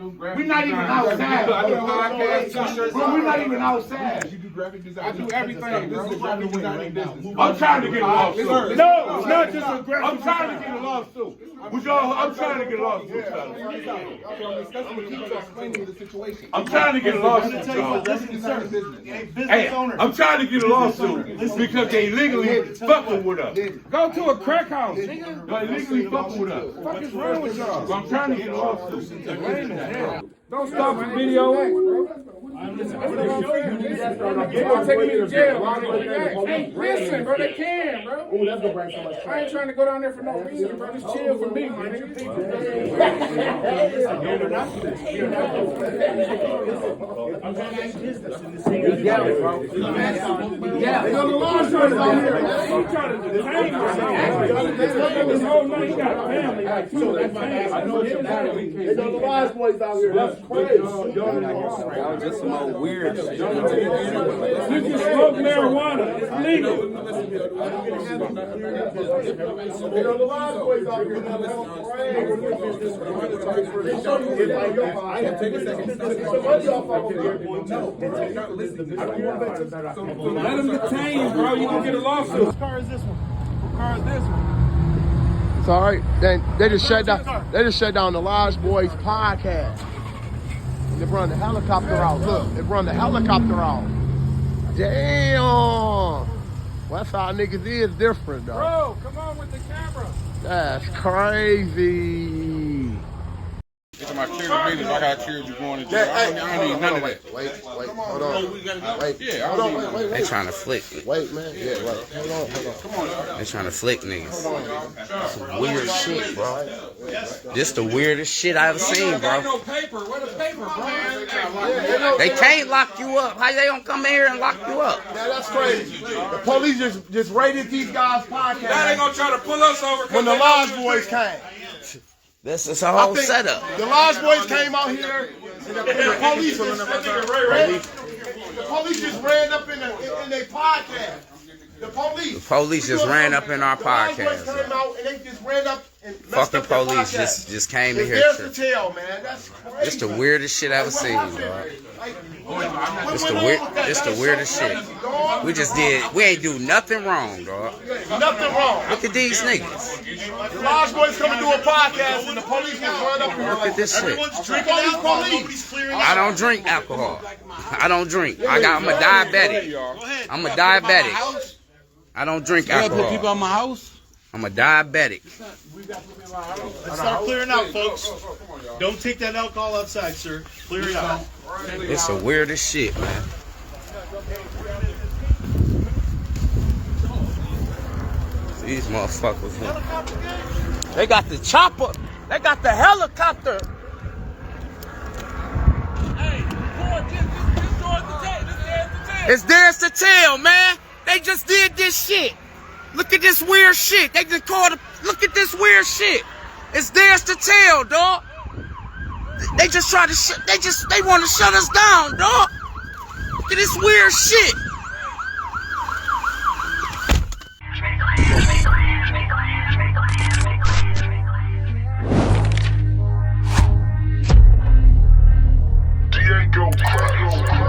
Speaker 11: We're not even outside. I do podcast, t-shirts. Bro, we're not even outside.
Speaker 1: You do graphic design. I do everything. This is a graphic designing business.
Speaker 11: I'm trying to get a lawsuit. No, it's not just a graphic. I'm trying to get a lawsuit. I'm trying to get a lawsuit. I'm trying to get a lawsuit, y'all. Hey, I'm trying to get a lawsuit because they illegally fucking with us. Go to a crack house, nigga. They illegally fucking with us. What is wrong with y'all? I'm trying to get a lawsuit. Don't stop the video.
Speaker 1: Take me to jail. Hey, listen, bro, they can, bro. I ain't trying to go down there for no reason, bro. Just chill for me, my nigga.
Speaker 11: Just some old weird shit. You can smoke marijuana. It's legal. Let them detain you, bro. You can get a lawsuit. What car is this one? What car is this one?
Speaker 3: It's all right. They just shut down. They just shut down the Lodge Boys podcast. They run the helicopter out. Look, they run the helicopter out. Damn. Well, that's how niggas is different, though.
Speaker 11: Bro, come on with the camera.
Speaker 3: That's crazy.
Speaker 1: It's my cheer meetings. I got cheers you going to jail. I don't need none of that.
Speaker 3: Wait, hold on. Wait,
Speaker 1: Yeah,
Speaker 3: hold on, wait.
Speaker 6: They trying to flick.
Speaker 3: Wait, man. Yeah, wait. Hold on.
Speaker 1: Come on, y'all.
Speaker 6: They trying to flick niggas. Some weird shit, bro. This the weirdest shit I ever seen, bro.
Speaker 7: No paper. Where the paper, bro?
Speaker 6: They can't lock you up. How they don't come here and lock you up?
Speaker 3: Yeah, that's crazy. The police just raided these guys' podcast.
Speaker 7: Now they gonna try to pull us over.
Speaker 3: When the Lodge Boys came.
Speaker 6: This is a whole
Speaker 3: think
Speaker 6: setup.
Speaker 3: The Lodge Boys came out here, and the police just ran up in their podcast. The police
Speaker 6: just ran up in our
Speaker 3: The Lodge Boys
Speaker 6: podcast.
Speaker 3: came out and they just ran up and messed
Speaker 6: Fucking
Speaker 3: up their
Speaker 6: police
Speaker 3: podcast.
Speaker 6: just came in
Speaker 3: It's
Speaker 6: here.
Speaker 3: theirs to tell, man. That's crazy.
Speaker 6: It's the weirdest shit I ever seen, bro. It's the weirdest shit. We ain't do nothing wrong, dog.
Speaker 3: Nothing wrong.
Speaker 6: Look at these niggas.
Speaker 3: The Lodge Boys come and do a podcast and the police just run up and
Speaker 6: Look at this shit.
Speaker 3: Police.
Speaker 6: I don't drink alcohol. I don't drink. I'm a diabetic. I'm a diabetic. I don't drink alcohol.
Speaker 11: Put people on my house?
Speaker 6: I'm a diabetic.
Speaker 13: Let's start clearing out, folks. Don't take that alcohol outside, sir. Clear it out.
Speaker 6: It's the weirdest shit, man. These motherfuckers here. They got the chopper. They got the helicopter.
Speaker 7: Hey, boy, this towards the jail. This is the jail.
Speaker 3: It's theirs to tell, man. They just did this shit. Look at this weird shit. They just called it. Look at this weird shit. It's theirs to tell, dog. They just try to they want to shut us down, dog. Look at this weird shit.
Speaker 2: Diego.